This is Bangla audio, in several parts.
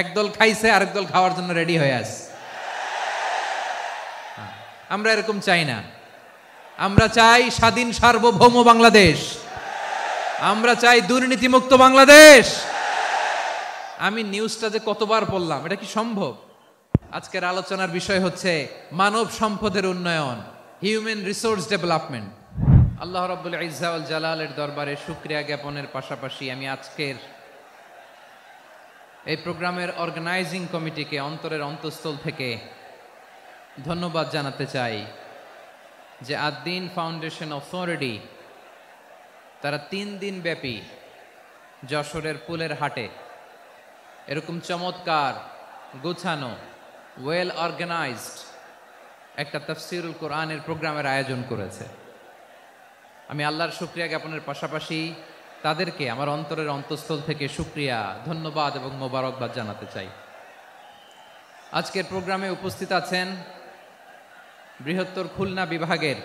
একদল খাইছে, আরেক দল খাওয়ার জন্য রেডি হয়ে আছে। আমরা এরকম চাই না। আমরা চাই স্বাধীন সার্বভৌম বাংলাদেশ। আমরা চাই দুর্নীতিমুক্ত বাংলাদেশ। আমি নিউজটা যে কতবার পড়লাম, এটা কি সম্ভব? আজকের আলোচনার বিষয় হচ্ছে মানব সম্পদের উন্নয়ন, হিউম্যান রিসোর্স ডেভেলপমেন্ট। আল্লাহ রাব্বুল ইজ্জা ওয়াল জালালের দরবারে শুকরিয়া জ্ঞাপনের পাশাপাশি আমি আজকের এই প্রোগ্রামের অর্গানাইজিং কমিটিকে অন্তরের অন্তঃস্থল থেকে ধন্যবাদ জানাতে চাই যে আদ-দ্বীন ফাউন্ডেশন অথরিটি তারা 3 দিন ব্যাপী যশোরের পুলের হাটে এরকম চমৎকার গোছানো ওয়েল অর্গানাইজড একটা তাফসীরুল কোরআনের প্রোগ্রামের আয়োজন করেছে। আমি আল্লাহর শুকরিয়া জ্ঞাপনের পাশাপাশি তাদেরকে আমার অন্তরের অন্তঃস্থল থেকে শুকরিয়া, ধন্যবাদ এবং মোবারকবাদ জানাতে চাই। আজকের প্রোগ্রামে উপস্থিত আছেন বৃহত্তর খুলনা বিভাগের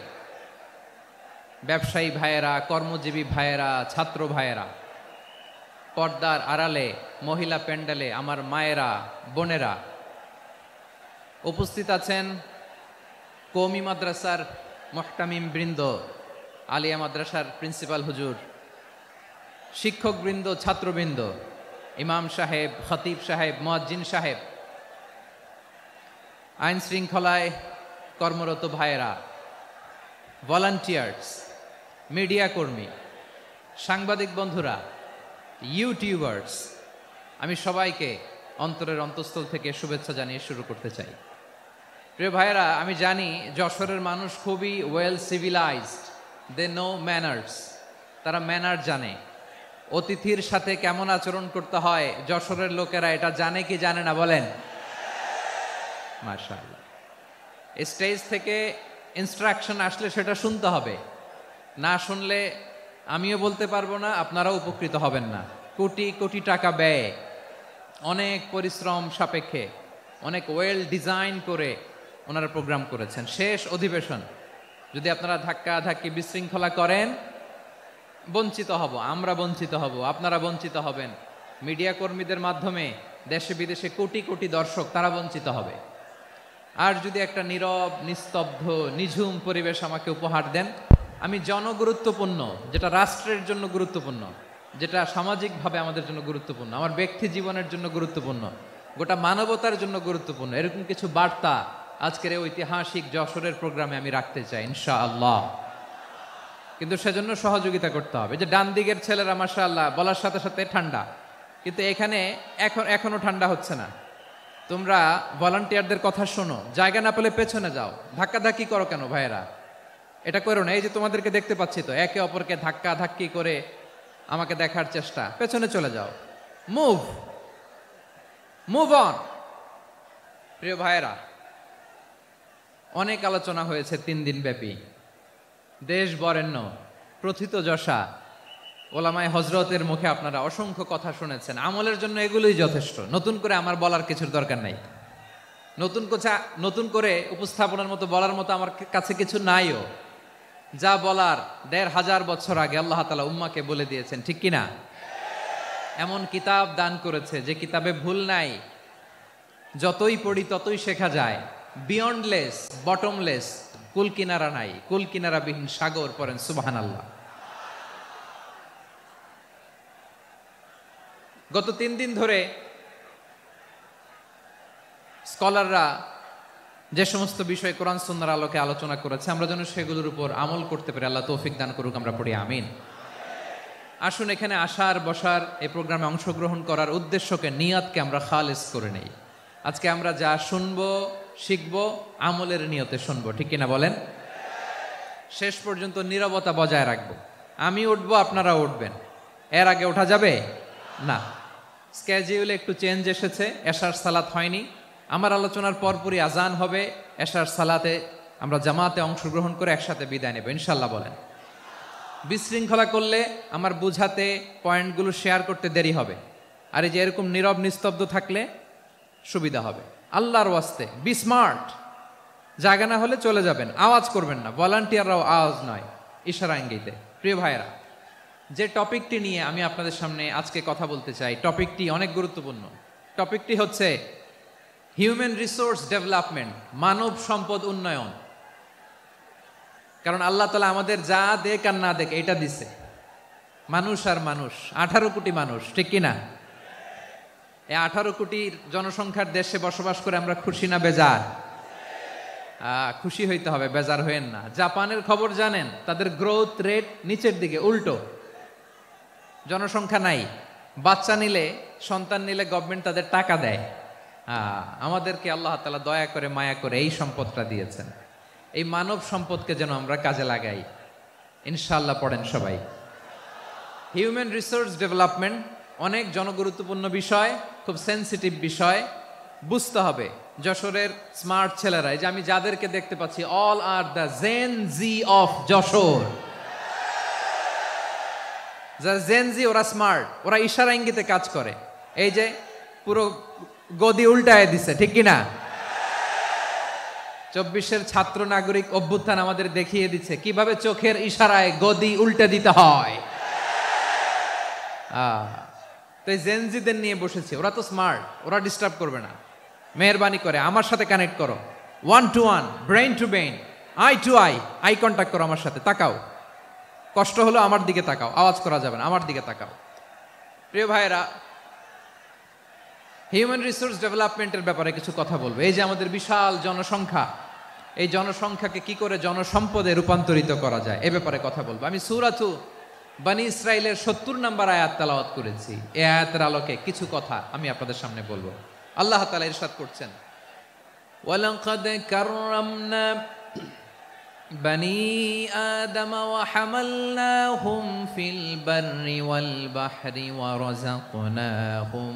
ব্যবসায়ী ভাইয়েরা, কর্মজীবী ভাইয়েরা, ছাত্র ভাইয়েরা, পর্দার আড়ালে, মহিলা প্যান্ডেলে আমার মায়েরা, বোনেরা। উপস্থিত আছেন কওমি মাদ্রাসার মুহতামিম বৃন্দ, আলিয়া মাদ্রাসার প্রিন্সিপাল হুজুর, শিক্ষকবৃন্দ, ছাত্রবৃন্দ, ইমাম সাহেব, খতিব সাহেব, মুয়াজ্জিন সাহেব, আইন শৃঙ্খলায় কর্মরত ভাইয়েরা, ভলান্টিয়ার্স, মিডিয়া কর্মী, সাংবাদিক বন্ধুরা, ইউটিউবার্স, আমি সবাইকে অন্তরের অন্তঃস্থল থেকে শুভেচ্ছা জানিয়ে শুরু করতে চাই। প্রিয় ভাইয়েরা, আমি জানি যশোরের মানুষ খুবই well civilized, they know manners. তারা ম্যানার জানে, অতিথির সাথে কেমন আচরণ করতে হয় যশোরের লোকেরা এটা জানে কি জানে না বলেন? মাশাআল্লাহ। স্টেজ থেকে ইনস্ট্রাকশন আসলে সেটা শুনতে হবে, না শুনলে আমিও বলতে পারবো না, আপনারাও উপকৃত হবেন না। কোটি কোটি টাকা ব্যয়, অনেক পরিশ্রম সাপেক্ষে, অনেক ওয়েল ডিজাইন করে ওনারা প্রোগ্রাম করেছেন। শেষ অধিবেশন যদি আপনারা ধাক্কা ধাক্কি বিশৃঙ্খলা করেন, বঞ্চিত হব, আমরা বঞ্চিত হব, আপনারা বঞ্চিত হবেন। মিডিয়া কর্মীদের মাধ্যমে দেশে বিদেশে কোটি কোটি দর্শক তারা বঞ্চিত হবে। আর যদি একটা নীরব, নিস্তব্ধ, নিঝুম পরিবেশ আমাকে উপহার দেন, আমি জনগুরুত্বপূর্ণ, যেটা রাষ্ট্রের জন্য গুরুত্বপূর্ণ, যেটা সামাজিকভাবে আমাদের জন্য গুরুত্বপূর্ণ, আমার ব্যক্তি জীবনের জন্য গুরুত্বপূর্ণ, গোটা মানবতার জন্য গুরুত্বপূর্ণ, এরকম কিছু বার্তা আজকের এই ঐতিহাসিক যশোরের প্রোগ্রামে আমি রাখতে চাই ইনশাআল্লাহ। কিন্তু সেজন্য সহযোগিতা করতে হবে। যে ডান দিকের ছেলেরা মাশাআল্লাহ বলার সাথে সাথে ঠান্ডা, কিন্তু এখানে এখনো ঠান্ডা হচ্ছে না। তোমরা ভলান্টিয়ারদের কথা শোনো, জায়গা না পেলে পেছনে যাও। ধাক্কাধাক্কি করো কেন ভাইয়েরা? এটা করো না। এই যে তোমাদেরকে দেখতে পাচ্ছি তো, একে অপরকে ধাক্কা ধাক্কি করে আমাকে দেখার চেষ্টা, পেছনে চলে যাও। Move on. প্রিয় ভাইয়েরা, অনেক আলোচনা হয়েছে 3 দিন ব্যাপী। দেশ বরেণ্য, প্রথিত যশা ওলামায়ে হযরতের মুখে আপনারা অসংখ্য কথা শুনেছেন। আমলের জন্য এগুলোই যথেষ্ট, নতুন করে আমার বলার কিছুর দরকার নাই। নতুন করে উপস্থাপনের মতো বলার মতো আমার কাছে কিছু নাইও। যা বলার 1500 বছর আগে আল্লাহ তাআলা উম্মাকে বলে দিয়েছেন, ঠিক কিনা? এমন কিতাব দান করেছে যে কিতাবে ভুল নাই, যতই পড়ি ততই শেখা যায়। বিয়ন্ডলেস, বটমলেস, কুল কিনারা নাই, কুল কিনারা বিহীন সাগর, পড়েন সুবহানাল্লাহ। গত 3 দিন ধরে স্কলাররা যে সমস্ত বিষয় কোরআন সুন্নাহর আলোকে আলোচনা করেছে, আমরা যেন সেগুলোর উপর আমল করতে পারি। আল্লাহ তৌফিক দান করুক, আমরা পড়ি আমিন। আসুন এখানে আসার, বসার, এই প্রোগ্রামে অংশগ্রহণ করার উদ্দেশ্যকে, নিয়তকে আমরা খালেস করে নেই। আজকে আমরা যা শুনবো, শিখবো, আমলের নিয়তে শুনবো, ঠিক কিনা বলেন? শেষ পর্যন্ত নীরবতা বজায় রাখবো। আমি উঠবো, আপনারা উঠবেন, এর আগে ওঠা যাবে না। স্কেডিউলে একটু চেঞ্জ এসেছে, এশার সালাত হয়নি। আমার আলোচনার পরপরই আজান হবে, এশার সালাতে আমরা জামাতে অংশগ্রহণ করে একসাথে বিদায় নেব ইনশাল্লাহ। বলেন, বিশৃঙ্খলা করলে আমার বুঝাতে, পয়েন্টগুলো শেয়ার করতে দেরি হবে। আর এই যে এরকম নীরব নিস্তব্ধ থাকলে সুবিধা হবে। আল্লাহর ওয়াস্তে বি স্মার্ট। জায়গা না হলে চলে যাবেন, আওয়াজ করবেন না। ভলান্টিয়াররাও আওয়াজ নয়, ইশারা ইঙ্গিতে। প্রিয় ভাইয়েরা, যে টপিকটি নিয়ে আমি আপনাদের সামনে আজকে কথা বলতে চাই, টপিকটি অনেক গুরুত্বপূর্ণ। টপিকটি হচ্ছে হিউম্যান রিসোর্স ডেভেলপমেন্ট, মানব সম্পদ উন্নয়ন। কারণ আল্লাহ তাআলা আমাদের যা দেখ আর না দেখ এটা দিছে, মানুষ আর মানুষ, 18 কোটি মানুষ, ঠিক কিনা? এই 18 কোটি জনসংখ্যার দেশে বসবাস করে আমরা খুশি না বেজার? খুশি হইতে হবে, বেজার হইেন না। জাপানের খবর জানেন? তাদের গ্রোথ রেট নিচের দিকে, উল্টো। জনসংখ্যা নাই, বাচ্চা নিলে, সন্তান নিলে গভর্নমেন্ট তাদের টাকা দেয়। আমাদেরকে আল্লাহ তাআলা দয়া করে মায়া করে এই সম্পদটা দিয়েছেন। এই মানব সম্পদকে যেন আমরা কাজে লাগাই, ইনশাআল্লাহ। পড়েন সবাই। হিউম্যান রিসোর্স ডেভেলপমেন্ট অনেক জনগুরুত্বপূর্ণ বিষয়, খুব সেন্সিটিভ বিষয়, বুঝতে হবে। যশোরের স্মার্ট ছেলেরা, এই যে আমি যাদেরকে দেখতে পাচ্ছি, all are the Gen Z of Jessore. যারা জেন জি, ওরা স্মার্ট, ওরা ইশারা ইঙ্গিতে কাজ করে। এই যে পুরো গদি উল্টায় দিছে, ঠিক কিনা? 24-এর ছাত্র নাগরিক অভ্যুত্থান আমাদের দেখিয়ে দিচ্ছে কিভাবে চোখের ইশারায় গদি উল্টে দিতে হয়। তো এই জেনজিদের নিয়ে বসেছি, ওরা তো স্মার্ট, ওরা ডিস্টার্ব করবে না। মেহরবানি করে আমার সাথে কানেক্ট করো, 1 to 1, brain to brain, eye to eye contact করো আমার সাথে। তাকাও, কষ্ট হলো আমার দিকে তাকাও, আওয়াজ করা যাবে না, আমার দিকে তাকাও। প্রিয় ভাইয়েরা, হিউম্যান রিসোর্স ডেভেলপমেন্টের ব্যাপারে কিছু কথা বলবো। এই যে আমাদের বিশাল জনসংখ্যা, এই জনসংখ্যাকে কি করে জনসম্পদে রূপান্তরিত করা যায়, এ ব্যাপারে কথা বলবো। আমি সূরাতু বনী ইসরাইলের 70 নম্বর আয়াত তেলাওয়াত করেছি। এই আয়াতের আলোকে কিছু কথা আমি আপনাদের সামনে বলবো। আল্লাহ তাআলা ইরশাদ করছেন, ওয়ালাকাদ কাররামনা বনী আদম ওয়া হামালনাহুম ফিল বাররি ওয়াল বাহরি ওয়া রাযাকনাহুম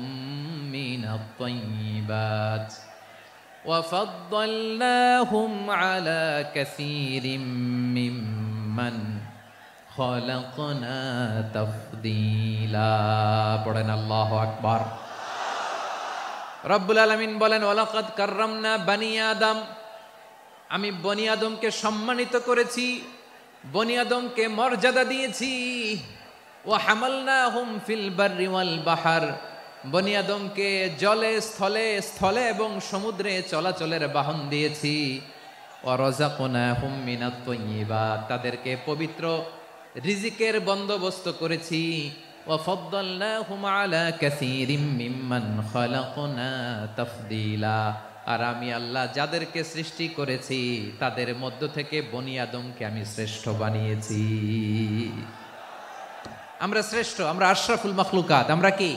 মিনাত তাইয়্যিবাত ওয়া ফাদ্দালনাহুম আলা কাসীরিম মিম্মান খালাকনা তাফদীলা। পড়েন আল্লাহু আকবার। রব্বুল আলামিন বলেন, ওয়ালাকাদ কাররামনা বনী আদম, আমি বনী আদমকে সম্মানিত করেছি, বনী আদমকে মর্যাদা দিয়েছি। ওয়া হামালনাহুম ফিল বাররি ওয়াল বাহর, বনী আদমকে জলে স্থলে, স্থলে এবং সমুদ্রে চলাচলের বাহন দিয়েছি। ওয়া রাযাকনাহুম মিনাত তাইয়্যিবাত, তাদেরকে পবিত্র রিজিকের বন্দোবস্ত করেছি। ওয়া ফাদ্দালনাহুম আলা কাসীরিম মিম্মান খালাকনা তাফদীলা, আর আমি আল্লাহ যাদেরকে সৃষ্টি করেছি তাদের মধ্য থেকে বনী আদমকে আমি শ্রেষ্ঠ বানিয়েছি। আমরা শ্রেষ্ঠ, আমরা আশরাফুল মাখলুকাত। আমরা কি?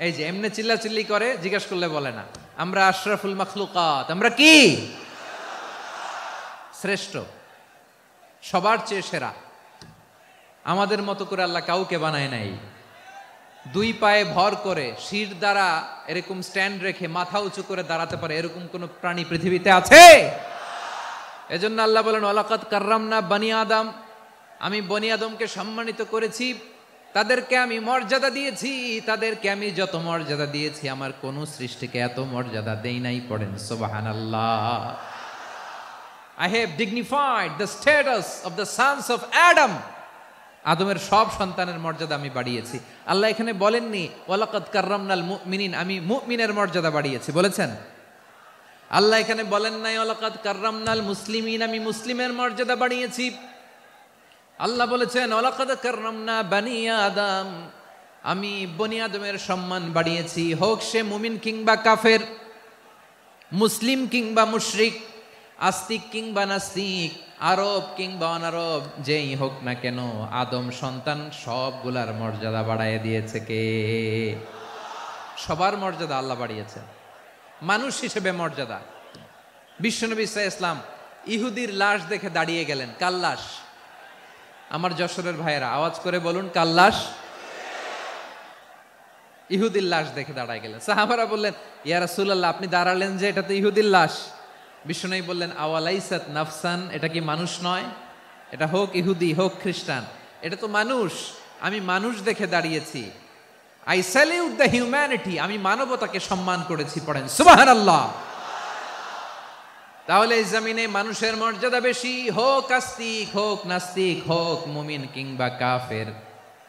এই যে এমনি চিল্লাচিল্লি করে, জিজ্ঞাসা করলে বলে না। আমরা আশরাফুল মাখলুকাত। আমরা কি? শ্রেষ্ঠ, সবার চেয়ে সেরা। আমাদের মতো করে আল্লাহ কাউকে বানায় নাই। 2 পায়ে ভর করে, শির দ্বারা এরকম স্ট্যান্ড রেখে মাথা উঁচু করে দাঁড়াতে পারে এরকম কোন প্রাণী পৃথিবীতে আছে? এজন্য আল্লাহ বলেন, ওয়ালাকাদ কাররামনা বনী আদম, আমি বনী আদমকে সম্মানিত করেছি, তাদেরকে আমি মর্যাদা দিয়েছি। তাদেরকে আমি যত মর্যাদা দিয়েছি আমার কোন সৃষ্টিকে এত মর্যাদা দেই নাই। পড়েন সুবহানাল্লাহ। I have dignified the status of the sons of Adam. আদমের সব সন্তানের মর্যাদা আমি বাড়িয়েছি। আল্লাহ এখানে বলেননি ওয়ালাকাদ কাররামনাল মুমিনিন, আমি মুমিনের মর্যাদা বাড়িয়েছি, বলেছেন? আল্লাহ এখানে বলেন নাই ওয়ালাকাদ কাররামনাল মুসলিমিন, আমি মুসলিমের মর্যাদা বাড়িয়েছি। আল্লাহ বলেছেন ওয়ালাকাদ কাররামনা বনী আদম, আমি বনী আদমের সম্মান বাড়িয়েছি। হোক সে মুমিন কিংবা কাফের, মুসলিম কিংবা মুশরিক, আস্তিক কিংবা নাস্তিক, আরব কিংবা অনারব, যেই হোক না কেন, আদম সন্তান সবগুলার মর্যাদা বাড়ায় দিয়েছে কে? সবার মর্যাদা আল্লাহ বাড়িয়েছে। মানুষ হিসেবে মর্যাদা। বিশ্বনবী সাল্লাল্লাহু আলাইহি ওয়াসাল্লাম ইহুদির লাশ দেখে দাঁড়িয়ে গেলেন। কার লাশ? আমার যশোরের ভাইয়েরা আওয়াজ করে বলুন, কার লাশ? ইহুদির লাশ দেখে দাঁড়ায় গেলেন। সাহাবারা বললেন, ইয়া রাসূলুল্লাহ, আপনি দাঁড়ালেন যে, এটা তো ইহুদির লাশ। বিশ্বনবী বললেন, আওয়ালাইসাত নাফসান, এটা কি মানুষ নয়? এটা হোক ইহুদি হোক খ্রিস্টান, এটা তো মানুষ। আমি মানুষ দেখে দাঁড়িয়েছি। আই স্যালিউট দ্য হিউম্যানিটি, আমি মানবতাকে সম্মান করেছি। পড়েন সুবহানাল্লাহ। তাহলে এই জমিনে মানুষের মর্যাদা বেশি, হোক আস্তিক হোক নাস্তিক, হোক মুমিন কিংবা কাফের।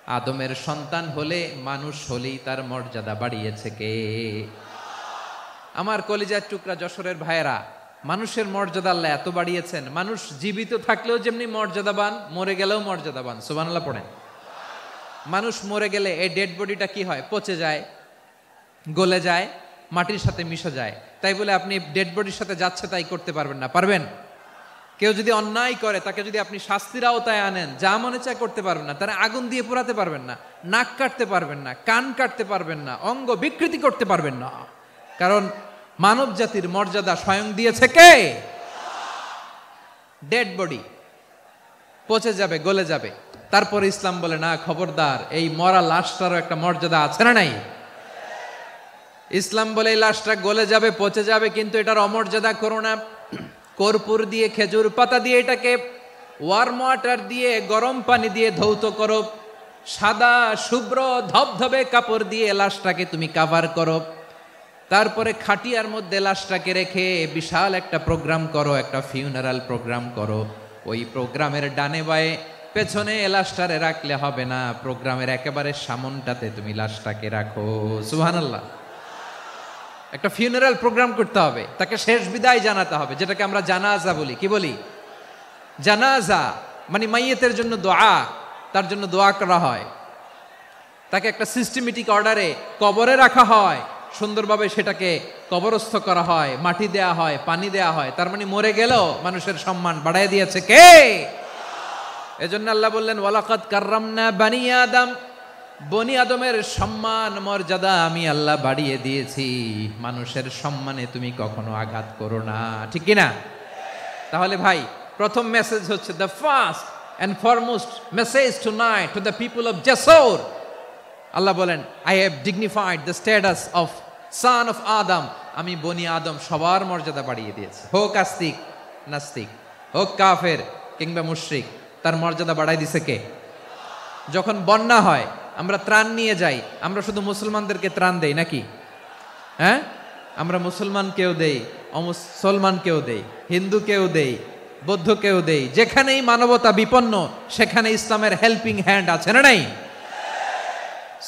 আদমের সন্তান হলে, মানুষ হলেই তার মর্যাদা বাড়িয়েছে কে? আমার কলিজার টুকরা যশোরের ভাইয়েরা, মানুষের মর্যাদা আল্লাহ এত বাড়িয়েছেন, মানুষ জীবিত থাকলেও যেমনি মর্যাদাবান, মরে গেলেও মর্যাদাবান। সুবহানাল্লাহ পড়েন। মানুষ মরে গেলে এই ডেড বডিটা কি হয়? পচে যায়, গলে যায়, মাটির সাথে মিশে যায়। তাই বলে আপনি ডেড বডির সাথে যাচ্ছে তাই করতে পারবেন না। পারবেন? কেউ যদি অন্যায় করে, তাকে যদি আপনি শাস্তির আওতায় আনেন, যা মনে চায় করতে পারবেন না। তারা আগুন দিয়ে পোড়াতে পারবেন না, নাক কাটতে পারবেন না, কান কাটতে পারবেন না, অঙ্গ বিকৃতি করতে পারবেন না। কারণ মানব জাতির মর্যাদা স্বয়ং দিয়েছে কে? ডেড বডি পচে যাবে, গলে যাবে। তারপর ইসলাম বলে না, খবরদার, এই মরা লাশটারও একটা মর্যাদা আছে না নাই? ইসলাম বলে এই লাশটা গলে যাবে, পচে যাবে, কিন্তু এটার অমর্যাদা করো না। কর্পূর দিয়ে, খেজুর পাতা দিয়ে, এটাকে ওয়ার্ম ওয়াটার দিয়ে, গরম পানি দিয়ে ধৌত করো। সাদা শুভ্র ধবধবে কাপড় দিয়ে লাশটাকে তুমি কাভার করো। তারপরে খাটিয়ার মধ্যে লাশটাকে রেখে বিশাল একটা প্রোগ্রাম করো, একটা ফিউনারাল প্রোগ্রাম করো। ওই প্রোগ্রামের ডানে বায়ে পেছনে লাশটারে রাখলে হবে না, প্রোগ্রামের একেবারে সামনটাতে তুমি লাশটাকে রাখো। সুবহানাল্লাহ। একটা ফিউনারাল প্রোগ্রাম করতে হবে, তাকে শেষ বিদায় জানাতে হবে, যেটাকে আমরা জানাজা বলি। কি বলি? জানাজা মানে মাইয়েতের জন্য দোয়া, তার জন্য দোয়া করা হয়, তাকে একটা সিস্টেমেটিক অর্ডারে কবরে রাখা হয়, সুন্দরভাবে সেটাকে কবরস্থ করা হয়, মাটি দেয়া হয়, পানি দেয়া হয়। তার মানে মরে গেলেও মানুষের সম্মান বাড়ায় দিয়েছে কে? এজন্য আল্লাহ বললেন, ওয়ালাকাদ কাররামনা বানি আদম, বনি আদমের সম্মান মর্যাদা আমি আল্লাহ বাড়িয়ে দিয়েছি। মানুষের সম্মানে তুমি কখনো আঘাত করো না, ঠিক কি না? তাহলে ভাই, প্রথম মেসেজ হচ্ছে, the first and foremost message tonight to the people of Jessore. আল্লাহ বলেন, I have dignified the status of son of Adam. আমি বনি আদম সবার মর্যাদা বাড়িয়ে দিয়েছি, হোক আস্তিক নাস্তিক, হোক কাফের কিংবা মুশরিক, তার মর্যাদা বাড়াই দিছে কে? যখন বন্যা হয়, আমরা ত্রাণ নিয়ে যাই, আমরা শুধু মুসলমানদেরকে ত্রাণ দেই নাকি? হ্যাঁ, আমরা মুসলমানকেও দেই, অমুসলমানকেও দেই, হিন্দুকেও দেই, বৌদ্ধকেও দেই। যেখানেই মানবতা বিপন্ন, সেখানে ইসলামের হেল্পিং হ্যান্ড আছে না নাই?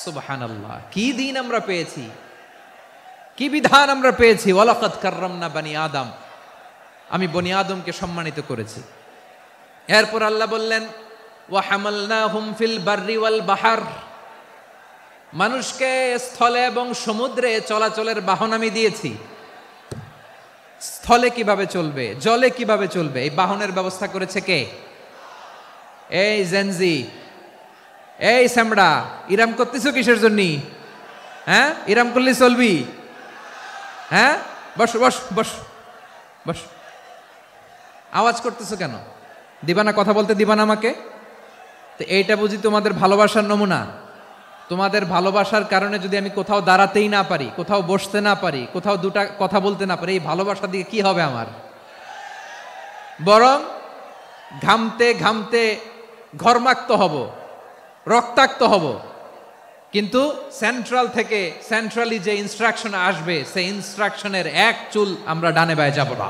সুবহানাল্লাহ। কি দিন আমরা পেয়েছি, কি বিধান আমরা পেয়েছি। ওয়ালাকাদ কাররামনা বানি আদম, আমি বনি আদমকে সম্মানিত করেছি। এরপর আল্লাহ বললেন, ওয়া হামালনাহুম ফিল বাররি ওয়াল বাহর, মানুষকে স্থলে এবং সমুদ্রে চলাচলের বাহন আমি দিয়েছি। স্থলে কিভাবে চলবে, জলে কিভাবে চলবে, এই বাহনের ব্যবস্থা করেছে কে? এই জেনজি, এই স্যামড়া, ইরাম করতেছো কিসের জন্য? হ্যাঁ, ইরাম করলে চলবি? হ্যাঁ, বস বস বস বস। আওয়াজ করতেছো কেন? দিবা না, কথা বলতে দিবা না আমাকে? তো এইটা বুঝি তোমাদের ভালোবাসার নমুনা? তোমাদের ভালোবাসার কারণে যদি আমি কোথাও দাঁড়াতেই না পারি, কোথাও বসতে না পারি, কোথাও দুটা কথা বলতে না পারি, এই ভালোবাসা দিয়ে কি হবে আমার? বরং ঘামতে ঘামতে ঘর্মাক্ত হব, রক্তাক্ত হব। কিন্তু সেন্ট্রাল থেকে, সেন্ট্রালি যে ইনস্ট্রাকশন আসবে, সেই ইনস্ট্রাকশনের এক চুল আমরা ডানে বায়ে যাব না।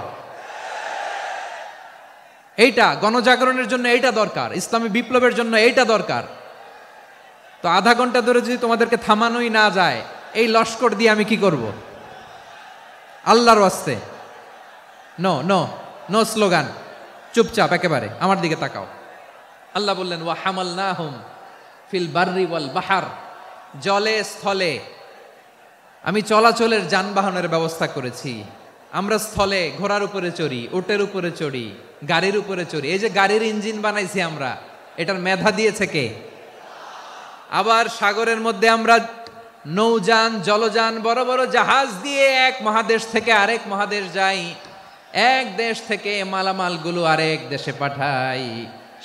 এইটা গণজাগরণের জন্য এইটা দরকার, ইসলামী বিপ্লবের জন্য এইটা দরকার। তো আধা ঘন্টা ধরে যদি তোমাদেরকে থামানোই না যায়, এই লস্কর দিয়ে আমি কি করব? আল্লাহর ওয়াস্তে নো নো নো স্লোগান, চুপচাপ একেবারে আমার দিকে তাকাও। আল্লাহ বললেন, ওয়া হামালনাহুম ফিল বাররি ওয়াল বাহর, জলে স্থলে আমি চলাচলের যানবাহনের ব্যবস্থা করেছি। আমরা স্থলে ঘোড়ার উপরে চড়ি, উটের উপরে চড়ি, গাড়ির উপরে চড়ি। এই যে গাড়ির ইঞ্জিন বানাইছি আমরা, এটার মেধা দিয়েছে কে? আবার সাগরের মধ্যে আমরা নৌযান, জলযান, বড় বড় জাহাজ দিয়ে এক মহাদেশ থেকে আরেক মহাদেশ যাই, এক দেশ থেকে মালামালগুলো আরেক দেশে পাঠাই।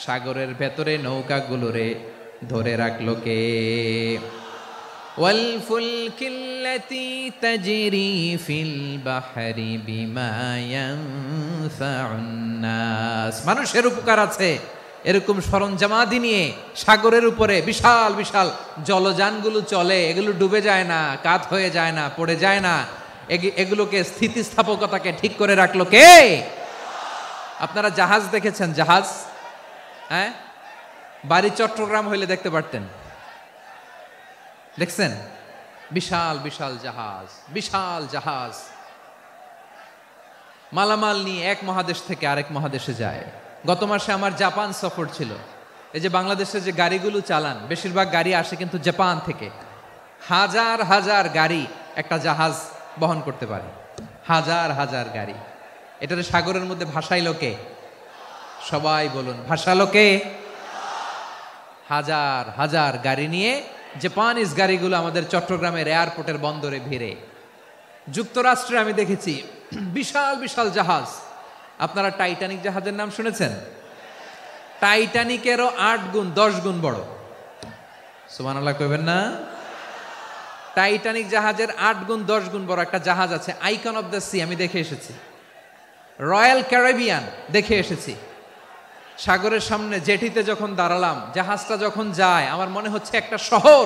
সাগরের ভেতরে নৌকাগুলোরে ধরে রাখলো কে? ওয়াল ফুলকিল্লাতী তাজরি ফিল বাহরি বিমা ইয়ানফাউন নাস। মানুষের উপকার আছে এরকম সরঞ্জামাদি নিয়ে সাগরের উপরে বিশাল বিশাল জলযানগুলো চলে। এগুলো ডুবে যায় না, কাত হয়ে যায় না, পড়ে যায় না। এগুলোকে স্থিতিস্থাপকতাকে ঠিক করে রাখলো কে? আপনারা জাহাজ দেখেছেন? জাহাজ, হ্যাঁ, বাড়ি চট্টগ্রাম হইলে দেখতে পারতেন। দেখছেন? বিশাল বিশাল জাহাজ, বিশাল জাহাজ মালামাল নিয়ে এক মহাদেশ থেকে আরেক মহাদেশে যায়। গত মাসে আমার জাপান সফর ছিল। এই যে বাংলাদেশে যে গাড়িগুলো চালান, বেশিরভাগ গাড়ি আসে কিন্তু জাপান থেকে। হাজার হাজার গাড়ি একটা জাহাজ বহন করতে পারে, হাজার হাজার গাড়ি। এটারে সাগরের মধ্যে ভাসাইলো কে? সবাই বলুন, ভাসালো কে? হাজার হাজার গাড়ি নিয়ে জাপানিজ গাড়িগুলো আমাদের চট্টগ্রামের এয়ারপোর্টের বন্দরে ভিড়ে। যুক্তরাষ্ট্রে আমি দেখেছি বিশাল বিশাল জাহাজ। আপনারা টাইটানিক জাহাজের নাম শুনেছেন? টাইটানিকেরও 8 গুণ 10 গুণ বড়। সুবহানাল্লাহ কইবেন না? টাইটানিক জাহাজের 8 গুণ 10 গুণ বড় একটা জাহাজ আছে, আইকন অফ দ্য সি, আমি দেখে এসেছি। রয়্যাল ক্যারিবিয়ান দেখে এসেছি। সাগরের সামনে জেটিতে যখন দাঁড়ালাম, জাহাজটা যখন যায়, আমার মনে হচ্ছে একটা শহর,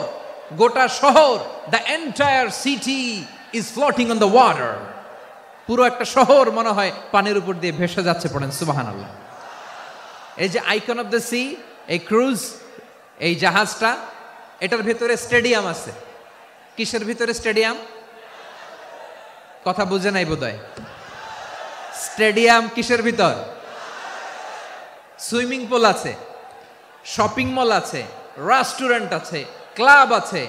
গোটা শহর, the entire city is floating on the water. পুরো একটা শহর মনে হয় পানির উপর দিয়ে ভেসে যাচ্ছে। পড়েন সুবহানাল্লাহ। এই যে আইকন অফ দ্য সি, এই ক্রুজ, এই জাহাজটা, এটার ভিতরে স্টেডিয়াম আছে। কিসের ভিতরে স্টেডিয়াম? কথা বুঝে নাই বোধহয়। স্টেডিয়াম কিসের ভিতর? সুইমিং পুল আছে, শপিং মল আছে, রেস্টুরেন্ট আছে, ক্লাব আছে,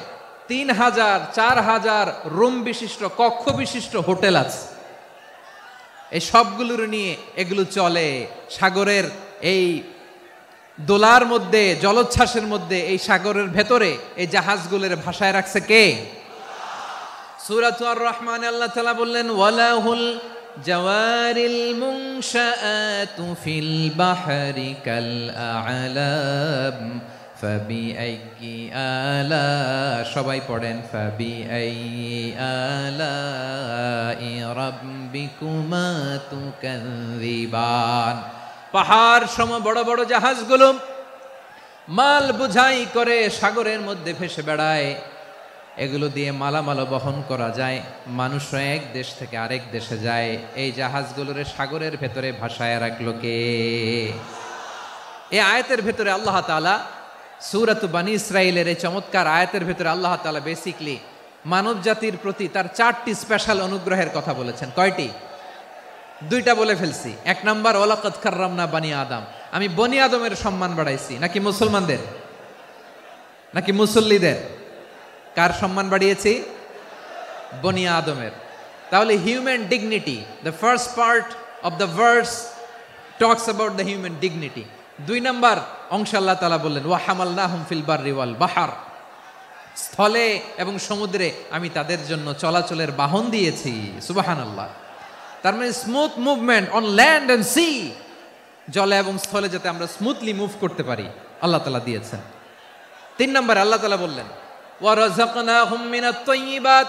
3000 4000 রুম বিশিষ্ট, কক্ষ বিশিষ্ট হোটেল আছে। এই সবগুলোর নিয়ে এগুলো চলে সাগরের এই দোলার মধ্যে, জলোচ্ছ্বাসের মধ্যে, এই সাগরের ভেতরে এই জাহাজগুলোর ভাষায় রাখছে কে? সূরাত আর-রহমানে আল্লাহ তাআলা বললেন, ওয়ালাহুল জাওয়ারিল মুনশাআতু ফিল বাহরি কাল আ'লাম ফাবিআইয়ি আলা, সবাই পড়েন, ফাবিআইয়ি আলাই রাব্বিকুমা তুকাযযিবান। পাহাড় সম বড় বড় জাহাজগুলো মাল বোঝাই করে সাগরের মধ্যে ভেসে বেড়ায়। এগুলো দিয়ে মালামাল বহন করা যায়, মানুষরা এক দেশ থেকে আরেক দেশে যায়। এই জাহাজগুলোরে সাগরের ভেতরে ভাসায় রাখলো কে? এই আয়াতের ভেতরে আল্লাহ তাআলা সূরাত বনী ইসরাঈলের এই চমৎকার আয়াতের ভেতরে আল্লাহ তাআলা বেসিকলি মানব জাতির প্রতি তার 4টি স্পেশাল অনুগ্রহের কথা বলেছেন। কয়টি? 2টা বলে ফেলছি। 1 নাম্বার, ওয়ালাকাদ কাররামনা বানি আদম, আমি বনি আদমের সম্মান বাড়াইছি। নাকি মুসলমানদের? নাকি মুসল্লিদের? কার সম্মান বাড়িয়েছি? বনি আদমের। তাহলে human dignity, the first part of the verse talks about the human dignity. 2 number অংশ আল্লাহ তাআলা বললেন, ওয়া হামালনাহুম ফিল বাররি ওয়াল বাহর, স্থলে এবং সমুদ্রে আমি তাদের জন্য চলাচলের বাহন দিয়েছি। সুবহানাল্লাহ। তার মানে smooth movement on land and sea, জলে এবং স্থলে যাতে আমরা স্মুথলি মুভ করতে পারি আল্লাহ তাআলা দিয়েছেন। 3 নম্বর আল্লাহ তাআলা বললেন, ওয়া রাযাকনাহুম মিনাত তাইয়্যিবাত,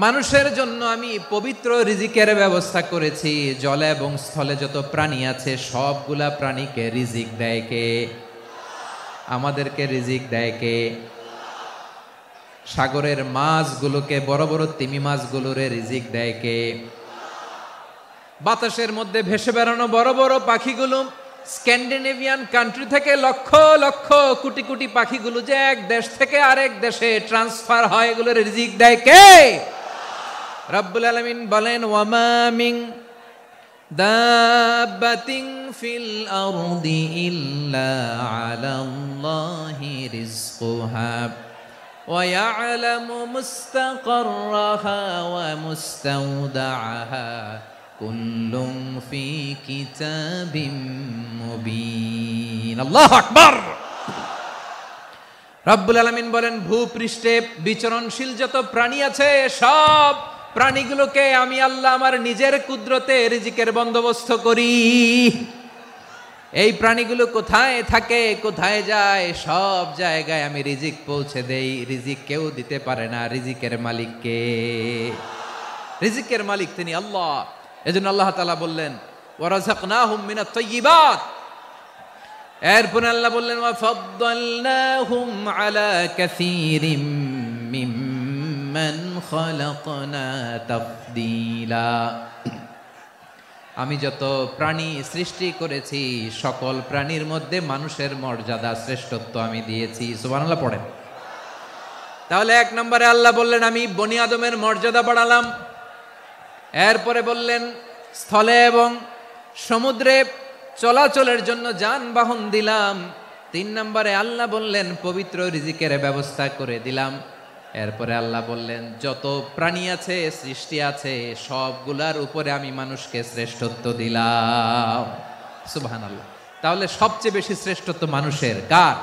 মানুষের জন্য আমি পবিত্র রিজিকের ব্যবস্থা করেছি। জলে এবং স্থলে যত প্রাণী আছে সবগুলা প্রাণীকে রিজিক দেয় কে? আমাদেরকে রিজিক দেয় কে? সাগরের মাছগুলোকে, বড় বড় তিমি মাছগুলোরে রিজিক দেয় কে? বাতাসের মধ্যে ভেসে বেড়ানো বড় বড় পাখিগুলো, স্ক্যান্ডিনেভিয়ান কান্ট্রি থেকে লক্ষ লক্ষ কোটি কোটি পাখিগুলো যে এক দেশ থেকে আরেক দেশে ট্রান্সফার হয়, এগুলোর রিজিক দেয় কে? রব্বুল আলামিন বলেন, ওয়ামা মিন দাব্বাতিন ফিল আরদি ইল্লা আলাল্লাহি রিজকুহা ওয়া ইয়ালামু মুস্তাকাররাহা ওয়া মুস্তাওদাআহা কুল্লুম ফি কিতাবিম মুবিন। আল্লাহু আকবার। রব্বুল আলামিন বলেন, ভূপৃষ্ঠে বিচরণশীল যত প্রাণী আছে সব প্রাণীগুলোকে আমি আল্লাহ আমার নিজের কুদরতে রিজিকের বন্দোবস্ত করি। এই প্রাণীগুলো কোথায় থাকে, কোথায় যায়, সব জায়গায় আমি রিজিক পৌঁছে দেই। রিজিক কেউ দিতে পারে না, রিজিকের মালিক কে? রিজিকের মালিক তিনি আল্লাহ। এজন্য আল্লাহ তাআলা বললেন, ওয়া রাযাকনাহুম মিনাত তাইয়্যিবাত। এরপর আল্লাহ বললেন, ওয়া ফাদ্দালনাহুম আলা কাসীরিম মিম্মান খালাকনা তাফদীলা। আমি যত প্রাণী সৃষ্টি করেছি সকল প্রাণীর মধ্যে মানুষের মর্যাদা, শ্রেষ্ঠত্ব আমি দিয়েছি। সুবহানাল্লাহ পড়েন। তাহলে 1 নম্বরে আল্লাহ বললেন আমি বনি আদমের মর্যাদা বাড়ালাম। এরপরে বললেন স্থলে এবং সমুদ্রে চলাচলের জন্য যানবাহন দিলাম। 3 নম্বরে আল্লাহ বললেন পবিত্র রিজিকের ব্যবস্থা করে দিলাম। এরপরে আল্লাহ বললেন যত প্রাণী আছে সৃষ্টি আছে সবগুলার উপরে আমি মানুষকে শ্রেষ্ঠত্ব দিলাম। সুবহানাল্লাহ। তাহলে সবচেয়ে বেশি শ্রেষ্ঠত্ব মানুষের। কার?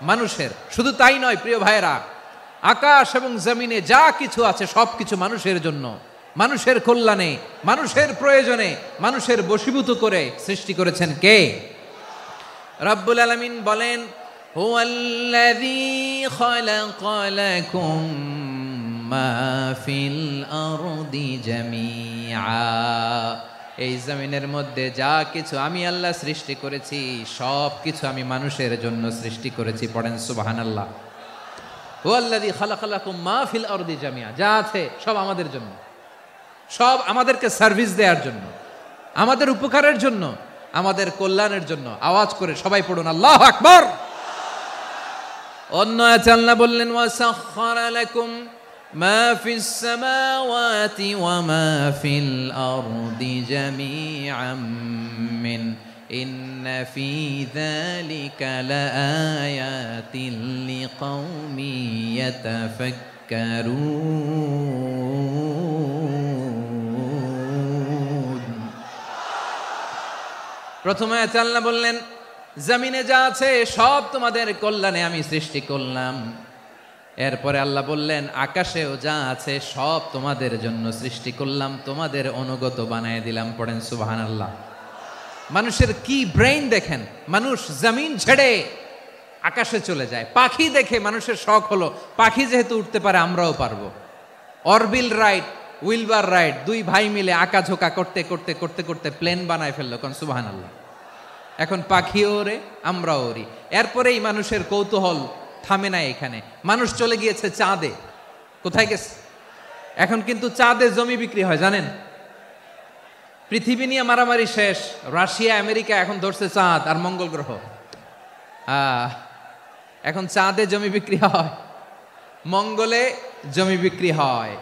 মানুষের। শুধু তাই নয় প্রিয় ভাইরা, আকাশ এবং জমিনে যা কিছু আছে সবকিছু মানুষের জন্য, মানুষের কল্যাণে, মানুষের প্রয়োজনে, মানুষের বশীভূত করে সৃষ্টি করেছেন কে? রব্বুল আলামিন বলেন হুয়াল্লাযী খালাকা লাকুম মা ফিল আরদি জামিআ। এই জমিনের মধ্যে যা কিছু আমি আল্লাহ সৃষ্টি করেছি সব কিছু আমি মানুষের জন্য সৃষ্টি করেছি। পড়েন সুবহানাল্লাহ। হুয়াল্লাযী খালাকা লাকুম মা ফিল আরদি জামিআ। যা আছে সব আমাদের জন্য, সব আমাদেরকে সার্ভিস দেওয়ার জন্য, আমাদের উপকারের জন্য, আমাদের কল্যাণের জন্য। আওয়াজ করে সবাই পড়ুন আল্লাহু আকবার। অন্য আয়াতে আল্লাহ বললেন ওয়াসাখখারা লাকুম মা ফিস সামাওয়াতি ওয়া মা ফিল আরদি জামিআম মিন ইন্না ফি যালিকা লাআয়াতিন লিকাউমিন ইয়াতাফাক্কারুন। প্রথমে আয়াতে আল্লাহ বললেন জমিনে যা আছে সব তোমাদের কল্যাণে আমি সৃষ্টি করলাম। এরপরে আল্লাহ বললেন আকাশেও যা আছে সব তোমাদের জন্য সৃষ্টি করলাম, তোমাদের অনুগত বানায় দিলাম। পড়েন সুবহানাল্লাহ। মানুষের কি ব্রেইন দেখেন, মানুষ জমিন ছেড়ে আকাশে চলে যায়। পাখি দেখে মানুষের শখ হলো পাখি যেহেতু উঠতে পারে আমরাও পারবো। অরবিল রাইট, উইলবার রাইট, 2 ভাই মিলে আঁকাঝোঁকা করতে করতে করতে করতে প্লেন বানায় ফেললো। কোন সুবহানাল্লাহ। এখন পাখিও ওরে, আমরাও ওরি। এরপরেই মানুষের কৌতূহল থামে না এখানে। মানুষ চলে গিয়েছে চাঁদে। কোথায় গেছে? এখন কিন্তু চাঁদে জমি বিক্রি হয় জানেন। পৃথিবী নিয়ে মারামারি শেষ। রাশিয়া আমেরিকা এখন ধরছে চাঁদ আর মঙ্গল গ্রহ। এখন চাঁদে জমি বিক্রি হয়, মঙ্গলে জমি বিক্রি হয়।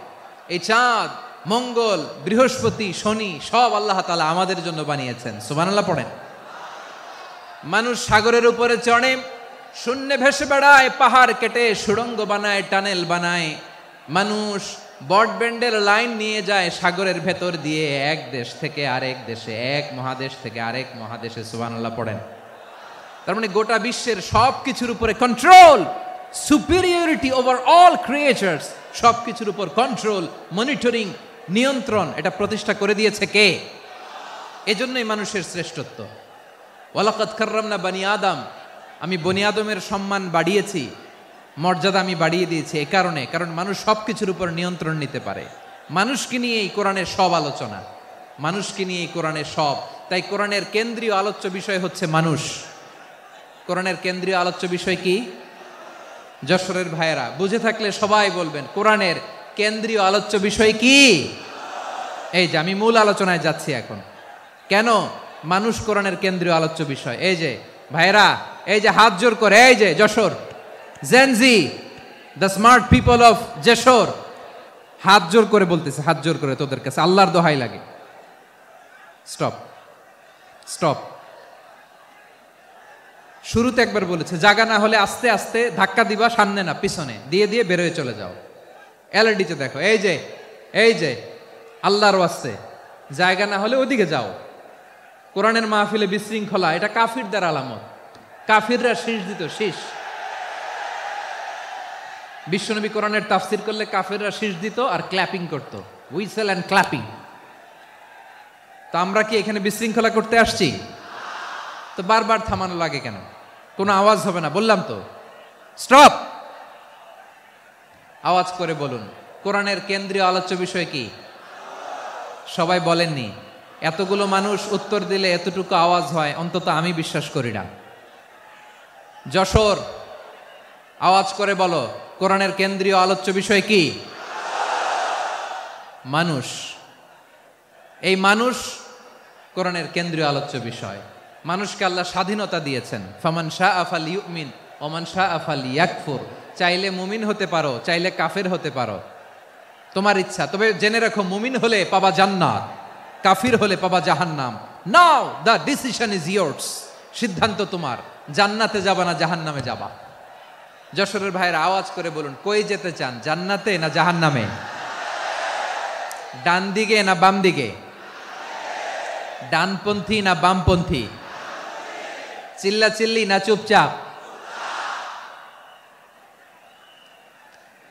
এই চাঁদ, মঙ্গল, বৃহস্পতি, শনি সব আল্লাহ তাআলা আমাদের জন্য বানিয়েছেন। সুবহানাল্লাহ পড়েন। মানুষ সাগরের উপরে চড়ে, শূন্যে ভেসে বেড়ায়, পাহাড় কেটে সুড়ঙ্গ বানায়, টানেল বানায়। মানুষ ব্রডব্যান্ডের লাইন নিয়ে যায় সাগরের ভেতর দিয়ে, এক দেশ থেকে আরেক দেশে, এক মহাদেশ থেকে আরেক মহাদেশে। সুবহানাল্লাহ পড়েন। তার মানে গোটা বিশ্বের সব কিছুর উপরে control, superiority over all creatures, সব কিছুর উপর কন্ট্রোল, মনিটরিং, নিয়ন্ত্রণ এটা প্রতিষ্ঠা করে দিয়েছে কে? এজন্যই মানুষের শ্রেষ্ঠত্ব। ওয়ালাকাদ কাররামনা বানি আদম, আমি বনি আদমের সম্মান বাড়িয়েছি, মর্যাদা আমি বাড়িয়ে দিয়েছি এ কারণে, কারণ মানুষ সব কিছুর উপর নিয়ন্ত্রণ নিতে পারে। মানুষকে নিয়ে এই কোরআনের সব আলোচনা, মানুষকে নিয়ে এই কোরআনের সব। তাই কোরআনের কেন্দ্রীয় আলোচ্য বিষয় হচ্ছে মানুষ। কোরআনের কেন্দ্রীয় আলোচ্য বিষয় কি? যশোরের ভাইয়েরা বুঝে থাকলে সবাই বলবেন কোরআনের কেন্দ্রীয় আলোচ্য বিষয় কি? এই যে আমি মূল আলোচনায় যাচ্ছি এখন। কেন মানুষ কোরআনের কেন্দ্রীয় আলোচ্য বিষয়? এই যে ভাইয়েরা, এই যে হাত জোর করে, এই যে Jessore Gen Z, the smart people of Jessore, হাত জোর করে বলতেছে, হাত জোর করে তোদের কাছে আল্লাহর দোহাই লাগে, স্টপ স্টপ। শুরুতে একবার বলেছে জায়গা না হলে আস্তে আস্তে ধাক্কা দিবা, সামনে না পিছনে, দিয়ে দিয়ে বেরোয় চলে যাও। এলইডিতে দেখো, এই যে এই যে আল্লাহর ওয়াস্তে জায়গা না হলে ওদিকে যাও। কোরআনের মাহফিলে বিশৃঙ্খলা, এটা কাফিরদের আলামত। কাফিররা শীষ দিত, শীষ। বিশ্বনবী কোরআনের তাফসির করলে কাফিররা শীষ দিত আর ক্ল্যাপিং করত, হুইসেল অ্যান্ড ক্ল্যাপিং। তো আমরা কি এখানে বিশৃঙ্খলা করতে আসছি? তো বারবার থামানো লাগে কেন? কোনো আওয়াজ হবে না, বললাম তো স্টপ। আওয়াজ করে বলুন কোরআনের কেন্দ্রীয় আলোচ্য বিষয় কি? সবাই বলেননি। এতগুলো মানুষ উত্তর দিলে এতটুকু আওয়াজ হয়, অন্তত আমি বিশ্বাস করি না। যশোর আওয়াজ করে বলো কোরআনের কেন্দ্রীয় আলোচ্য বিষয় কি? মানুষ। এই মানুষ কোরআনের কেন্দ্রীয় আলোচ্য বিষয়। মানুষকে আল্লাহ স্বাধীনতা দিয়েছেন। ফামান শাআ ফালইউমিন ওয়া মান শাআ ফালইয়াকফুর। চাইলে মুমিন হতে পারো, চাইলে কাফের হতে পারো, তোমার ইচ্ছা। তবে জেনে রাখো, মুমিন হলে পাবা জান্নাত, কাফির হলে পাবা জাহান্নাম। নাও দ্য ডিসিশন ইজ ইয়ার্স, সিদ্ধান্ত তোমার, জান্নাতে যাবা না জাহান্নামে যাবা। যশোরের ভাইয়ের আওয়াজ করে বলুন, কই যেতে চান, জান্নাতে না জাহান্নামে? ডান দিকে না বাম দিকে? ডানপন্থী না বামপন্থী? চিল্লা চিল্লি না চুপচাপ?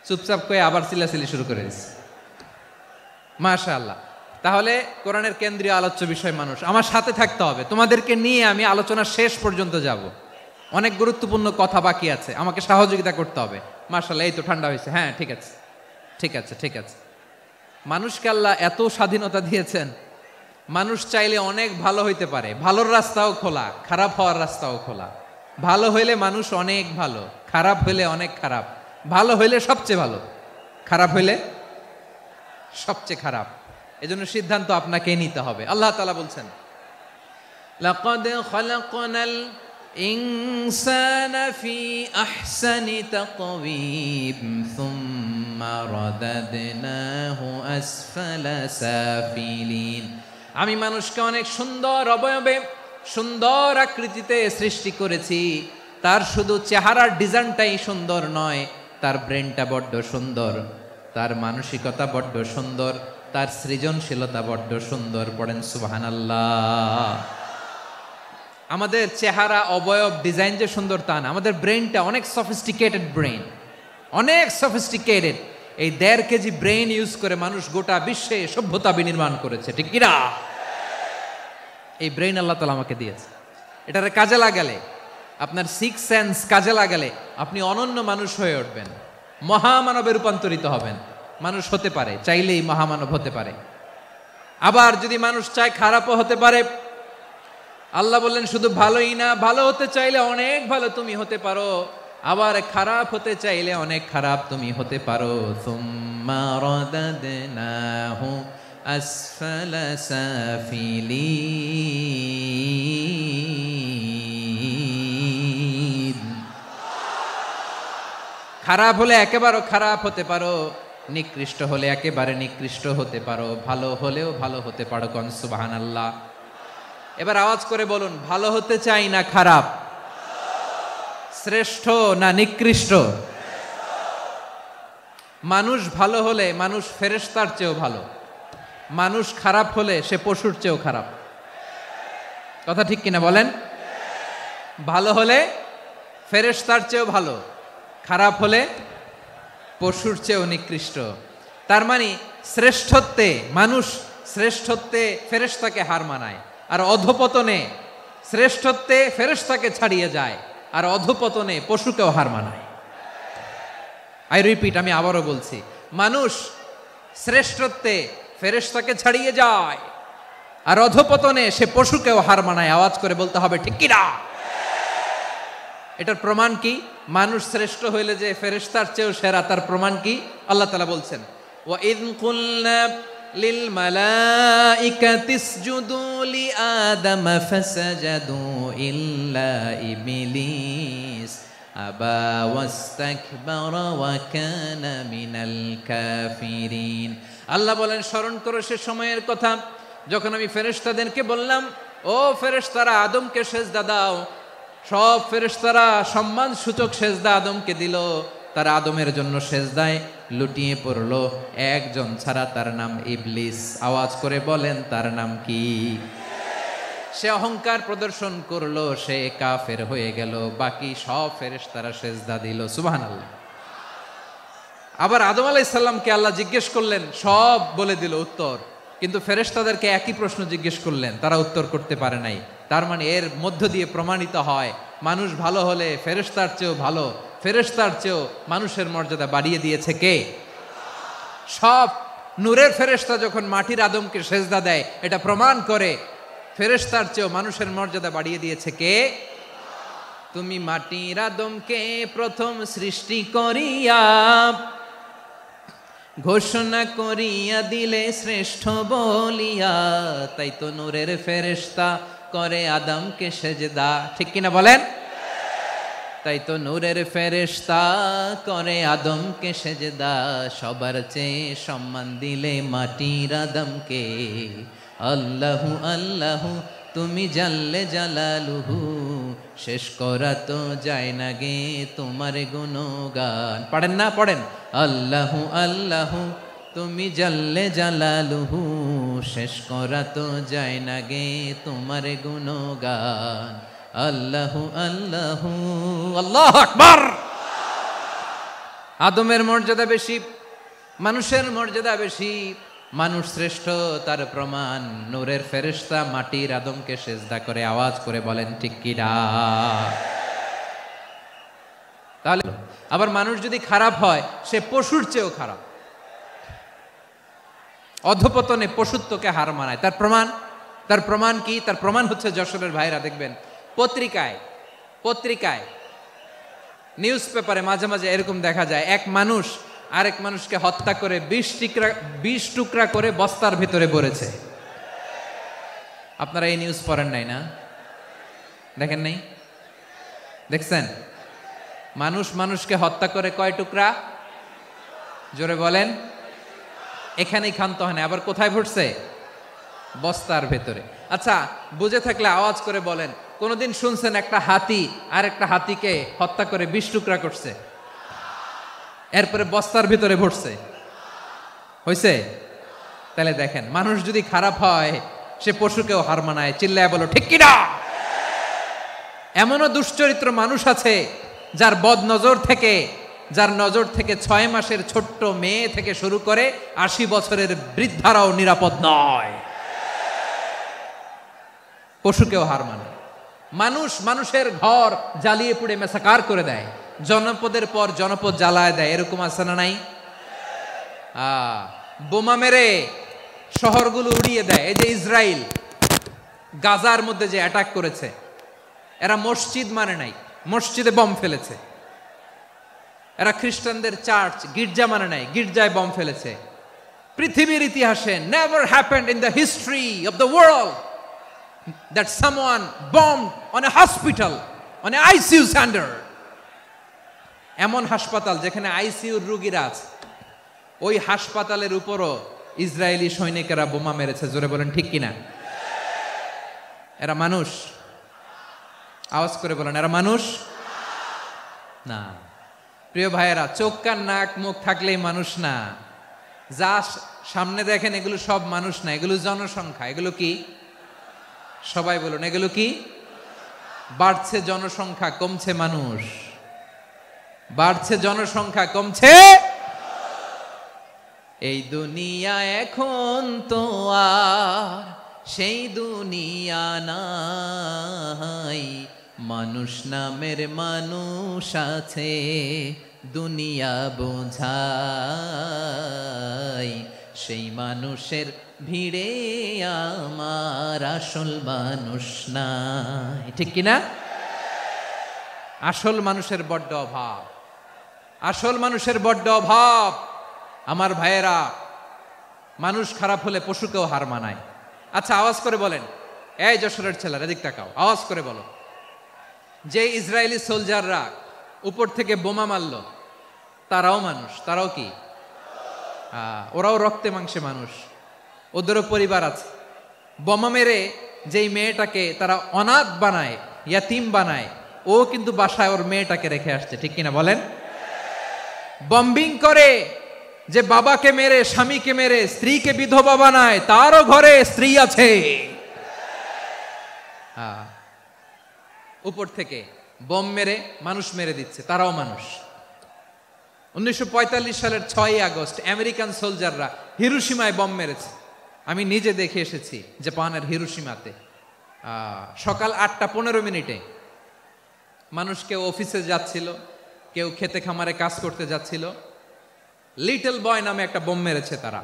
চুপচাপ কয়ে আবার চিল্লাচিল্লি শুরু করে দিচ্ছে। মাশাআল্লাহ। তাহলে কোরআনের কেন্দ্রীয় আলোচ্য বিষয় মানুষ। আমার সাথে থাকতে হবে, তোমাদেরকে নিয়ে আমি আলোচনা শেষ পর্যন্ত যাব। অনেক গুরুত্বপূর্ণ কথা বাকি আছে, আমাকে সহযোগিতা করতে হবে। মাশাআল্লাহ, এই তো ঠান্ডা হয়েছে। হ্যাঁ, ঠিক আছে ঠিক আছে ঠিক আছে। মানুষকে আল্লাহ এত স্বাধীনতা দিয়েছেন, মানুষ চাইলে অনেক ভালো হইতে পারে। ভালোর রাস্তাও খোলা, খারাপ হওয়ার রাস্তাও খোলা। ভালো হইলে মানুষ অনেক ভালো, খারাপ হইলে অনেক খারাপ। ভালো হইলে সবচেয়ে ভালো, খারাপ হইলে সবচেয়ে খারাপ। এজন্য সিদ্ধান্ত আপনাকে নিতে হবে। আল্লাহ তাআলা বলছেন, লাকাদ খালাকনাল ইনসানা ফি আহসানি তাকওয়িম সুম্মা রাদাদনাহু আসফালা সাফিলিন। আমি মানুষকে অনেক সুন্দর অবয়বে, সুন্দর আকৃতিতে সৃষ্টি করেছি। তার শুধু চেহারার ডিজাইনটাই সুন্দর নয়, তার ব্রেনটা বড্ড সুন্দর, তার মানসিকতা বড্ড সুন্দর, তার সৃজনশীলতা বড্ড সুন্দর। পড়েন সুবহানাল্লাহ। আমাদের চেহারা, অবয়ব, ডিজাইন যে সুন্দর তা না, আমাদের ব্রেনটা অনেক সফিস্টিকেটেড ব্রেন, অনেক সফিস্টিকেটেড। এই 1.5 কেজি ব্রেন ইউজ করে মানুষ গোটা বিশ্বে সভ্যতা বিনির্মাণ করেছে, ঠিক কিনা? এই ব্রেন আল্লাহ তাআলা আমাকে দিয়েছে। এটারে কাজে লাগালে, আপনার 6 সেন্স কাজে লাগালে আপনি অনন্য মানুষ হয়ে উঠবেন, মহামানবে রূপান্তরিত হবেন। মানুষ হতে পারে, চাইলেই মহামানব হতে পারে। আবার যদি মানুষ চায়, খারাপও হতে পারে। আল্লাহ বললেন শুধু ভালোই না, ভালো হতে চাইলে অনেক ভালো তুমি হতে পারো, আবার খারাপ হতে চাইলে অনেক খারাপ তুমি হতে পারো। সুম্মা রাদাদনাহু আসফালা সাফিলিন। খারাপ হলে একেবারে খারাপ হতে পারো, নিকৃষ্ট হলে একেবারে নিকৃষ্ট হতে পারো, ভালো হলেও ভালো হতে পারো। কোন সুবহানাল্লাহ। এবার আওয়াজ করে বলুন, ভালো হতে চাই না খারাপ? শ্রেষ্ঠ না নিকৃষ্ট? মানুষ ভালো হলে মানুষ ফেরেশতার চেয়েও ভালো, মানুষ খারাপ হলে সে পশুর চেয়েও খারাপ। কথা ঠিক কিনা বলেন? ভালো হলে ফেরেশতার চেয়েও ভালো, খারাপ হলে পশুর চেয়েও নিকৃষ্ট। তার মানে শ্রেষ্ঠত্বে মানুষ, শ্রেষ্ঠত্বে ফেরেশতাকে হার মানায়, আর অধপতনে শ্রেষ্ঠত্বে ফেরেশতাকে ছাড়িয়ে যায়, আর অধপতনে পশুকেও হার মানায়। আই রিপিট, আমি আবারও বলছি, মানুষ শ্রেষ্ঠত্বে ফেরেশতাকে ছাড়িয়ে যায়, আর অধপতনে সে পশুকেও হার মানায়। আওয়াজ করে বলতে হবে, ঠিক কি না? এটার প্রমাণ কি? মানুষ শ্রেষ্ঠ হইলে যে ফেরেশতার চেয়েও সেরা, তার প্রমাণ কি? আল্লাহ তাআলা বলছেন, ওয়া ইয কুলনা লিল মালাইকাতি ইসজুদু লি আদম ফাসাজাদু ইল্লা ইবলিস আবা ওয়াস্তাকবারা ওয়া কানা মিনাল কাফিরিন। আল্লাহ বলেন, স্মরণ করো সে সময়ের কথা যখন আমি ফেরেশতাদেরকে বললাম, ও ফেরেশতারা আদমকে সেজদা দাও। সব ফেরেশতারা সম্মান সূচক সেজদা আদমকে দিল, তারা আদমের জন্য সেজদায় লুটিয়ে পড়লো, একজন ছাড়া, তার নাম ইবলিস। আওয়াজ করে বলেন, তার নাম কি? সে অহংকার প্রদর্শন করলো, সে কাফের হয়ে গেল, বাকি সব ফেরেশতারা সেজদা দিল। সুবহানাল্লাহ। আবার আদম আলাইহিস সালামকে আল্লাহ জিজ্ঞেস করলেন, সব বলে দিল উত্তর, কিন্তু ফেরেশতাদেরকে একই প্রশ্ন জিজ্ঞেস করলেন, তারা উত্তর করতে পারে নাই। তার মানে এর মধ্য দিয়ে প্রমাণিত হয়, মানুষ ভালো হলে ফেরেশতার চেয়েও ভালো, ফেরেশতার চেয়েও মানুষের মর্যাদা বাড়িয়ে দিয়েছে কে? সব নূরের ফেরেশতা যখন মাটির আদমকে সেজদা দেয়, এটা প্রমাণ করে ফেরেশতার চেয়েও মানুষের মর্যাদা বাড়িয়ে দিয়েছে কে? তুমি মাটির আদমকে প্রথম সৃষ্টি করিয়া ঘোষণা করিয়া দিলে শ্রেষ্ঠ বলিয়া, তাই তো নূরের ফেরেশতা করে আদমকে সেজদা। ঠিক কিনা বলেন? তাই তো নূরের ফেরেশতা করে আদমকে সেজদা, সবার চেয়ে সম্মান দিলে মাটির আদমকে। আল্লাহু আল্লাহু তুমি জাল্লে জালালুহু, শেষ করা তো যায় না গে তোমার গুণগান। পড়েন না, পড়েন। আল্লাহু আল্লাহু তুমি জাল্লে জালালুহু, শেষ করা তো যায় না গে তোমার গুণগান। আল্লাহু আল্লাহু আল্লাহু আকবার। আদমের মর্যাদা বেশি, মানুষের মর্যাদা বেশি, মানুষ শ্রেষ্ঠ তার প্রমাণ। নূরের ফেরেশতা মাটির আদমকে সেজদা করে আওয়াজ করে বলেন ঠিক কি না? তাহলে আবার মানুষ যদি খারাপ হয় সে পশুর চেয়েও খারাপ, অধপতনে পশুত্বকে হার মানায়। তার প্রমাণ কি? তার প্রমাণ হচ্ছে যশোরের ভাইরা দেখবেন পত্রিকায় নিউজ পেপারে মাঝে মাঝে এরকম দেখা যায়, এক মানুষ আরেক মানুষকে হত্যা করে 20 টুকরা করে বস্তার ভিতরে ভরেছে। আপনারা এই নিউজ পড়েন নাই না? দেখেন নাই? দেখছেন? মানুষ মানুষকে হত্যা করে কয় টুকরা? জোরে বলেন। এখানেই ক্ষান্ত হয় না, আবার কোথায় ভরছে? বস্তার ভেতরে। আচ্ছা, বুঝে থাকলে আওয়াজ করে বলেন, কোনদিন শুনছেন একটা হাতি আর একটা হাতিকে হত্যা করে 20 টুকরা করছে, এরপরে বস্তার ভিতরে ভরছে? হইছে? তাহলে দেখেন, মানুষ যদি খারাপ হয় সে পশুকেও হার মানায়। চিল্লায় বলো ঠিক কিনা? এমনও দুশ্চরিত্র মানুষ আছে যার নজর থেকে 6 মাসের ছোট্ট মেয়ে থেকে শুরু করে 80 বছরের বৃদ্ধারাও নিরাপদ নয়। পশুকেও হার মানে। মানুষের ঘর জ্বালিয়ে পুড়ে মেসাকার করে দেয়, জনপদের পর জনপদ জ্বালায় দেয়। এরকম আছে না নাই? বোমা মেরে শহরগুলো উড়িয়ে দেয়। এই যে ইসরায়েল গাজার মধ্যে যে অ্যাটাক করেছে, এরা মসজিদ মানে নাই, মসজিদে বম ফেলেছে। এরা খ্রিস্টানদের চার্চ গির্জা মানে নাই, গির্জায় বম ফেলেছে। পৃথিবীর ইতিহাসে never happened in the history of the world that someone bombed on a hospital, on a ICU center. এমন হাসপাতাল যেখানে আইসিইউর রোগীরা আছে, ওই হাসপাতালের উপরও ইসরায়েলি সৈনিকেরা বোমা মেরেছে। জোরে বলেন ঠিক কিনা? এরা মানুষ? আওয়াজ করে বলেন, এরা মানুষ না। প্রিয় ভাইয়েরা, চোখ কান নাক মুখ থাকলেই মানুষ না। যা সামনে দেখেন এগুলো সব মানুষ না, এগুলো জনসংখ্যা। এগুলো কি? সবাই বলুন, এগুলো কি? বাড়ছে জনসংখ্যা, কমছে মানুষ। বাড়ছে জনসংখ্যা, কমছে। এই দুনিয়া এখন তো আর সেই দুনিয়া নাই, মানুষ নামের মানুষ আছে দুনিয়া বোঝাই। সেই মানুষের ভিড়ে আমার আসল মানুষ নাই। ঠিক কিনা? আসল মানুষের বড্ড অভাব, আসল মানুষের বড্ড অভাব। আমার ভাইয়েরা, মানুষ খারাপ হলে পশুকেও হার মানায়। আচ্ছা, আওয়াজ করে বলেন, এই যশোরের ছেলেরা এদিক তাকাও, আওয়াজ করে বলো, যে ইসরায়েলি সোলজাররা উপর থেকে বোমা মারল তারাও মানুষ? তারাও কি? ওরাও রক্তে মাংসে মানুষ, ওদেরও পরিবার আছে। বোমা মেরে যেই মেয়েটাকে তারা অনাথ বানায়, ইয়াতিম বানায়, ও কিন্তু বাসায় ওর মেয়েটাকে রেখে আসছে। ঠিক কিনা বলেন? বম্বিং করে যে বাবাকে মেরে, স্বামীকে মেরে স্ত্রীকে বিধবা বানায়, তারও ঘরে স্ত্রী আছে। উপর থেকে বোম মেরে মানুষ মেরে দিচ্ছে, তারাও মানুষ। 1945 সালের 6 আগস্ট আমেরিকান সোলজাররা হিরোশিমায় বম মেরেছে। আমি নিজে দেখে এসেছি জাপানের হিরোশিমাতে। সকাল 8:15 মানুষ কেউ অফিসে যাচ্ছিল, কেউ খেতে খামারে কাজ করতে যাচ্ছিল। লিটল বয় নামে একটা বোম মেরেছে তারা।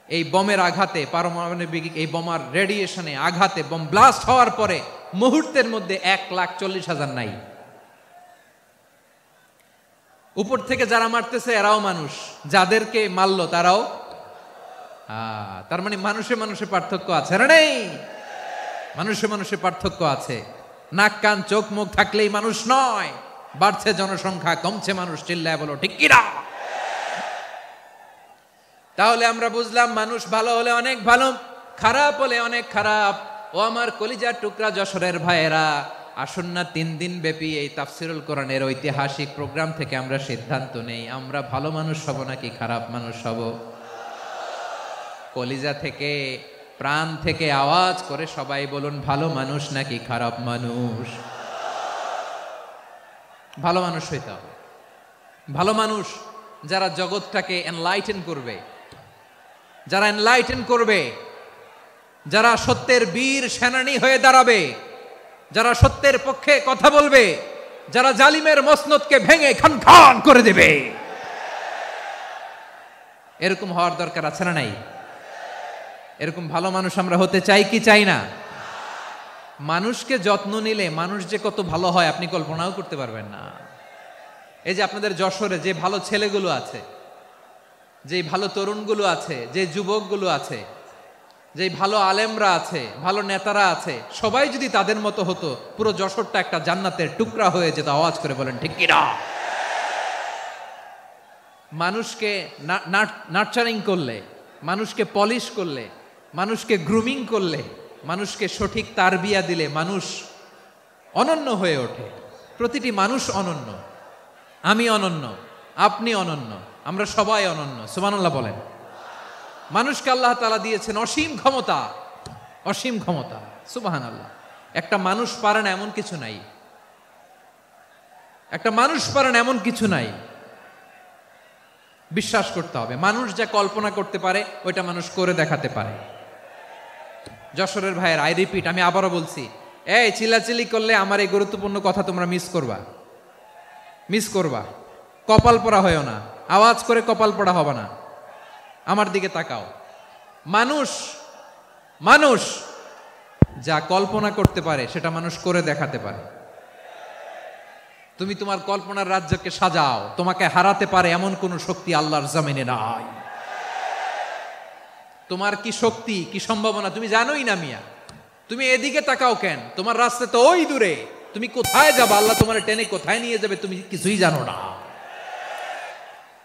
এই বোমের আঘাতে, পারমাণবিক এই বোমার রেডিয়েশনে আঘাতে বোম ব্লাস্ট হওয়ার পরে মুহূর্তের মধ্যে 1,40,000 নাই। উপর থেকে যারা মারতেছে এরাও মানুষ, যাদেরকে মারলো তারাও। তার মানে মানুষে মানুষে পার্থক্য আছে না? নেই? মানুষে মানুষে পার্থক্য আছে। নাক কান চোখ মুখ থাকলেই মানুষ নয়। বাড়ছে জনসংখ্যা, কমছে মানুষ, চিল্লায় বলো ঠিক কিনা? তাহলে আমরা বুঝলাম মানুষ ভালো হলে অনেক ভালো, খারাপ হলে অনেক খারাপ। ও আমার কলিজার টুকরা যশোরের ভাইয়েরা, আসুন না 3 দিন ব্যাপী এই তাফসিরুল কোরআনের ঐতিহাসিক প্রোগ্রাম থেকে আমরা সিদ্ধান্ত নেই, আমরা ভালো মানুষ হব নাকি খারাপ মানুষ হব। কলিজা থেকে, প্রাণ থেকে আওয়াজ করে সবাই বলুন, ভালো মানুষ নাকি খারাপ মানুষ? ভালো মানুষ হইতে হবে। ভালো মানুষ যারা জগৎটাকে এনলাইটেন করবে, যারা এনলাইটেন করবে, যারা সত্যের বীর সেনানী হয়ে দাঁড়াবে, যারা সত্যের পক্ষে কথা বলবে, যারা জালিমের মসনদকে ভেঙে খান খান করে দেবে, এরকম হওয়ার দরকার আছে না নাই? এরকম ভালো মানুষ আমরা হতে চাই কি চাই না? মানুষকে যত্ন নিলে মানুষ যে কত ভালো হয় আপনি কল্পনাও করতে পারবেন না। এই যে আপনাদের যশোরে যে ভালো ছেলেগুলো আছে, যে ভালো তরুণগুলো আছে, যে যুবকগুলো আছে, যে ভালো আলেমরা আছে, ভালো নেতারা আছে, সবাই যদি তাদের মতো হতো, পুরো যশোরটা একটা জান্নাতের টুকরা হয়ে যেত। আওয়াজ করে বলেন ঠিক কিনা? মানুষকে নার্চারিং করলে, মানুষকে পলিশ করলে, মানুষকে গ্রুমিং করলে, মানুষকে সঠিক তারবিয়া দিলে মানুষ অনন্য হয়ে ওঠে। প্রতিটি মানুষ অনন্য। আমি অনন্য, আপনি অনন্য, আমরা সবাই অনন্য। সুবহানাল্লাহ বলেন। মানুষকে আল্লাহ তাআলা দিয়েছেন অসীম ক্ষমতা, অসীম ক্ষমতা। সুবহানাল্লাহ। একটা মানুষ পারে না এমন কিছু নাই, একটা মানুষ পারে না এমন কিছু নাই। বিশ্বাস করতে হবে, মানুষ যা কল্পনা করতে পারে ওইটা মানুষ করে দেখাতে পারে। যশোরের ভাইয়ের, আই রিপিট, আমি আবারও বলছি, এই চিল্লাচিল্লি করলে আমার এই গুরুত্বপূর্ণ কথা তোমরা মিস করবা, মিস করবা। কপাল পড়া হয়েও না, আওয়াজ করে কপাল পড়া হবে না। আমার দিকে তাকাও। মানুষ, মানুষ যা কল্পনা করতে পারে সেটা মানুষ করে দেখাতে পারে। তুমি তোমার কল্পনার রাজ্যকে সাজাও, তোমাকে হারাতে পারে এমন কোন শক্তি আল্লাহর জমিনে নাই। তোমার কি শক্তি, কি সম্ভাবনা তুমি জানোই না মিয়া। তুমি এদিকে তাকাও কেন? তোমার রাস্তা তো ওই দূরে। তুমি কোথায় যাবে, আল্লাহ তোমার টেনে কোথায় নিয়ে যাবে তুমি কিছুই জানো না।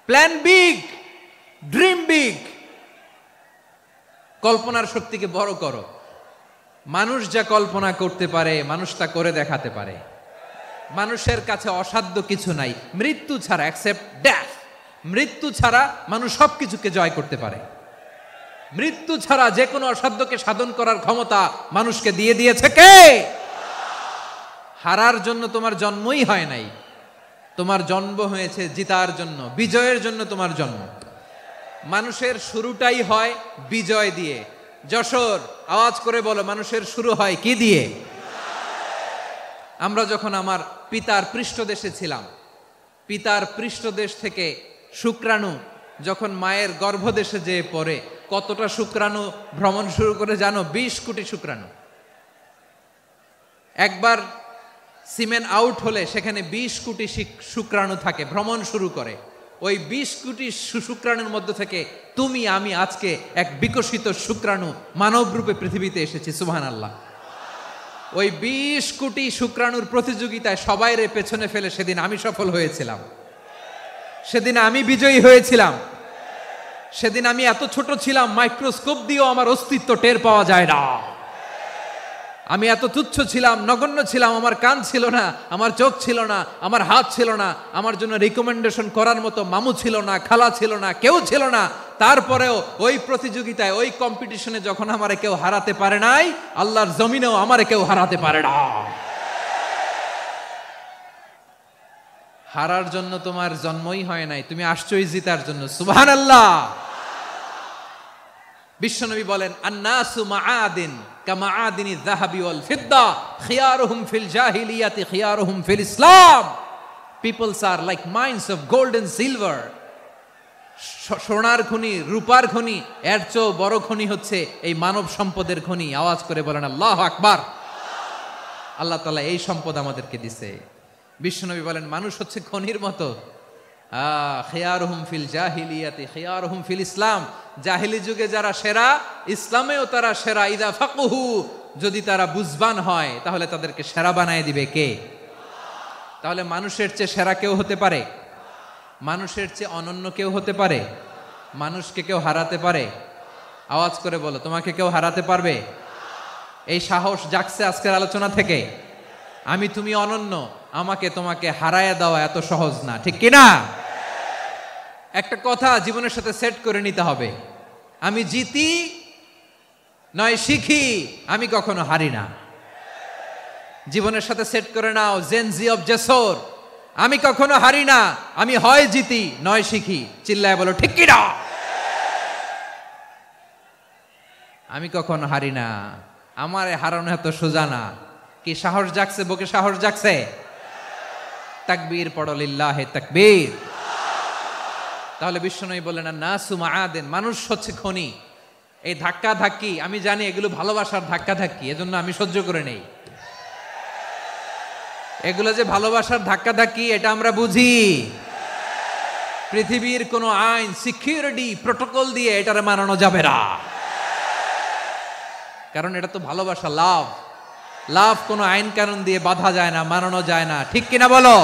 প্ল্যান বিগ, ড্রিম বিগ, কল্পনার শক্তিকে বড় করো। মানুষ যা কল্পনা করতে পারে মানুষ তা করে দেখাতে পারে। মানুষের কাছে অসাধ্য কিছু নাই, মৃত্যু ছাড়া, এক্সেপ্ট ডেথ। মৃত্যু ছাড়া মানুষ সবকিছুকে জয় করতে পারে। মৃত্যু ছাড়া যে কোনো অসাধ্যকে সাধন করার ক্ষমতা মানুষকে দিয়ে দিয়েছে কে? হারার জন্য তোমার জন্মই হয় নাই, তোমার জন্ম হয়েছে জিতার জন্য, বিজয়ের জন্য তোমার জন্ম। মানুষের শুরুটাই হয় বিজয় দিয়ে। যশোর, আওয়াজ করে বলো, মানুষের শুরু হয় কি দিয়ে? আমরা যখন আমার পিতার পৃষ্ঠদেশে ছিলাম, পিতার পৃষ্ঠদেশ থেকে শুক্রাণু যখন মায়ের গর্ভদেশে যেয়ে পড়ে, কতটা শুক্রাণু ভ্রমণ শুরু করে জানো? 20 কোটি শুক্রাণু। একবার সিমেন আউট হলে সেখানে 20 কোটি শুক্রাণু থাকে, ভ্রমণ শুরু করে। ওই 20 কোটি শুক্রাণুর মধ্যে থেকে তুমি আমি আজকে এক বিকশিত শুক্রাণু মানব রূপে পৃথিবীতে এসেছি। সুবহানাল্লাহ। ওই 20 কোটি শুক্রাণুর প্রতিযোগিতায় সবাইরে পেছনে ফেলে সেদিন আমি সফল হয়েছিলাম, সেদিন আমি বিজয়ী হয়েছিলাম। সেদিন আমি এত ছোট ছিলাম, মাইক্রোস্কোপ দিয়েও আমার অস্তিত্ব টের পাওয়া যায় না। আমি এত তুচ্ছ ছিলাম, নগণ্য ছিলাম। আমার কান ছিল না, আমার চোখ ছিল না, আমার হাত ছিল না, আমার জন্য রিকমেন্ডেশন করার মতো মামু ছিল না, খালা ছিল না, কেউ ছিল না। তারপরেও ওই প্রতিযোগিতায়, ওই কম্পিটিশনে যখন আমারে কেউ হারাতে পারে নাই, আল্লাহর জমিনেও আমারে কেউ হারাতে পারে না। হারার জন্য তোমার জন্মই হয় নাই, তুমি আসছোই জিতার জন্য। সুবহানাল্লাহ। বিশ্বনবী বলেন, আন্নাসু মাআদিন কামাআদিনি যাহাবি ওয়াল ফিদ্দা খিয়ারুহুম ফিল জাহিলিয়াতি খিয়ারুহুম ফিল ইসলাম। Peoples are like mines of gold and silver. সোনার খনি, রূপার খনি, এর চেয়েও বড় খনি হচ্ছে এই মানব সম্পদের খনি। আওয়াজ করে বলেন আল্লাহু আকবার। আল্লাহ তাআলা এই সম্পদ আমাদেরকে দিয়েছে। বিশ্বনবী বলেন, মানুষ হচ্ছে খনির মতো। খিয়ারুহুম ফিল জাহিলিয়াতি খিয়ারুহুম ফিল ইসলাম। জাহিলি যুগে যারা সেরা, ইসলামেও তারা সেরা। ইদা ফাকুহু, যদি তারা বুঝবান হয় তাহলে তাদেরকে সেরা বানায় দিবে কে? তাহলে মানুষের চেয়ে সেরা কেউ হতে পারে? মানুষের চেয়ে অনন্য কেউ হতে পারে? মানুষকে কেউ হারাতে পারে? আওয়াজ করে বলো, তোমাকে কেউ হারাতে পারবে? এই সাহস জাগছে আজকের আলোচনা থেকে। আমি তুমি অনন্য, আমাকে তোমাকে হারায় দেওয়া এত সহজ না, ঠিক কিনা? একটা কথা জীবনের সাথে সেট করে নিতে হবে, আমি জিতি নয় শিখি, আমি কখনো হারি না। জীবনের সাথে সেট করে নাও, জেনজি অফ জেসর, আমি কখনো হারি না, আমি হয় জিতি নয় শিখি। চিল্লায় বলো ঠিক কিনা? আমি কখনো হারি না, আমার হারানো এত সোজা না। কি সাহস জাগছে? বুকে সাহস জাগছে? তাকবীর পড়ো, লিল্লাহে তাকবীর। তাহলে বিশ্বনবী বললেন নাসু মাআদিন, মানুষ হচ্ছে খনি। এই ধাক্কা ধাক্কি আমি জানি এগুলো ভালোবাসার ধাক্কা ধাক্কি, এজন্য আমি সহ্য করে নেই। এগুলো যে ভালোবাসার ধাক্কা ধাক্কি এটা আমরা বুঝি। পৃথিবীর কোনো আইন, সিকিউরিটি প্রোটোকল দিয়ে এটারে মানানো যাবে না, কারণ এটা তো ভালোবাসা, লাভ। লাভ কোনো আইন কানুন দিয়ে বাধা যায় না, মানানো যায় না, ঠিক কিনা বলো?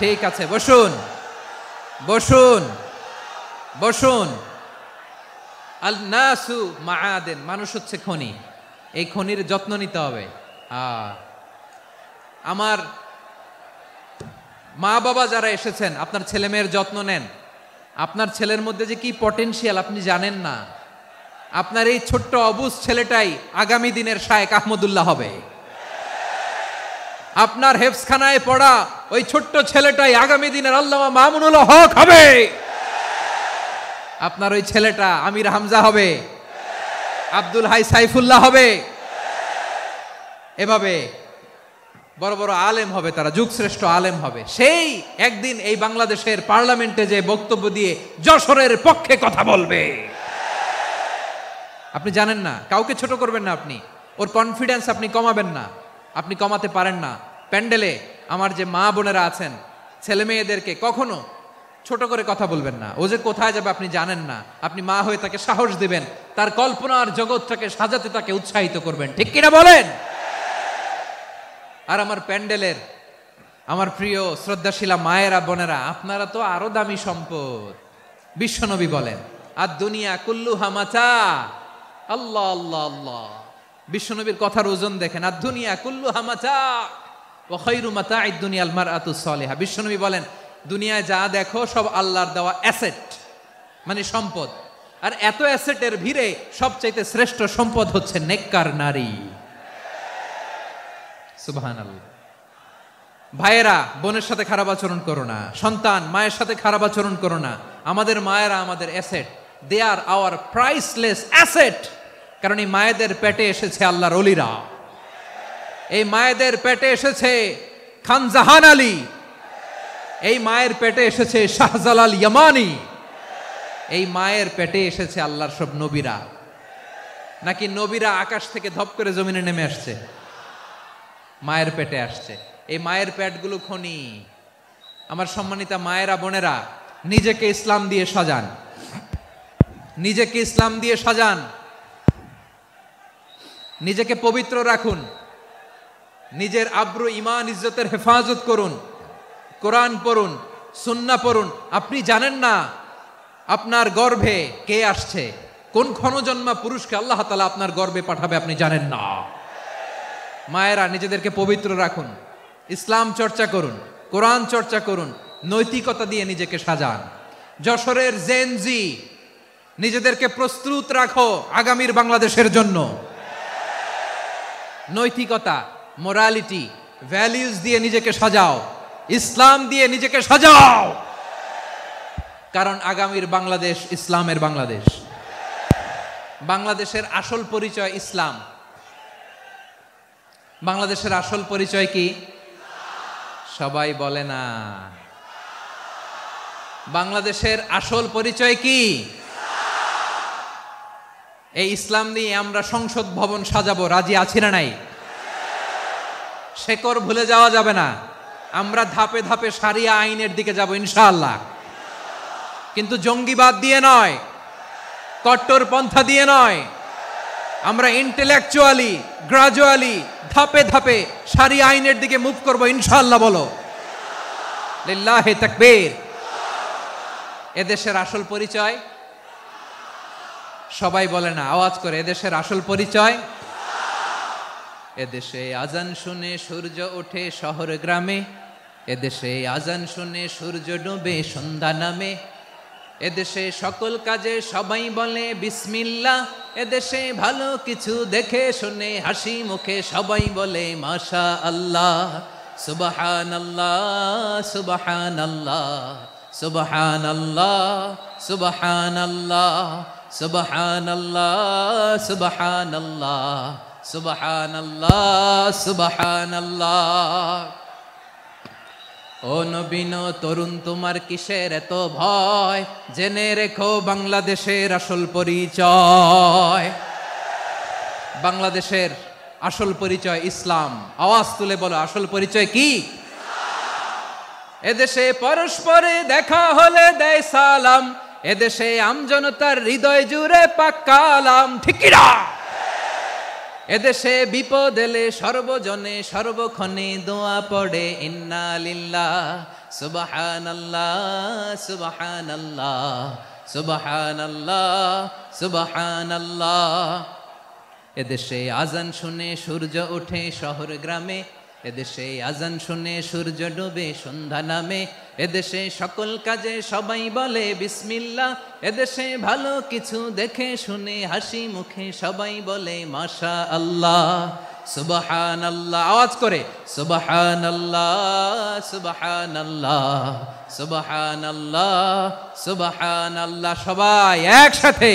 ঠিক আছে, বসুন বসুন বসুন। আল নাসু মাআদিন, মানুষ হচ্ছে খনি, এই খনির যত্ন নিতে হবে। আমার মা বাবা যারা এসেছেন, আপনার ছেলে মেয়ের যত্ন নেন। আপনার ছেলের মধ্যে যে কি পটেনশিয়াল আপনি জানেন না। আপনার এই ছোট্ট অবুজ ছেলেটাই আগামী দিনের শায়েখ আহমদুল্লাহ হবে। আপনার হেফজখানায় পড়া ওই ছোট্ট ছেলেটাই আগামী দিনের আল্লামা মামুনুল হক হবে। আপনার ওই ছেলেটা আমির হামজা হবে, আব্দুল হাই সাইফুল্লাহ হবে। এভাবে বড় বড় আলেম হবে, তারা যুগশ্রেষ্ঠ আলেম হবে। সেই একদিন এই বাংলাদেশের পার্লামেন্টে যে বক্তব্য দিয়ে যশোরের পক্ষে কথা বলবে। আপনি জানেন না, কাউকে ছোট করবেন না আপনি, ওর কনফিডেন্স আপনি কমাবেন না, আপনি কমাতে পারেন না। প্যান্ডেলে আমার যে মা বোনেরা আছেন, ছেলে মেয়েদেরকে কখনো ছোট করে কথা বলবেন না। ও যে কোথায় যাবে আপনি জানেন না, আপনি মা হয়ে তাকে সাহস দিবেন, তার কল্পনার জগৎটাকে সাজাতে তাকে উৎসাহিত করবেন, ঠিক কিনা বলেন? আর আমার প্যান্ডেলের আমার প্রিয় শ্রদ্ধাশীলা মায়েরা বোনেরা, আপনারা তো আরো দামি সম্পদ। বিশ্বনবী বলেন আর দুনিয়া কুল্লুহা মাতা। আল্লাহ আল্লাহ আল্লাহ, বিশ্বনবীর কথার ওজন দেখেন। আর দুনিয়া কুল্লুহা মাতা ওয়া খায়রু মাতা'আদ দুনিয়া আল মারআতু সালিহা। বিশ্বনবী বলেন দুনিয়ায় যা দেখো সব আল্লাহর দেওয়া অ্যাসেট, মানে সম্পদ। আর এত অ্যাসেটের ভিড়ে সবচাইতে শ্রেষ্ঠ সম্পদ হচ্ছে নেককার নারী। সুবহানাল্লাহ। ভাইয়েরা বোনের সাথে খারাপ আচরণ করো না, সন্তান মায়ের সাথে খারাপ আচরণ করো না। আমাদের মায়েরা আমাদের asset, they are our priceless asset. কারণ এই মায়েদের পেটে এসেছে আল্লাহর ওলিরা, এই মায়েদের পেটে এসেছে খান জাহান আলী, এই মায়ের পেটে এসেছে শাহজালাল ইয়ামানি, এই মায়ের পেটে এসেছে আল্লাহর সব নবীরা। নাকি নবীরা আকাশ থেকে ধপ করে জমিনে নেমে আসছে? মায়ের পেটে আসছে। এই মায়ের পেটগুলো খনি। আমার সম্মানিতা মায়েরা বোনেরা, নিজেকে ইসলাম দিয়ে সাজান, নিজেকে ইসলাম দিয়ে সাজান, নিজেকে পবিত্র রাখুন, নিজের আব্রু ইমান ইজ্জতের হেফাজত করুন, কোরআন পড়ুন, সুন্নাহ পড়ুন। আপনি জানেন না আপনার গর্ভে কে আসছে, কোন ক্ষণজন্মা পুরুষকে আল্লাহ তাআলা আপনার গর্ভে পাঠাবে আপনি জানেন না। মায়েরা নিজেদেরকে পবিত্র রাখুন, ইসলাম চর্চা করুন, কোরআন চর্চা করুন, নৈতিকতা দিয়ে নিজেকে সাজান। যশোরের জেনজি, নিজেদেরকে প্রস্তুত রাখো আগামীর বাংলাদেশের জন্য। নৈতিকতা, মোরালিটি, ভ্যালিউজ দিয়ে নিজেকে সাজাও, ইসলাম দিয়ে নিজেকে সাজাও। কারণ আগামীর বাংলাদেশ ইসলামের বাংলাদেশ। বাংলাদেশের আসল পরিচয় ইসলাম। বাংলাদেশের আসল পরিচয় কি? সবাই বলে না। বাংলাদেশের আসল পরিচয় কি? এই ইসলাম নিয়ে আমরা সংসদ ভবন সাজাবো, রাজি আছি না নাই? শেকড় ভুলে যাওয়া যাবে না। আমরা ধাপে ধাপে শারিয়া আইনের দিকে যাব ইনশাআল্লাহ, কিন্তু জঙ্গিবাদ দিয়ে নয়, কট্টর পন্থা দিয়ে নয়। আমরা ইন্টেলেকচুয়ালি গ্রাজুয়ালি ধাপে ধাপে শারিয়া আইনের দিকে মুভ করব ইনশাআল্লাহ। বলো লিল্লাহি তাকবীর। এদেশের আসল পরিচয় সবাই বলে না, আওয়াজ করে, এদেশের আসল পরিচয়। এদেশে আজান শুনে সূর্য ওঠে শহর গ্রামে, এদেশে আজান শুনে সূর্য ডুবে সন্ধ্যা নামে, এদেশে সকল কাজে সবাই বলে বিসমিল্লাহ, এদেশে ভালো কিছু দেখে শুনে হাসি মুখে সবাই বলে মাশা আল্লাহ। সুবহানাল্লাহ সুবহানাল্লাহ সুবহানাল্লাহ সুবহানাল্লাহ সুবহানাল্লাহ সুবহানাল্লাহ সুবহানাল্লাহ সুবহানাল্লাহ। ও নবীন তরুণ তোমার কিসের এত ভয়, জেনে রেখো বাংলাদেশের আসল পরিচয়। বাংলাদেশের আসল পরিচয় ইসলাম। আওয়াজ তুলে বলো, আসল পরিচয় কি? এদেশে পরস্পরে দেখা হলে দেয় সালাম, এদেশে আমজনতার হৃদয় জুড়ে পাক্কালাম, ঠিক কি না? এদেশে বিপদ এলে সর্বজনে সর্বক্ষণে দোয়া পড়ে ইন্না লিল্লাহ সুবহানাল্লাহ সুবহানাল্লাহ সুবহানাল্লাহ সুবহানাল্লাহ। এদেশে আজান শুনে সূর্য ওঠে শহর গ্রামে, এদেশে আজান শুনে সূর্য ডুবে সন্ধ্যা নামে, এদেশে সকল কাজে সবাই বলে বিসমিল্লাহ, এদেশে ভালো কিছু দেখে শুনে হাসি মুখে সবাই বলে মাশা আল্লাহ। সুবহানাল্লাহ, আওয়াজ করে সুবহানাল্লাহ সুবহানাল্লাহ সুবহানাল্লাহ সুবহানাল্লাহ। সবাই একসাথে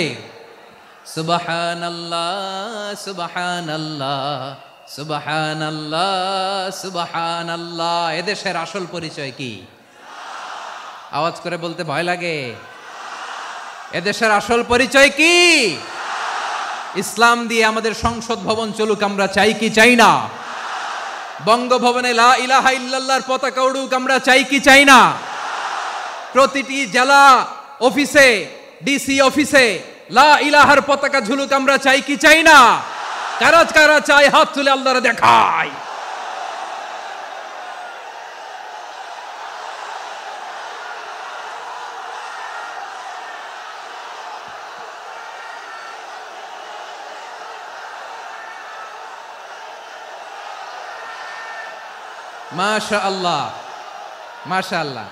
সুবহানাল্লাহ সুবহানাল্লাহ সুবহানাল্লাহ সুবহানাল্লাহ। এদেশের আসল পরিচয় কি? আওয়াজ করে বলতে ভয় লাগে। এদেশের আসল পরিচয় কি? ইসলাম দিয়ে আমাদের সংসদ ভবন চলুক, আমরা চাই কি চাই না? বঙ্গভবনে লা ইলাহা ইল্লাল্লাহর পতাকা উড়ুক, আমরা চাই কি চাই না? প্রতিটি জেলা অফিসে, ডিসি অফিসে লা ইলাহার পতাকা ঝুলুক, আমরা চাই কি চাই না? কারা কারা চাই হাত তুলে আল্লাহরে দেখায়। মাশাআল্লাহ মাশাআল্লাহ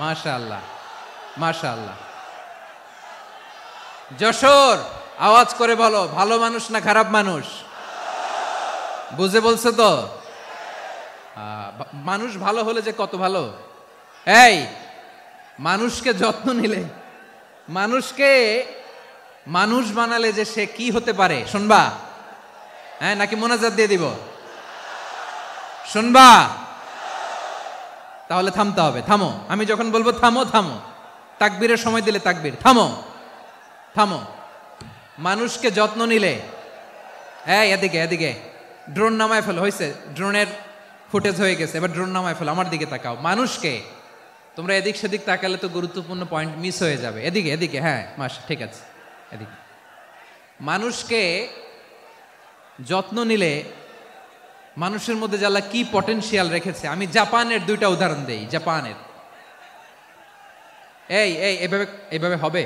মাশাআল্লাহ মাশাআল্লাহ। যশোর, আওয়াজ করে বলো, ভালো মানুষ না খারাপ মানুষ? বুঝে বলছো তো? মানুষ ভালো হলে যে কত ভালো। এই মানুষকে যত্ন নিলে, মানুষকে মানুষ বানালে যে সে কি হতে পারে শুনবা? হ্যাঁ, নাকি মোনাজাত দিয়ে দিব? শুনবা? তাহলে থামতে হবে। থামো, আমি যখন বলবো থামো থামো, তাকবীরের সময় দিলে তাকবীর, থামো থামো। মানুষকে যত্ন নিলে, এই এদিকে এদিকে, ড্রোন নামায় ফেলো। হয়েছে, ড্রোনের ফুটেজ হয়ে গেছে, এবার ড্রোন নামায় ফেলো। আমার দিকে তাকাও। মানুষকে, তোমরা এদিক সেদিক তাকালে তো গুরুত্বপূর্ণ পয়েন্ট মিস হয়ে যাবে। এদিকে এদিকে, হ্যাঁ মাস ঠিক আছে, এদিকে। মানুষকে যত্ন নিলে মানুষের মধ্যে যে আল্লাহ কি পটেনশিয়াল রেখেছে। আমি জাপানের দুইটা উদাহরণ দেই। জাপানের, এই এই এভাবে এভাবে হবে,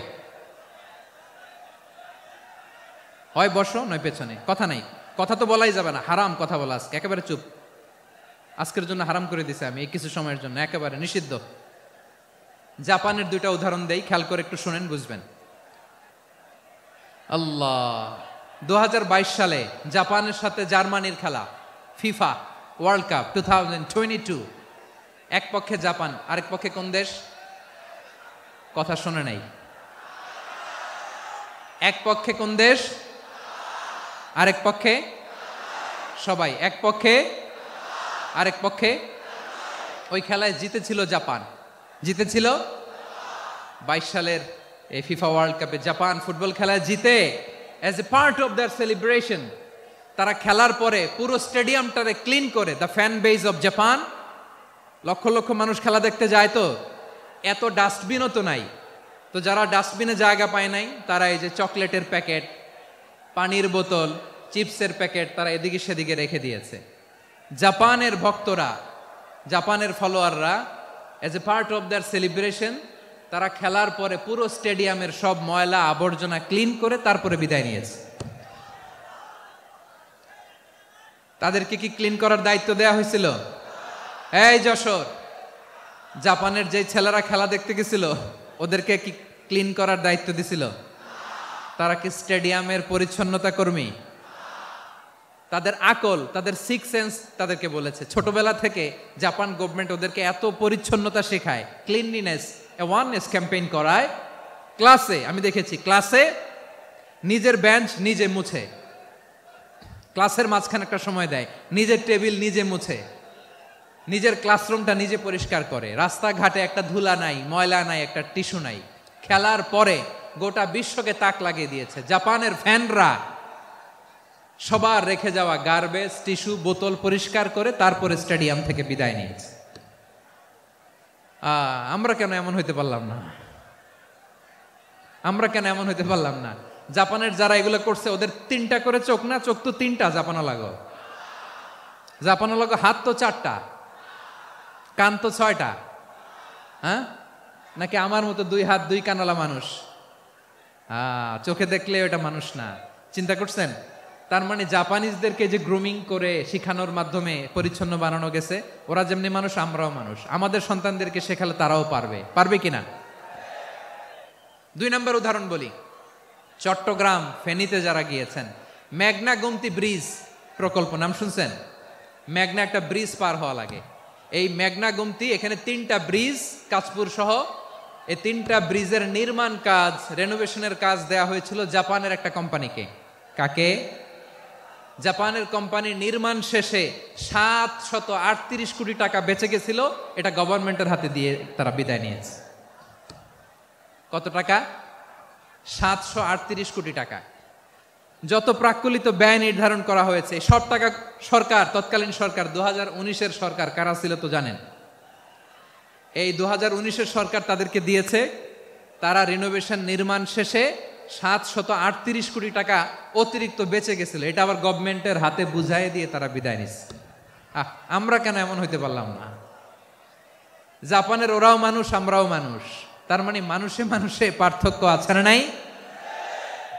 হয় বসো নয় পেছনে, কথা নাই, কথা তো বলাই যাবে না, হারাম কথা বলা। আজকে একেবারে চুপ, আজকের জন্য হারাম করে দিছে আমি, এই কিছু সময়ের জন্য একেবারে নিষিদ্ধ। জাপানের দুইটা উদাহরণ দেই, খেয়াল করে একটু শুনেন, বুঝবেন। আল্লাহ, 2022 সালে জাপানের সাথে জার্মানির খেলা, ফিফা ওয়ার্ল্ড কাপ 2022। এক পক্ষে জাপান, আরেক পক্ষে কোন দেশ? কথা শোনে নাই। এক পক্ষে কোন দেশ? আরেক পক্ষে সবাই। এক পক্ষে আরেক পক্ষে। ওই খেলায় জিতেছিল জাপান, জিতেছিল 22 সালের এই ফিফা ওয়ার্ল্ড কাপে। জাপান ফুটবল খেলায় জিতে, as a part of their celebration তারা খেলার পরে পুরো স্টেডিয়ামটারে ক্লিন করে, the fan base of Japan, লক্ষ লক্ষ মানুষ খেলা দেখতে যায়, তো এত ডাস্টবিনও তো নাই, তো যারা ডাস্টবিনে জায়গা পায় নাই তারা এই যে চকলেটের প্যাকেট, পানির বোতল, চিপসের প্যাকেট তারা এদিকে সেদিকে রেখে দিয়েছে। জাপানের ভক্তরা, জাপানের ফলোয়াররা as a part of their celebration তারা খেলার পরে পুরো স্টেডিয়ামের সব ময়লা আবর্জনা ক্লিন করে তারপরে বিদায় নিয়েছে। তাদেরকে কি ক্লিন করার দায়িত্ব দেয়া হয়েছিল? এই যশোর, জাপানের যে ছেলেরা খেলা দেখতে গেছিল ওদেরকে কি ক্লিন করার দায়িত্ব দিছিল? তারা কি স্টেডিয়ামের পরিচ্ছন্নতা কর্মী? তাদের আকল, তাদের সিক্স সেন্স তাদেরকে বলেছে। ছোটবেলা থেকে জাপান গভর্নমেন্ট ওদেরকে এত পরিচ্ছন্নতা শেখায়, ক্লিনলিনেস অ্যাওয়ারনেস ক্যাম্পেইন করায়। ক্লাসে আমি দেখেছি, ক্লাসে নিজের বেঞ্চ নিজে মুছে, ক্লাসের মাঝখানে একটা সময় দেয়, নিজের টেবিল নিজে মুছে, নিজের ক্লাসরুমটা নিজে পরিষ্কার করে, রাস্তাঘাটে একটা ধুলা নাই, ময়লা নাই, একটা টিস্যু নাই। খেলার পরে গোটা বিশ্বকে তাক লাগিয়ে দিয়েছে। জাপানের ফ্যানরা সবার রেখে যাওয়া গার্বেজ, টিস্যু, বোতল পরিষ্কার করে তারপরে স্টেডিয়াম থেকে বিদায় নিয়েছে। আমরা কেন এমন হইতে পারলাম না? আমরা কেন এমন হইতে পারলাম না? জাপানের যারা এগুলো করছে ওদের 3টা করে চোখ না? চোখ তো 3টা, জাপানা লাগো, জাপানা লাগো, হাত তো 4টা, কান তো 6টা। হ্যাঁ, নাকি আমার মতো 2 হাত 2 কানালা মানুষ? চোখে দেখলে ওটা মানুষ না। চিন্তা করছেন? তার মানে জাপানিজদেরকে যে গ্রুমিং করে শিখানোর মাধ্যমে পরিচ্ছন্ন বানানো গেছে, ওরা যেমনি মানুষ আমরাও মানুষ। আমাদের সন্তানদেরকে শেখালে তারাও পারবে, পারবে কিনা? 2 নম্বর উদাহরণ বলি। চট্টগ্রাম ফেনীতে যারা গিয়েছেন, মেঘনা গোমতী ব্রিজ প্রকল্প নাম শুনছেন? মেঘনা একটা ব্রিজ পার হওয়া লাগে। এই মেঘনা গোমতী, এখানে 3টা ব্রিজ, কাঁচপুর সহ এই 3টা ব্রিজের নির্মাণ কাজ, রেনোভেশনের কাজ দেয়া হয়েছিল জাপানের একটা কোম্পানিকে। কাকে? জাপানের কোম্পানি। নির্মাণ শেষে 738 কোটি টাকা বেঁচে গেছিল, এটা গভর্নমেন্টের হাতে দিয়ে তারা বিদায় নিয়েছে। কত টাকা? 738 কোটি টাকা। যত প্রাক্কলিত ব্যয় নির্ধারণ করা হয়েছে সব টাকা সরকার, তৎকালীন সরকার 2019-এর সরকার, কারা ছিল তো জানেন? এই 2019-এর সরকার তাদেরকে দিয়েছে। তারা রিনোভেশন নির্মাণ শেষে 738 কোটি টাকা অতিরিক্ত বেঁচে গেছিল, এটা আবার গভর্নমেন্টের হাতে বুঝাই দিয়ে তারা বিদায় নিচ্ছে। আমরা কেন এমন হইতে পারলাম না? জাপানের ওরাও মানুষ, আমরাও মানুষ, তার মানে মানুষে মানুষে পার্থক্য আছে না নাই?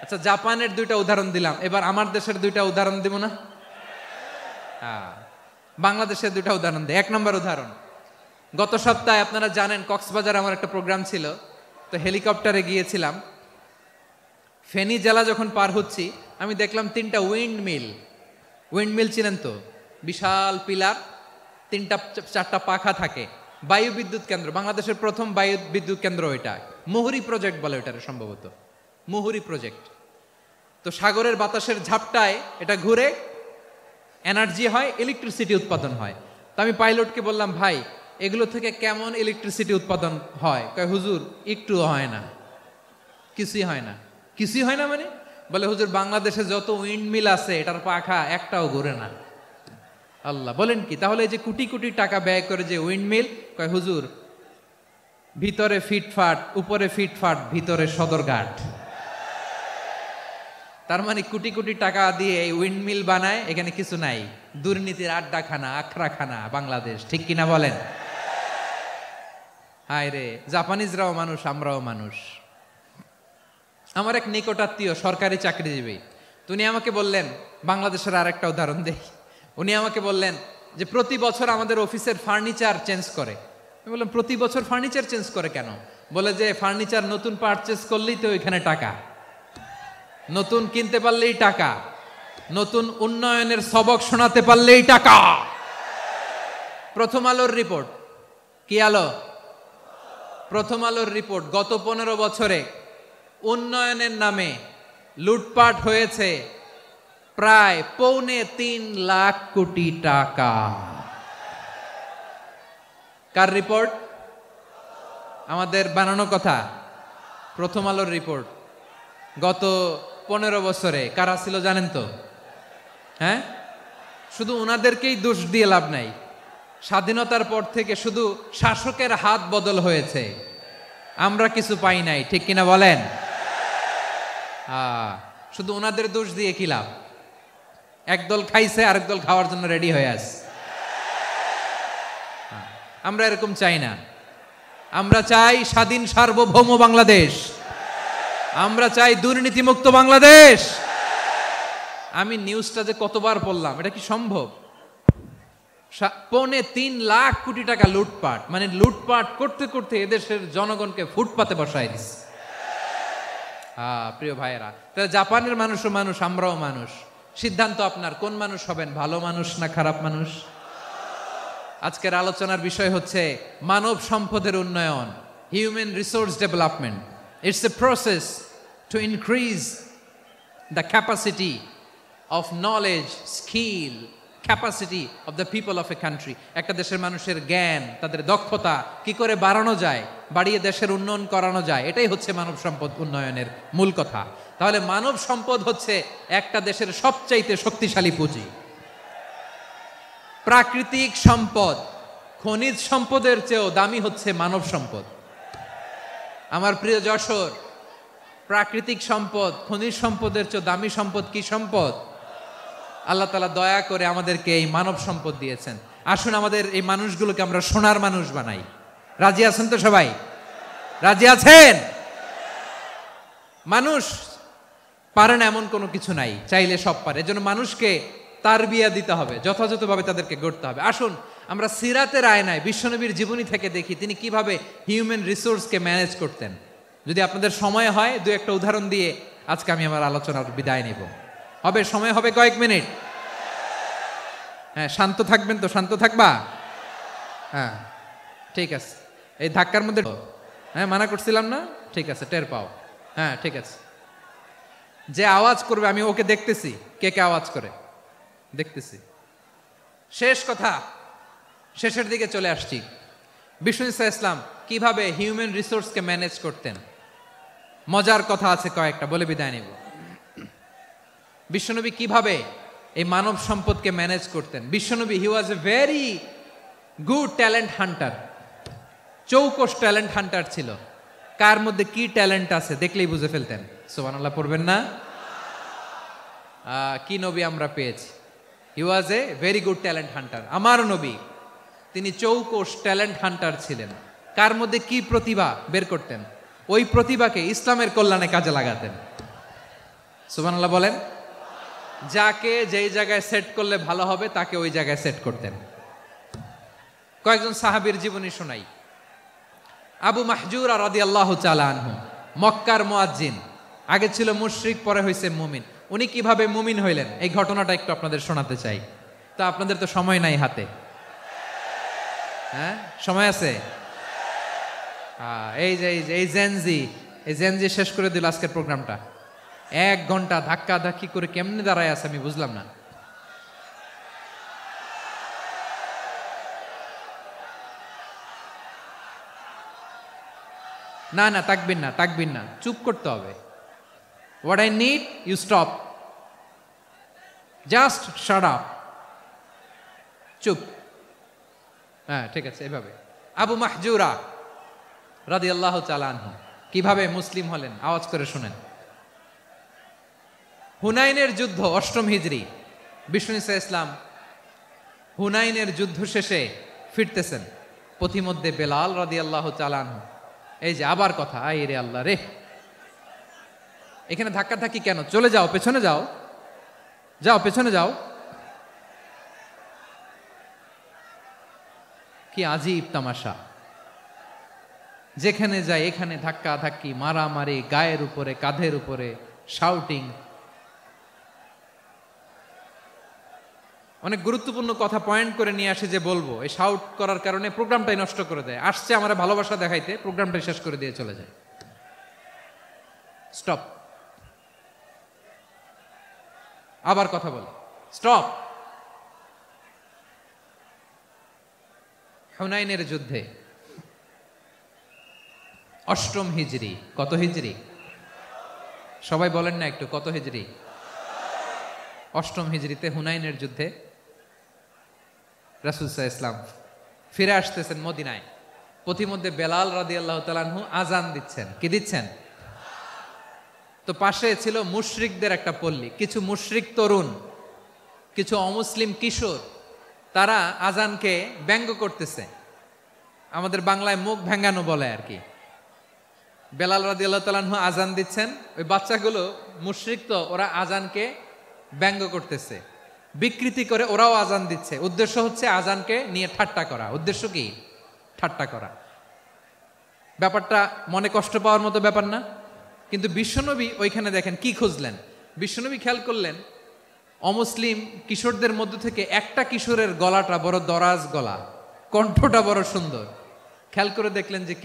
আচ্ছা, জাপানের 2টা উদাহরণ দিলাম, এবার আমার দেশের 2টা উদাহরণ দিব না? বাংলাদেশের 2টা উদাহরণ দেয়। 1 নম্বর উদাহরণ, গত সপ্তাহে আপনারা জানেন কক্সবাজার আমার একটা প্রোগ্রাম ছিল, তো হেলিকপ্টারে গিয়েছিলাম। ফেনী জেলা যখন পার হচ্ছি আমি দেখলাম 3টা উইন্ডমিল। উইন্ডমিল চিনেন তো? বিশাল পিলার, 3টা 4টা পাখা থাকে। বায়ু বিদ্যুৎ কেন্দ্র, বাংলাদেশের প্রথম বায়ু বিদ্যুৎ কেন্দ্র এটা। মুহুরী প্রজেক্ট বলে এটার, সম্ভবত মুহুরী প্রজেক্ট। তো সাগরের বাতাসের ঝাপটায় এটা ঘুরে এনার্জি হয়, ইলেকট্রিসিটি উৎপাদন হয়। তো আমি পাইলটকে বললাম, ভাই এগুলো থেকে কেমন ইলেকট্রিসিটি উৎপাদন হয়? কয়, হুজুর একটুও হয় না, কিছুই হয় না। কিছুই হয় না মানে? বলে, হুজুর বাংলাদেশে যত উইন্ডমিল আছে এটার পাখা একটাও ঘুরে না। আল্লাহ, বলেন কি? তাহলে এই যে কোটি কোটি টাকা ব্যয় করে যে উইন্ডমিল, কয় হুজুর ভিতরে ফিটফাট, উপরে ফিটফাট, ভিতরে সদরঘাট। তার মানে কোটি কোটি টাকা দিয়ে এই উইন্ডমিল বানায়, এখানে কিছু নাই। দুর্নীতির আড্ডাখানা, আখড়াখানা বাংলাদেশ, ঠিক কিনা বলেন? হায় রে, জাপানিজরাও মানুষ, আমরাও মানুষ। আমার এক নিকটাত্মীয় সরকারি চাকরিজীবী, উনি আমাকে বললেন, বাংলাদেশের আরেকটা উদাহরণ দেই। উনি আমাকে বললেন যে প্রতি বছর আমাদের অফিসের ফার্নিচার চেঞ্জ করে। আমি বললাম, প্রতি বছর ফার্নিচার চেঞ্জ করে কেন? বলে যে ফার্নিচার নতুন পারচেজ করলেই তো ওইখানে টাকা, নতুন কিনতে পারলেই টাকা, নতুন উন্নয়নের সবক শোনাতে পারলেই টাকা। প্রথম আলোর রিপোর্ট, কি আলো? প্রথম আলোর রিপোর্ট, গত 15 বছরে উন্নয়নের নামে লুটপাট হয়েছে প্রায় 3.25 লাখ কোটি টাকা। কার রিপোর্ট? আমাদের বানানো কথা? প্রথম আলোর রিপোর্ট। গত 15 বছরে কারা ছিল জানেন তো? হ্যাঁ, শুধু ওনাদেরকেই দোষ দিয়ে লাভ নাই। স্বাধীনতার পর থেকে শুধু শাসকের হাত বদল হয়েছে, আমরা কিছু পাই নাই, ঠিক কিনা বলেন? শুধু ওনাদের দোষ দিয়ে কি লাভ? একদল খাইছে, আরেক দল খাওয়ার জন্য রেডি হয়ে আছে। আমরা এরকম চাই না। আমরা চাই স্বাধীন সার্বভৌম বাংলাদেশ। আমরা চাই দুর্নীতিমুক্ত বাংলাদেশ। আমি নিউজটা যে কতবার পড়লাম, এটা কি সম্ভব? 3.25 লাখ কোটি টাকা লুটপাট, মানে লুটপাট করতে করতে এদেশের জনগণকে ফুটপাতে বসায় দিচ্ছে। প্রিয় ভাইয়েরা, তাহলে জাপানের মানুষও মানুষ, আমরাও মানুষ। সিদ্ধান্ত আপনার, কোন মানুষ হবেন, ভালো মানুষ না খারাপ মানুষ? আজকের আলোচনার বিষয় হচ্ছে মানব সম্পদের উন্নয়ন, human resource development. It's a process to increase the capacity of knowledge, skill, capacity of the people of a country. একটা দেশের মানুষের জ্ঞান, তাদের দক্ষতা কি করে বাড়ানো যায়, বাড়িয়ে দেশের উন্নয়ন করানো যায়, এটাই হচ্ছে মানব সম্পদ উন্নয়নের মূল কথা। তাহলে মানব সম্পদ হচ্ছে একটা দেশের সবচাইতে শক্তিশালী পুঁজি। প্রাকৃতিক সম্পদ, খনিজ সম্পদের চেয়েও দামি হচ্ছে মানব সম্পদ। আমার প্রিয় যশোর, প্রাকৃতিক সম্পদ, খনিজ সম্পদের চেয়েও দামি সম্পদ কি সম্পদ? আল্লাহ তাআলা দয়া করে আমাদেরকে এই মানব সম্পদ দিয়েছেন। আসুন আমাদের এই মানুষগুলোকে আমরা সোনার মানুষ বানাই। রাজি আছেন তো সবাই? রাজি আছেন? মানুষ পারে না এমন কোনো কিছু নাই, চাইলে সব পারে। এজন্য মানুষকে তারবিয়া দিতে হবে, যথাযথভাবে তাদেরকে গড়তে হবে। আসুন আমরা সিরাতের আয়নায় বিশ্বনবীর জীবনী থেকে দেখি তিনি কিভাবে হিউম্যান রিসোর্সকে ম্যানেজ করতেন। যদি আপনাদের সময় হয়, দু একটা উদাহরণ দিয়ে আজকে আমি আমার আলোচনার বিদায় নিব। হবে সময় হবে কয়েক মিনিট? হ্যাঁ, শান্ত থাকবেন তো? শান্ত থাকবা? হ্যাঁ, ঠিক আছে। এই ধাক্কার মধ্যে হ্যাঁ মানা করছিলাম না? ঠিক আছে, টের পাও। হ্যাঁ ঠিক আছে। যে আওয়াজ করবে আমি ওকে দেখতেছি, কে কে আওয়াজ করে দেখতেছি। শেষ কথা, শেষের দিকে চলে আসছি। বিষ্ণু ইসলাম কিভাবে হিউম্যান রিসোর্সকে ম্যানেজ করতেন, মজার কথা আছে কয়েকটা, বলে বিদায় নিব। বিশ্বনবী কিভাবে এই মানব সম্পদকে ম্যানেজ করতেন। বিশ্বনবী he was a very good talent hunter, চৌকস ট্যালেন্ট হান্টার ছিল। কার মধ্যে কি ট্যালেন্ট আছে দেখলেই বুঝে ফেলতেন। সুবহানাল্লাহ পড়বেন না? কি নবী আমরা পেয়েছি! He was a very good talent hunter. আমার নবী তিনি চৌকস ট্যালেন্ট হান্টার ছিলেন। কার মধ্যে কি প্রতিভা বের করতেন, ওই প্রতিভাকে ইসলামের কল্যাণে কাজে লাগাতেন। সুবহানাল্লাহ বলেন। যাকে যেই জায়গায় সেট করলে ভালো হবে তাকে ওই জায়গায় সেট করতেন। কয়েকজন সাহাবীর জীবনী শোনাই। আবু মাহজুরা রাদিয়াল্লাহু তাআলা আনহু, মক্কার মুয়াজ্জিন, আগে ছিল মুশরিক, পরে হয়েছে মুমিন। উনি কিভাবে মুমিন হইলেন এই ঘটনাটা একটু আপনাদের শোনাতে চাই। তা আপনাদের তো সময় নাই হাতে। হ্যাঁ সময় আছে? এই যে এই জেনজি শেষ করে দিল আজকের প্রোগ্রামটা। 1 ঘন্টা ধাক্কা ধাক্কি করে কেমনে দাঁড়ায় আছে আমি বুঝলাম না। না না, তাকবির না, চুপ করতে হবে। What I need you stop, just shut up, চুপ। হ্যাঁ ঠিক আছে, এভাবে। আবু মাহজুরা রাদিয়াল্লাহু তাআলা আনহু কিভাবে মুসলিম হলেন আওয়াজ করে শুনেন। হুনাইনের যুদ্ধ, 8ম হিজরি। বিষ্ণু ইসলাম হুনাইনের যুদ্ধ শেষে ফিরতেছেন, পথিমধ্যে বেলাল রাদিয়াল্লাহু তাআলা আনহু, এই যে আবার কথা, আই রে আল্লাহ রে, এখানে ধাক্কা ধাক্কি কেন? চলে যাও, পেছনে যাও, পেছনে যাও। কি আজীব তামাশা! যেখানে যায় এখানে ধাক্কা ধাক্কি, মারামারি, গায়ের উপরে, কাঁধের উপরে, শাউটিং। অনেক গুরুত্বপূর্ণ কথা পয়েন্ট করে নিয়ে আসে যে বলবো, এই শাউট করার কারণে প্রোগ্রামটাই নষ্ট করে দেয়। আসছে আমার ভালোবাসা দেখাইতে, প্রোগ্রামটাই শেষ করে দিয়ে চলে যায়। স্টপ। আবার কথা বল, স্টপ। হুনাইনের যুদ্ধে 8ম হিজরি। কত হিজরি? সবাই বলেন না একটু, কত হিজরি? অষ্টম হিজরিতে হুনাইনের যুদ্ধে রাসূল সাল্লাল্লাহু আলাইহি ওয়াসাল্লাম ফিরে আসতেছেন মদিনায়। পথিমধ্যে বেলাল রাদিয়াল্লাহু তাআলা আনহু আজান দিচ্ছেন। কি দিচ্ছেন? তো পাশে ছিল মুশরিকদের একটা পল্লী, কিছু মুশরিক তরুণ, কিছু অমুসলিম কিশোর, তারা আজানকে ব্যঙ্গ করতেছে। আমাদের বাংলায় মুখ ভেঙ্গানো বলে আর কি। বেলাল রাদিয়াল্লাহু তাআলা আনহু আজান দিচ্ছেন, ওই বাচ্চাগুলো মুশরিক, তো ওরা আজানকে ব্যঙ্গ করতেছে, বিকৃতি করে ওরাও আজান দিচ্ছে। উদ্দেশ্য হচ্ছে আজানকে নিয়ে ঠাট্টা করা। উদ্দেশ্য কি? ঠাট্টা করা। ব্যাপারটা মনে কষ্ট পাওয়ার মতো ব্যাপার না? কিন্তু বিশ্বনবী ওইখানে দেখেন কি খুঁজলেন। বিশ্বনবী খেয়াল করলেন অমুসলিম কিশোরদের মধ্য থেকে একটা কিশোরের গলাটা বড় দরাজ গলা, কণ্ঠটা বড় সুন্দর। খেয়াল করে দেখলেন যে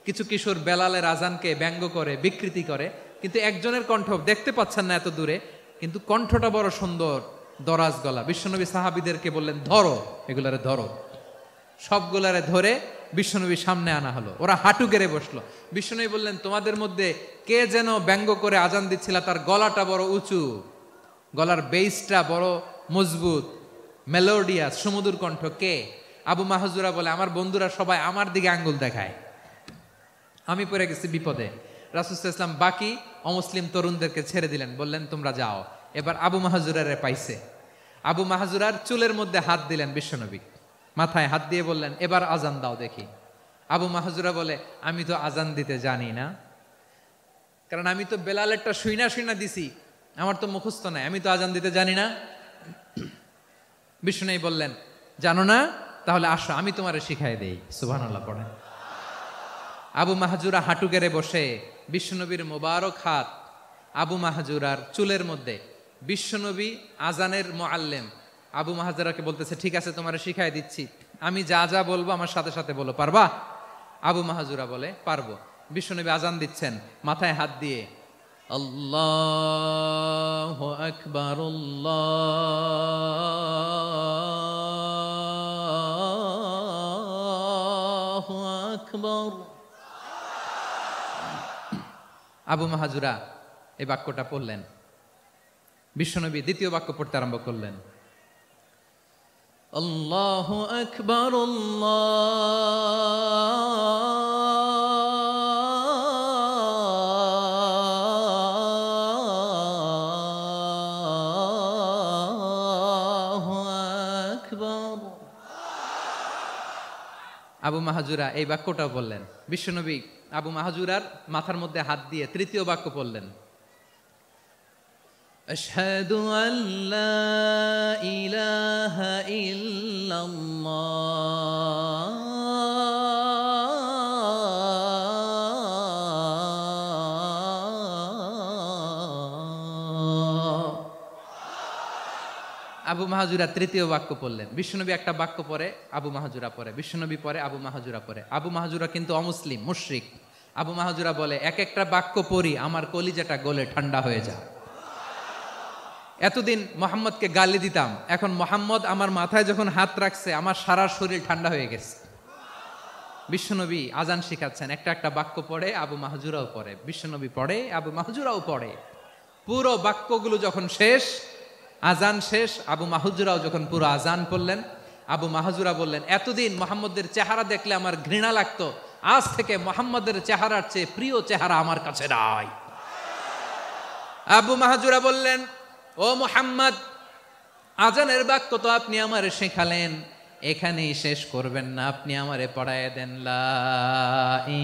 কিছু কিশোর বেলালের আজানকে ব্যঙ্গ করে, বিকৃতি করে, কিন্তু একজনের কণ্ঠ দেখতে পাচ্ছেন না এত দূরে, কিন্তু কণ্ঠটা বড় সুন্দর, দরাজ গলা। বিশ্বনবী সাহাবীদেরকে বললেন, ধরো এগুলারে, ধরো। সবগুলারে ধরে বিশ্বনবীর সামনে আনা হলো। ওরা হাঁটু গেড়ে বসলো। বিশ্বনবী বললেন, তোমাদের মধ্যে কে যেন ব্যঙ্গ করে আজান দিচ্ছিল, তার গলাটা বড় উঁচু, গলার বেসটা বড় মজবুত, মেলোডিয়াস, সুমধুর কণ্ঠ। কে? আবু মাহজুরা বলে, আমার বন্ধুরা সবাই আমার দিকে আঙ্গুল দেখায়, আমি পড়ে গেছি বিপদে। রাসূল সাল্লাল্লাহু আলাইহি ওয়াসাল্লাম বাকি অমুসলিম তরুণদেরকে ছেড়ে দিলেন, বললেন তোমরা যাও। এবার আবু মাহজুরারে পাইছে। আবু মাহজুরার চুলের মধ্যে হাত দিলেন বিশ্বনবী, মাথায় হাত দিয়ে বললেন, এবার আজান দাও দেখি। আবু মাহজুরা বলে, আমি তো আজান দিতে জানি না, কারণ আমি তো বেলালেরটা শুইনা দিছি, আমার তো মুখস্থ নাই, আমি তো আজান দিতে জানি না। বিশ্বনবী বললেন, জানো না? তাহলে আসো, আমি তোমারে শিখাই দেই। সুবহানাল্লাহ পড়েন। আবু মাহজুরা হাঁটু গেড়ে বসে, বিশ্বনবীর মোবারক হাত আবু মাহজুরার চুলের মধ্যে। বিশ্বনবী আজানের মুআল্লিম আবু মাহজুরাকে বলতেছে, ঠিক আছে তোমারে শিখাই দিচ্ছি, আমি যা যা বলবো আমার সাথে সাথে বলো, পারবা? আবু মাহজুরা বলে, পারবো। বিশ্বনবী আজান দিচ্ছেন, মাথায় হাত দিয়ে আল্লাহু আকবার, আল্লাহু আকবার। আবু মাহজুরা এই বাক্যটা পড়লেন। বিশ্বনবী দ্বিতীয় বাক্য পড়তে আরম্ভ করলেন, আল্লাহু আকবার, আল্লাহু আকবার। আবু মাহজুরা এই বাক্যটাও বললেন। বিশ্বনবী আবু মাহজুরার মাথার মধ্যে হাত দিয়ে তৃতীয় বাক্য পড়লেন, আশহাদু আল্লা ইলাহা ইল্লাল্লাহ, আবু মাহজুরা তৃতীয় বাক্য পড়লেন। বিশ্বনবী একটা বাক্য পরে আবু মাহজুরা পরে, বিশ্বনবী পরে আবু মাহজুরা পরে। আবু মাহজুরা কিন্তু অমুসলিম, মুশরিক। আবু মাহজুরা বলে, এক একটা বাক্য পড়ি আমার কলিজাটা গলে ঠান্ডা হয়ে যায়। এতদিন মোহাম্মদকে গালি দিতাম, এখন মোহাম্মদ আমার মাথায় যখন হাত রাখছে আমার সারা শরীর ঠান্ডা হয়ে গেছে। বিশ্বনবী আজান শিখাচ্ছেন, একটা একটা বাক্য পড়ে আবু মাহজুরাও পড়ে, বিশ্বনবী পড়ে, আবু মাহজুরাও পড়ে। পুরো বাক্যগুলো যখন শেষ, আজান শেষ, আবু মাহজুরাও যখন পুরো আজান পড়লেন, আবু মাহজুরা বললেন, এতদিন মোহাম্মদের চেহারা দেখলে আমার ঘৃণা লাগতো, আজ থেকে মোহাম্মদের চেহারার চেয়ে প্রিয় চেহারা আমার কাছে নাই। আবু মাহজুরা বললেন, ও মুহাম্মদ, আজানের বাক্য তো আপনি আমারে শেখালেন, এখানেই শেষ করবেন না, আপনি আমারে পড়ায় দেন, লা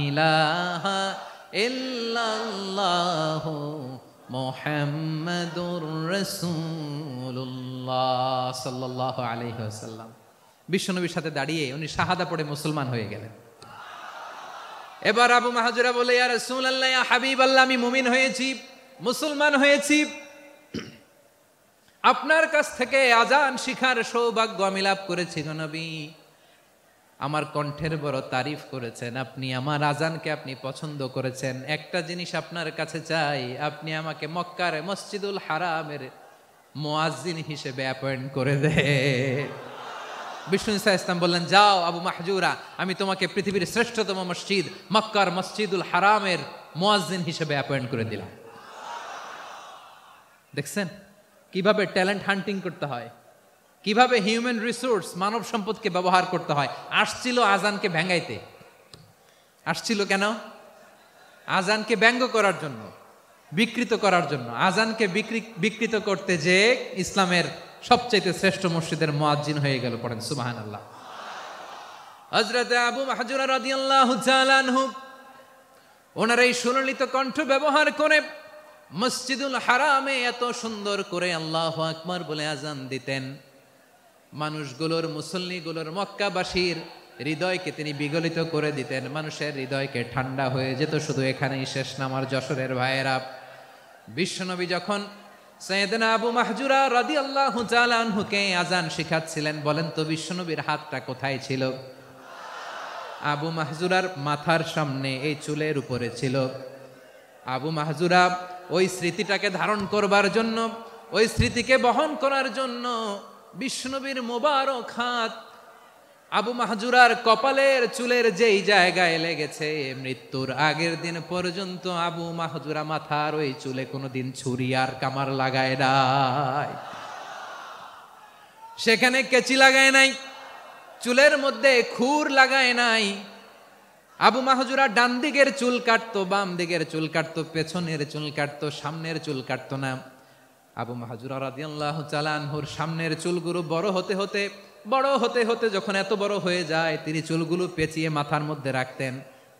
ইলাহা ইল্লাল্লাহু মুহাম্মাদুর রাসূলুল্লাহ সাল্লাল্লাহু আলাইহি ওয়াসাল্লাম। বিশ্বনবীর সাথে দাঁড়িয়ে উনি শাহাদা পড়ে মুসলমান হয়ে গেলেন। এবার আবু মাহজুরা বলে, ইয়া রাসূলুল্লাহ, ইয়া হাবিবাল্লাহ, আমি মুমিন হয়েছি, মুসলমান হয়েছি, আপনার কাছ থেকে আজান শিখার সৌভাগ্য আমি লাভ করেছি গো নবী। আমার কণ্ঠের বড় তারিফ করেছেন আপনি, আমার আজানকে আপনি পছন্দ করেছেন। একটা জিনিস আপনার কাছে চাই, আপনি আমাকে মক্কার মসজিদুল হারামের মুয়াজ্জিন হিসেবে অ্যাপয়েন্ট করে দে। বিষ্ণু ইসলাম বললেন, যাও আবু মাহজুরা, আমি তোমাকে পৃথিবীর শ্রেষ্ঠতম মসজিদ মক্কার মসজিদুল হারামের মুয়াজ্জিন হিসেবে অ্যাপয়েন্ট করে দিলাম। দেখছেন কিভাবে ট্যালেন্ট হান্টিং করতে হয়, কিভাবে হিউম্যান রিসোর্স মানব সম্পদকে ব্যবহার করতে হয়। আসছিল আজানকে ভেঙাইতে, আসছিল কেন? আজানকে ব্যঙ্গ করার জন্য, বিকৃত করার জন্য। আজানকে বিকৃত করতে যে ইসলামের সবচেয়ে শ্রেষ্ঠ মসজিদের মুয়াজ্জিন হয়ে গেল। পড়েন সুবহানাল্লাহ। হযরত আবু মাহজুরা রাদিয়াল্লাহু তাআলা আনহু ওনার এই সুললিত কণ্ঠ ব্যবহার করে মসজিদুল হারামে এত সুন্দর করে আল্লাহু আকবার বলে আজান দিতেন, মানুষগুলোর, মুসল্লিগুলোর, মক্কাবাসীর হৃদয়কে তিনি বিগলিত করে দিতেন। মানুষের হৃদয়কে ঠান্ডা হয়ে যেত। শুধু এখানেই শেষ না আমার যশোরের ভাইয়েরা। বিশ্বনবী যখন সাইয়েদনা আবু মাহজুরা রাদিয়াল্লাহু তাআলা আনহুকে আজান শিখাচ্ছিলেন, বলেন তো বিশ্বনবীর হাতটা কোথায় ছিল? আবু মাহজুরার মাথার সামনে, এই চুলের উপরে ছিল। আবু মাহজুরা ওই স্মৃতিটাকে ধারণ করবার জন্য, ওই স্মৃতিকে বহন করার জন্য বিশ্বনবীর মোবারক হাত আবু মাহজুরার কপালের চুলের যেই জায়গায় লেগেছে, মৃত্যুর আগের দিন পর্যন্ত আবু মাহজুরা মাথার ওই চুলে কোনোদিন ছুরি আর কামার লাগায় নাই, সেখানে কেচি লাগায় নাই, চুলের মধ্যে খুর লাগায় নাই। আবু মাহজুরা ডান দিকের চুল কাটতো, বাম দিকের চুল কাটতো, পেছনের চুল কাটতো, সামনের চুল কাটতো না। আবু মাহজুরা রাদিয়াল্লাহু তাআলা আনহুর সামনের চুলগুলো বড় হতে হতে যখন এত বড় হয়ে যায়, তিনি চুলগুলো পেঁচিয়ে মাথার মধ্যে রাখতেন।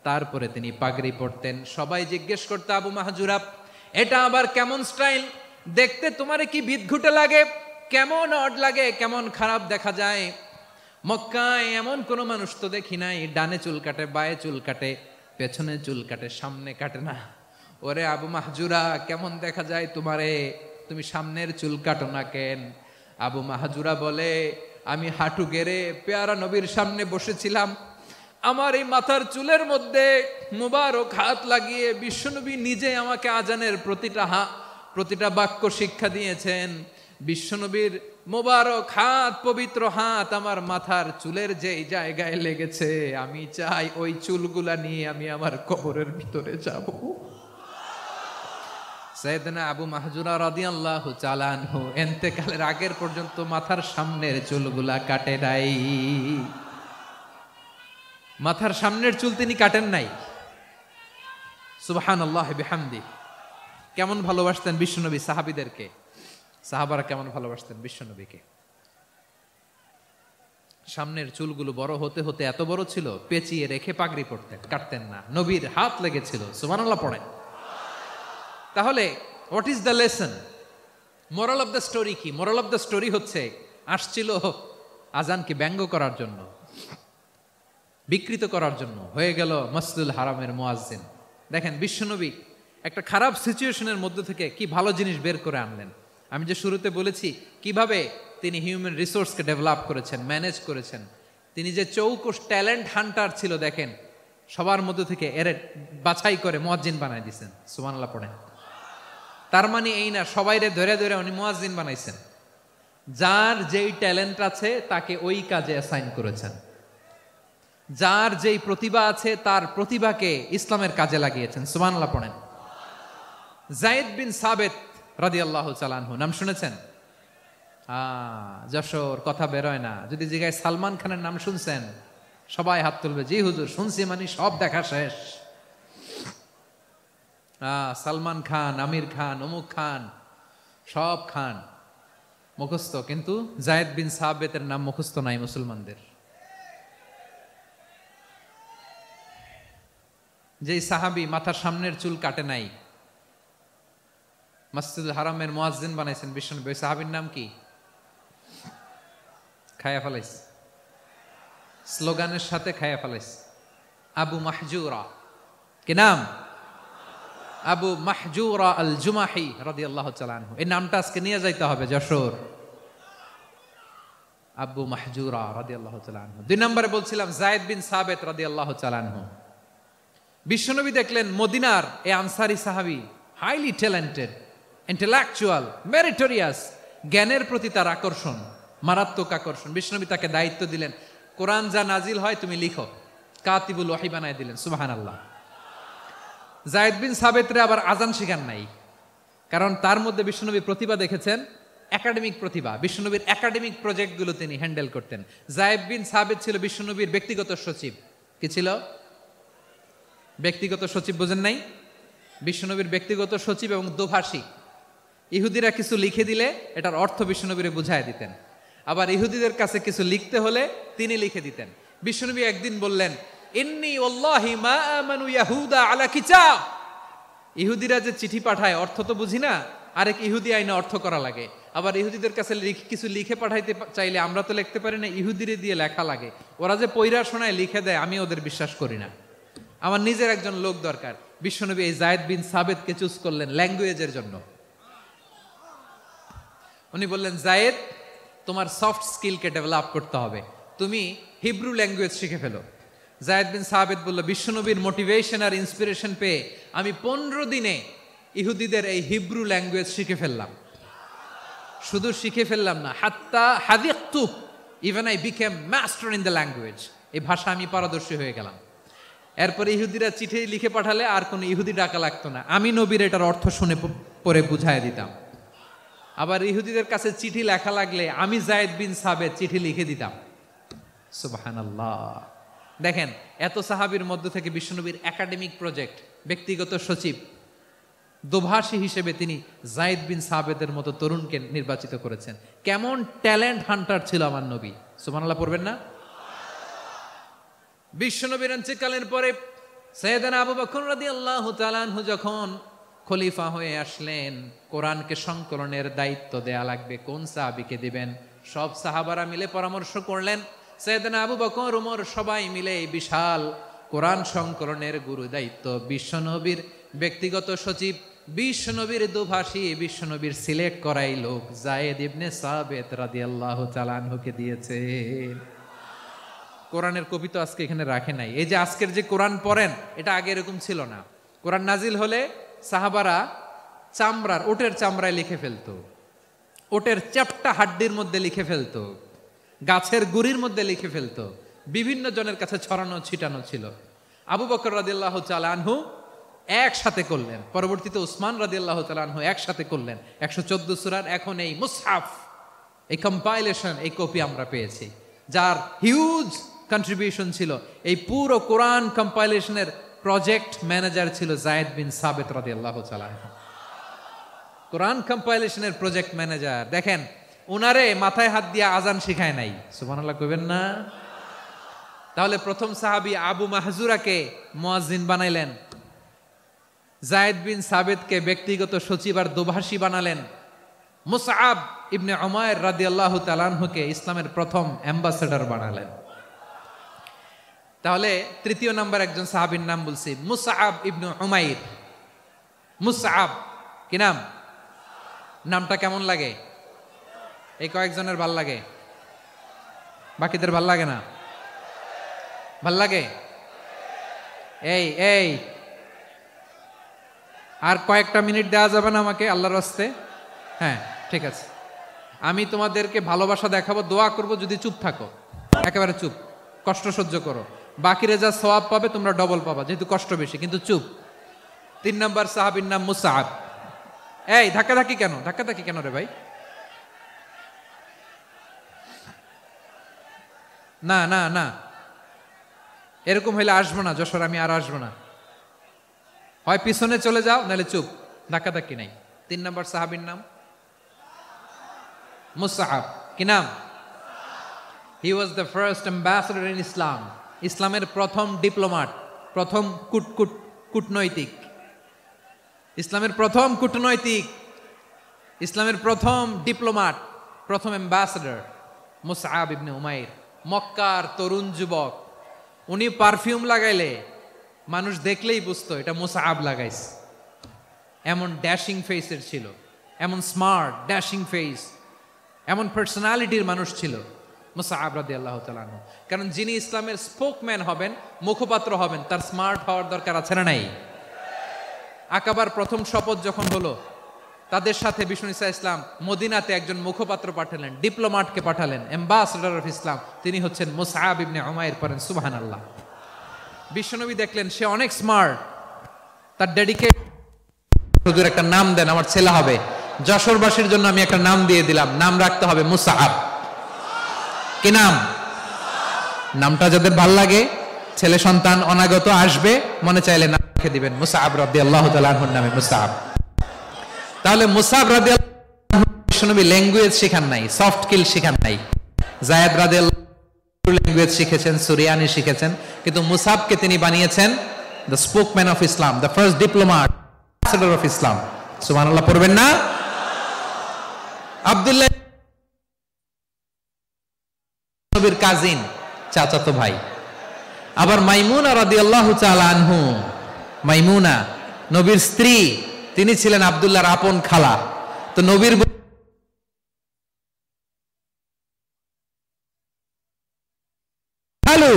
তারপরে তিনি পাগড়ি পরতেন। সবাই জিজ্ঞেস করতো, আবু মাহজুরা এটা আবার কেমন স্টাইল? দেখতে তোমারে কি বিদঘুটে লাগে, কেমন অড লাগে, কেমন খারাপ দেখা যায়। মক্কায় এমন কোন মানুষ তো দেখি নাই, ডানে চুল কাটে, বায়ে চুল কাটে, পেছনে চুল কাটে, সামনে কাটে না। ওরে আবু মাহজুরা, কেমন দেখা যায় তোমারে, তুমি সামনের চুল কাটো না কেন? আবু মাহজুরা বলে, আমি হাঁটু গেড়ে পেয়ারা নবীর সামনে বসেছিলাম, আমার এই মাথার চুলের মধ্যে মুবারক হাত লাগিয়ে বিশ্বনবী নিজে আমাকে আজানের প্রতিটা বাক্য শিক্ষা দিয়েছেন। বিশ্বনবীর মোবারক হাত, পবিত্র হাত আমার মাথার চুলের যেই জায়গায় লেগেছে, আমি চাই ওই চুলগুলা নিয়ে আমি আমার কবরের ভিতরে যাব। সাইয়েদনা আবু মাহজুরা রাদিয়াল্লাহু তাআলা আনহু ইন্তেকালের আগের পর্যন্ত মাথার সামনের চুলগুলা কাটে নাই। মাথার সামনের চুল তিনি কাটেন নাই। সুবহানাল্লাহি বিহামদি। কেমন ভালোবাসতেন বিশ্বনবী সাহাবীদেরকে, সাহাবারা কেমন ভালোবাসতেন বিশ্বনবীকে। সামনের চুলগুলো বড় হতে হতে এত বড় ছিল, পেঁচিয়ে রেখে পাগড়ি পরতেন, কাটতেন না। নবীর হাত লেগেছিল। সুবহানাল্লাহ পড়েন। তাহলে what is the lesson, moral of the story কি? মোরাল অফ দ্য স্টোরি হচ্ছে, আসছিল আজানকে ব্যঙ্গ করার জন্য, বিকৃত করার জন্য, হয়ে গেল মসজিদুল হারামের মুয়াজ্জিন। দেখেন বিশ্বনবী একটা খারাপ সিচুয়েশনের মধ্যে থেকে কি ভালো জিনিস বের করে আনলেন। আমি যে শুরুতে বলেছি কিভাবে তিনি হিউম্যান রিসোর্সকে ডেভেলপ করেছেন, ম্যানেজ করেছেন। তিনি যে চৌকস ট্যালেন্ট হান্টার ছিল, দেখেন সবার মধ্যে থেকে এর বাছাই করে মুয়াজ্জিন বানাই দিয়েছেন। সুবহানাল্লাহ পড়েন। তার মানে এই না সবাইরে ধরে ধরে উনি মুয়াজ্জিন বানাইছেন। যার যেই ট্যালেন্ট আছে তাকে ওই কাজে অ্যাসাইন করেছেন। যার যেই প্রতিভা আছে তার প্রতিভাকে ইসলামের কাজে লাগিয়েছেন। সুবহানাল্লাহ পড়েন। যায়েদ বিন সাবেত রাদিয়াল্লাহু তাআলা আনহু নাম শুনেছেন? যশোর কথা বেরোয় না। যদি জিগায় সালমান খানের নাম শুনছেন, সবাই হাত তুলবে, জি হুজুর শুনছি, মানে সব দেখা শেষ। সালমান খান, আমির খান, অমুক খান, সব খান মুখস্থ, কিন্তু যায়েদ বিন সাবেতের নাম মুখস্থ নাই মুসলমানদের। যেই সাহাবী মাথার সামনের চুল কাটে নাই, মসজিদুল হারামের মুয়াজ্জিন বানাইছেন বিশ্বনবী, ওই সাহাবীর নাম কি? খায়া ফেলাইস, স্লোগানের সাথে খায়া ফেলাইস। আবু মাহজুরা। কি নাম? আবু মাহজুরা আল জুমাহি রাদিয়াল্লাহু তাআলা আনহু। এই নামটা আজকে নিয়ে যাইতে হবে যশোর। আবু মাহজুরা রাদিয়াল্লাহু তাআলা আনহু। 2 নম্বরে বলছিলাম যায়েদ বিন সাবেত রাদিয়াল্লাহু তাআলা আনহু। বিশ্বনবী দেখলেন মদিনার এই আনসারী সাহাবী হাইলি ট্যালেন্টেড, ইন্টেলেকচুয়াল, মেরিটোরিয়াস, জ্ঞানের প্রতি তার আকর্ষণ, মারাত্মক আকর্ষণ। বিশ্বনবী তাকে দায়িত্ব দিলেন, কোরআন যা নাজিল হয় তুমি লিখো, কাতিবুল ওয়াহি বানায় দিলেন। সুবহানাল্লাহ। যায়েদ বিন সাবেতরে আবার আজান শিখান নাই, কারণ তার মধ্যে বিশ্বনবী প্রতিভা দেখেছেন, একাডেমিক প্রতিভা, বিশ্বনবীর একাডেমিক প্রজেক্টগুলো তিনি হ্যান্ডেল করতেন। যায়েদ বিন সাবিত ছিল বিশ্বনবীর ব্যক্তিগত সচিব। কি ছিল? ব্যক্তিগত সচিব, বোঝেন নাই? বিশ্বনবীর ব্যক্তিগত সচিব এবং দোভাষী। ইহুদিরা কিছু লিখে দিলে এটার অর্থ বিশ্বনবীরে বুঝায় দিতেন, আবার ইহুদিদের কাছে কিছু লিখতে হলে তিনি লিখে দিতেন। বিশ্বনবী একদিন বললেন, ইন্নী ওয়াল্লাহি মা আমানু ইয়াহুদা আলা কিতাব। ইহুদিরা যে চিঠি পাঠায় অর্থ তো বুঝি না, আরেক ইহুদি আইনে অর্থ করা লাগে। আবার ইহুদিদের কাছে কিছু লিখে পাঠাইতে চাইলে আমরা তো লিখতে পারি না, ইহুদিরে দিয়ে লেখা লাগে। ওরা যে পয়রা শোনায় লিখে দেয়, আমি ওদের বিশ্বাস করি না, আমার নিজের একজন লোক দরকার। বিশ্বনবী এই যায়েদ বিন সাবিতকে চুজ করলেন ল্যাঙ্গুয়েজের জন্য। উনি বললেন, যায়েদ, তোমার সফট স্কিলকে ডেভেলপ করতে হবে, তুমি হিব্রু ল্যাঙ্গুয়েজ শিখে ফেলো। যায়েদ বিন সাবিত বলল, বিশ্বনবীর মোটিভেশন আর ইন্সপিরেশন পেয়ে আমি 15 দিনে ইহুদিদের এই হিব্রু ল্যাঙ্গুয়েজ শিখে ফেললাম। শুধু শিখে ফেললাম না, হাত্তা হাদিকতু, even I became master in the language. এই ভাষা আমি পারদর্শী হয়ে গেলাম। এরপরে ইহুদিরা চিঠি লিখে পাঠালে আর কোনো ইহুদি ডাকা লাগতো না, আমি নবীর এটার অর্থ শুনে পরে বুঝাই দিতাম। আবার ইহুদিদের কাছে চিঠি লেখা লাগলে আমি যায়েদ বিন সাবিত চিঠি লিখে দিতাম। সুবহানাল্লাহ। দেখেন, এত সাহাবীর মধ্য থেকে বিশ্বনবীর একাডেমিক প্রজেক্ট, ব্যক্তিগত সচিব, দোভাষী হিসেবে তিনি যায়েদ বিন সাবিতের মতো তরুণকে নির্বাচিত করেছেন। কেমন ট্যালেন্ট হান্টার ছিল আমার নবী! সুবহানাল্লাহ পড়বেন না? বিশ্বনবীর ইন্তেকালের পরে সাইয়েদনা আবু বকর রাদিয়াল্লাহু তাআলা আনহু যখন খলিফা হয়ে আসলেন, কোরআনকে সংকলনের দায়িত্ব দেয়া লাগবে, কোন সাহাবীকে দিবেন? সব সাহাবারা মিলে পরামর্শ করলেন। সাইয়েদনা আবু বকর, ওমর সবাই মিলে এই বিশাল কোরআন সংকলনের গুরু দায়িত্ব বিশ্বনবীর ব্যক্তিগত সচিব, বিশ্বনবীর দোভাষী, বিশ্বনবীর সিলেক্ট করাই লোক যায়েদ ইবনে সাবিত রাদিয়াল্লাহু তাআলা আনহুকে দিয়েছে। কোরআনের কপি তো আজকে এখানে রাখে নাই। এই যে আজকের যে কোরআন পড়েন, এটা আগে এরকম ছিল না। কোরআন নাজিল হলে সাহাবারা চামড়ার, ওটের চামড়ায় লিখে ফেলতো, ওটের চ্যাপ্টা হাড্ডির মধ্যে লিখে ফেলতো, গাছের গুড়ির মধ্যে লিখে ফেলতো, বিভিন্ন জনের কাছে ছড়ানো ছিটানো ছিল। আবু বকর রাদিয়াল্লাহু তাআলা আনহু একসাথে করলেন, পরবর্তীতে উসমান রাদিয়াল্লাহু তাআলা আনহু একসাথে করলেন 114 সূরার। এখন এই মুসহাফ, এই কম্পাইলেশন, এই কপি আমরা পেয়েছি, যার হিউজ কন্ট্রিবিউশন ছিল। এই পুরো কোরআন কম্পাইলেশনের প্রজেক্ট ম্যানেজার ছিল যায়েদ বিন সাবিত রাদিয়াল্লাহু তাআলা। কোরআন কম্পাইলেশনের প্রজেক্ট ম্যানেজার। দেখেন, উনারে মাথায় হাত দিয়ে আজান শিখায় নাই। সুবহানাল্লাহ কইবেন না? তাহলে প্রথম সাহাবী আবু মাহজুরাকে মুয়াজ্জিন বানাইলেন, যায়েদ বিন সাবিতকে ব্যক্তিগত সচিব আর দোভাষী বানালেন, মুসআব ইবনে উমাইর রাদিয়াল্লাহু তাআলা আনহুকে ইসলামের প্রথম অ্যাম্বাসেডর বানালেন। তাহলে তৃতীয় নাম্বার একজন সাহাবীর নাম বলছি, মুসআব ইবনে উমাইর। মুসআব কি নাম? নামটা কেমন লাগে? এই কয়েকজনের ভাল লাগে, বাকিদের ভাল লাগে না? ভাল লাগে? এই আর কয়েকটা মিনিট দেওয়া যাবে না আমাকে আল্লাহর রাস্তে? হ্যাঁ, ঠিক আছে। আমি তোমাদেরকে ভালোবাসা দেখাবো, দোয়া করব যদি চুপ থাকো, একেবারে চুপ, কষ্ট সহ্য করো। বাকিরা যা সওয়াব পাবে তোমরা ডবল পাবা, যেহেতু কষ্ট বেশি, কিন্তু চুপ। 3 নম্বর সাহাবীর নাম মুসআব। এই ধাক্কাধাক্কি কেন রে ভাই? না, এরকম হইলে আসবো না যশোর, আমি আর আসবো না। হয় পিছনে চলে যাও, নাহলে চুপ, ধাক্কাধাক্কি নাই। 3 নম্বর সাহাবীর নাম মুসআব। কি নাম? He was the first ambassador in Islam. ইসলামের প্রথম ডিপ্লোম্যাট, প্রথম কূটনৈতিক, ইসলামের প্রথম কূটনৈতিক, ইসলামের প্রথম ডিপ্লোম্যাট, প্রথম অ্যাম্বাসেডর মুসআব ইবনে উমাইর। মক্কার তরুণ যুবক, উনি পারফিউম লাগাইলে মানুষ দেখলেই বুঝতো এটা মুসআব লাগাইছে। এমন ড্যাশিং ফেসের ছিল, এমন স্মার্ট ড্যাশিং ফেস, এমন পার্সোনালিটির মানুষ ছিল মুসআব রাদিয়াল্লাহু তাআলা আনহু। কারণ যিনি ইসলামের স্পোকম্যান হবেন, মুখপাত্র হবেন, তার স্মার্ট হওয়ার দরকার আছে না নাই? আকাবার প্রথম শপথ যখন হলো, তাদের সাথে বিষ্ণু ঈসা ইসলাম মদিনাতে একজন মুখপাত্র পাঠালেন, ডিপ্লোম্যাটকে পাঠালেন, অ্যাম্বাসেডর অফ ইসলাম, তিনি হচ্ছেন মুসআব ইবনে উমাইর। পড়েন সুবহানাল্লাহ। বিশ্বনবী দেখলেন সে অনেক স্মার্ট, তার ডেডিকেট, হুজুর একটা নাম দেন, আমার ছেলে হবে। যশোরবাসীর জন্য আমি একটা নাম দিয়ে দিলাম, নাম রাখতে হবে মুসআব। কি নাম? নামটা যাদের ভাল লাগে, ছেলে সন্তান অনাগত আসবে, মনে চাইলে নাম রেখে দিবেন মুসআব রাদিয়াল্লাহু তাআলা আনহুর নামে মুসআব। তাহলে মুসআব রাদিয়াল্লাহু আনহু বিশ্বনবী ল্যাঙ্গুয়েজ শিখান নাই, সফট স্কিল শিখান নাই। যায়েদ রাদিয়াল্লাহু ল্যাঙ্গুয়েজ শিখেছেন, সুরিয়ানি শিখেছেন, কিন্তু মুসআবকে তিনি বানিয়েছেন the spokesman of Islam, the first diplomat, ambassador of Islam. সুবহানাল্লাহ পড়বেন না? আব্দুল্লাহ নবীর কাজিন, চাচাতো ভাই। আবার মাইমুনা রাদিয়াল্লাহু তাআলা আনহু, মাইমুনা নবীর স্ত্রী, তিনি ছিলেন আব্দুল্লাহর আপন খালা। তো নবীর খালু,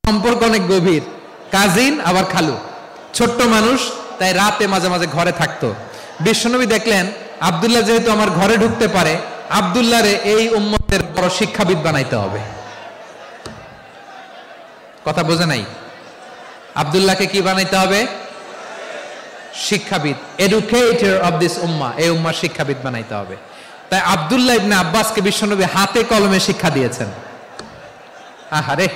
সম্পর্ক অনেক গভীর, কাজিন আবার খালু, ছোট্ট মানুষ, তাই রাতে মাঝে মাঝে ঘরে থাকতো। বিশ্বনবী দেখলেন আব্দুল্লাহ যেহেতু আমার ঘরে ঢুকতে পারে, আব্দুল্লাহরে এই উম্মতের বড় শিক্ষাবিদ বানাইতে হবে। কথা বোঝে নাই? আব্দুল্লাহকে কি বানাইতে হবে? শিক্ষাবিদ, এডুকেটর অফ দিস উম্মাহ, এই উম্মার শিক্ষাবিদ বানাইতে হবে। তাই আব্দুল্লাহ ইবনে আব্বাসকে বিশ্বনবী হাতে কলমে শিক্ষা দিয়েছেন। আহারে,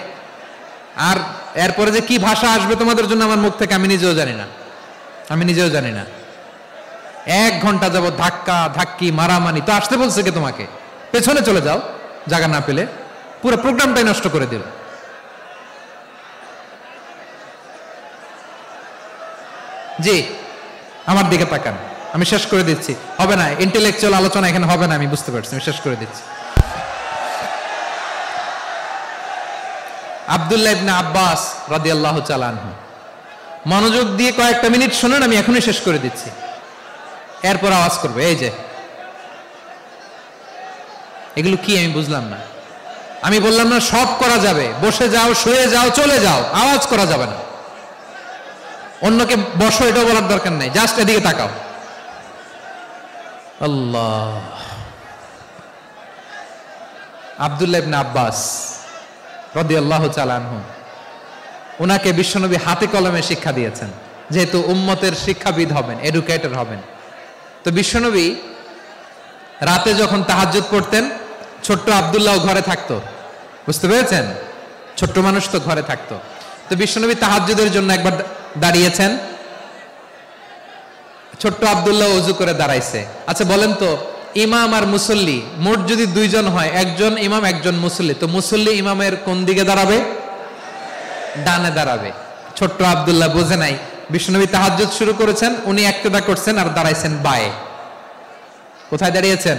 আর এরপরে যে কি ভাষা আসবে তোমাদের জন্য আমার মুখ থেকে আমি নিজেও জানি না, আমি নিজেও জানি না। 1 ঘন্টা যাবত ধাক্কা ধাক্কি মারামারি। তো আসতে বলছে কে তোমাকে? পেছনে চলে যাও, জায়গা না পেলে। পুরো প্রোগ্রামটাই নষ্ট করে দিল। জি, আমার দিকে তাকান, আমি শেষ করে দিচ্ছি। হবে না, ইন্টেলেকচুয়াল আলোচনা এখানে হবে না, আমি বুঝতে পারছি, আমি শেষ করে দিচ্ছি। আব্দুল্লাহ ইবনে আব্বাস রাদিয়াল্লাহু তাআলা আনহু, মনোযোগ দিয়ে কয়েকটা মিনিট শুনুন, আমি এখনই শেষ করে দিচ্ছি, এরপর আওয়াজ করবে। এই যে এগুলো কি আমি বুঝলাম না। আমি বললাম না সব করা যাবে, বসে যাও, শুয়ে যাও, চলে যাও, আওয়াজ করা যাবে না। অন্যকে বসো এটাও বলার দরকার নাই, জাস্ট এদিকে তাকাও। আল্লাহ। আব্দুল্লাহ ইবনে আব্বাস রাদিয়াল্লাহু তাআলা আনহু, উনাকে বিশ্বনবী হাতে কলমে শিক্ষা দিয়েছেন, যেহেতু উম্মতের শিক্ষাবিদ হবেন, এডুকেটর হবেন। তো বিশ্বনবী রাতে যখন তাহাজ্জুদ পড়তেন, ছোট্ট আব্দুল্লাহ ঘরে থাকতো। বুঝতে পেরেছেন? ছোট্ট মানুষ তো ঘরে থাকতো। তো বিশ্বনবী তাহাজ্জুদের জন্য একবার দাঁড়িয়েছেন, ছোট্ট আব্দুল্লাহ ওযু করে দাঁড়াইছে। আচ্ছা বলেন তো, ইমাম আর মুসল্লি মোট যদি 2 জন হয়, একজন ইমাম একজন মুসল্লি, তো মুসল্লি ইমামের কোন দিকে দাঁড়াবে? ডানে দাঁড়াবে। ছোট্ট আব্দুল্লাহ বোঝে নাই, বিশ্বনবী তাহাজ্জুদ শুরু করেছেন, উনি ইক্তেদা করছেন আর দাঁড়াইছেন বায়ে। কোথায় দাঁড়িয়েছেন?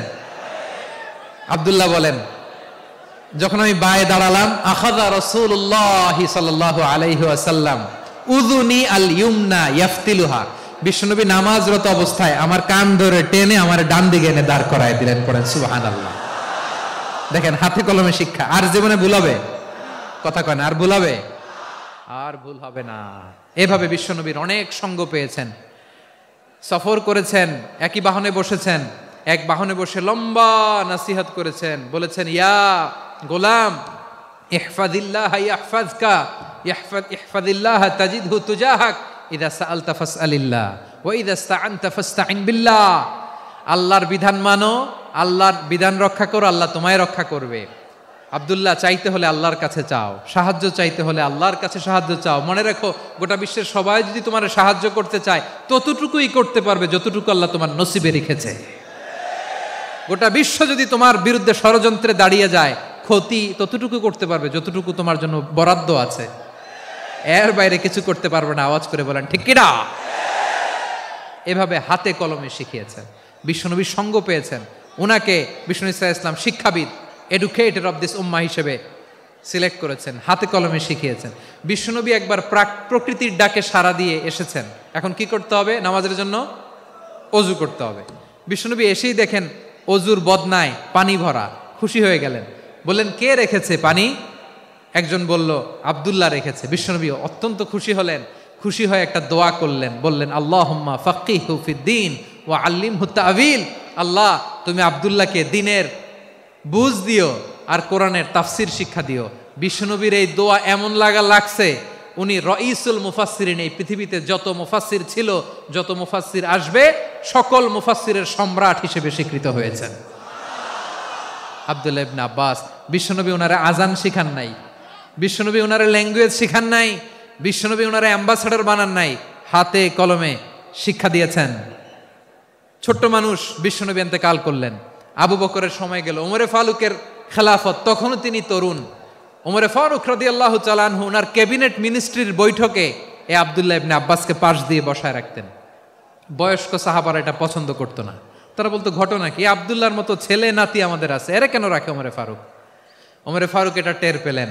আব্দুল্লাহ বলেন, যখন আমি বায়ে দাঁড়ালাম, আখাযা রাসূলুল্লাহ সাল্লাল্লাহু আলাইহি ওয়াসাল্লাম উযুনি আল ইউমনা ইয়াফতিলুহা, বিশ্বনবী নামাজরত অবস্থায় আমার কান ধরে টেনে আমার ডান দিকে এনে দাঁড় করায় দিলেন। পড়েন সুবহানাল্লাহ। দেখেন, হাতে কলমে শিক্ষা। আর জীবনে ভুল হবে? কথা কয় না, আর ভুল হবে? আর ভুল হবে না। এভাবে বিশ্বনবীর অনেক সঙ্গ পেয়েছেন, সফর করেছেন, একই বাহনে বসেছেন, এক বাহনে বসে লম্বা নাসিহত করেছেন, বলেছেন, ইয়া গোলাম ইহফাজিল্লাহ ইয়াহফাজকা, ইহফাজিল্লাহ তাজিদহু তুজাহাক, ইযা সাআলতা ফাসআলিল্লাহ ওয়া ইযা ইসতাআনতা ফাসতাইন বিল্লাহ। আল্লাহর বিধান মানো, আল্লাহর বিধান রক্ষা করো, আল্লাহ তোমায় রক্ষা করবে। আব্দুল্লাহ, চাইতে হলে আল্লাহর কাছে চাও, সাহায্য চাইতে হলে আল্লাহর কাছে সাহায্য চাও। মনে রাখো, গোটা বিশ্বের সবাই যদি তোমার সাহায্য করতে চায়, ততটুকুই করতে পারবে যতটুকু আল্লাহ তোমার নসিবে রেখেছে। গোটা বিশ্ব যদি তোমার বিরুদ্ধে ষড়যন্ত্রে দাঁড়িয়ে যায়, ক্ষতি ততটুকু করতে পারবে যতটুকু তোমার জন্য বরাদ্দ আছে, এর বাইরে কিছু করতে পারবে না। আওয়াজ করে বলেন ঠিক কিনা? এভাবে হাতে কলমে শিখিয়েছেন, বিশ্বনবীর সঙ্গ পেয়েছেন। ওনাকে বিষ্ণু ইসলাম শিক্ষাবিদ, এডুকেটর অফ দিস উম্মাহ হিসেবে সিলেক্ট করেছেন, হাতে কলমে শিখিয়েছেন। বিশ্বনবী একবার প্রকৃতির ডাকে সাড়া দিয়ে এসেছেন। এখন কি করতে হবে? নামাজের জন্য অজু করতে হবে। বিশ্বনবী এসেই দেখেন অজুর বদনায় পানি ভরা, খুশি হয়ে গেলেন, বললেন, কে রেখেছে পানি? একজন বলল, আব্দুল্লাহ রেখেছে। বিশ্বনবী অত্যন্ত খুশি হলেন, খুশি হয়ে একটা দোয়া করলেন, বললেন, আল্লাহুম্মা ফাক্কিহু ফিদ্দীন ওয়া আল্লিমহু তা'ওয়ীল। আল্লাহ, তুমি আব্দুল্লাহকে দ্বীনের বুঝ দিও আর কোরআনের তাফসির শিক্ষা দিও। বিশ্বনবীর এই দোয়া এমন লাগছে উনি রঈসুল মুফাসসিরিন, এই পৃথিবীতে যত মুফাসসির ছিল, যত মুফাসসির আসবে, সকল মুফাসসিরের সম্রাট হিসেবে স্বীকৃত হয়েছেন আব্দুল্লাহ ইবনে আব্বাস। বিশ্বনবী ওনারে আজান শিখান নাই, বিশ্বনবী ওনারে ল্যাঙ্গুয়েজ শিখান নাই, বিশ্বনবী ওনারে অ্যাম্বাসেডর বানান নাই, হাতে কলমে শিক্ষা দিয়েছেন। ছোট্ট মানুষ, বিশ্বনবী ইন্তেকাল করলেন, আবু বকরের সময় গেল, ওমরে ফারুকের খেলাফত, তখনও তিনি তরুণ। ওমরে ফারুক রাদিয়াল্লাহু তাআলা আনহু ওনার ক্যাবিনেট মিনিস্ট্রির বৈঠকে এই আব্দুল্লাহ ইবনে আব্বাসকে পাশ দিয়ে বসায় রাখতেন। বয়স্ক সাহাবারা এটা পছন্দ করতো না, তারা বলতো ঘটনা কি, আব্দুল্লাহর মতো ছেলে নাতি আমাদের আছে, এরা কেন রাখে ওমরে ফারুক? ওমরে ফারুক এটা টের পেলেন,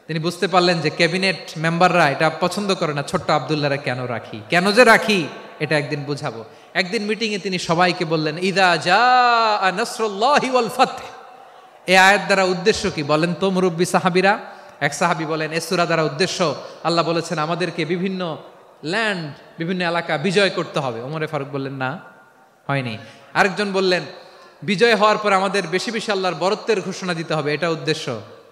তিনি বুঝতে পারলেন যে ক্যাবিনেট মেম্বাররা এটা পছন্দ করে না, ছোট্ট আব্দুল্লাহরা কেন রাখি, কেন যে রাখি এটা একদিন বুঝাবো। একদিন মিটিংয়ে তিনি সবাইকে বললেন, ইদা জাআ নাসরুল্লাহি ওয়াল ফাতহ। এই আয়াত দ্বারা উদ্দেশ্য কি বলেন তো মুরব্বী সাহাবীরা? এক সাহাবী বলেন, এই সূরা দ্বারা উদ্দেশ্য, আল্লাহ বলেছেন আমাদেরকে বিভিন্ন ল্যান্ড, বিভিন্ন এলাকা বিজয় করতে হবে। ওমরে ফারুক বললেন না, হয়নি। আরেকজন বললেন, বিজয় হওয়ার পর আমাদের বেশি বেশি আল্লাহর বরত্বের ঘোষণা দিতে হবে, এটা উদ্দেশ্য।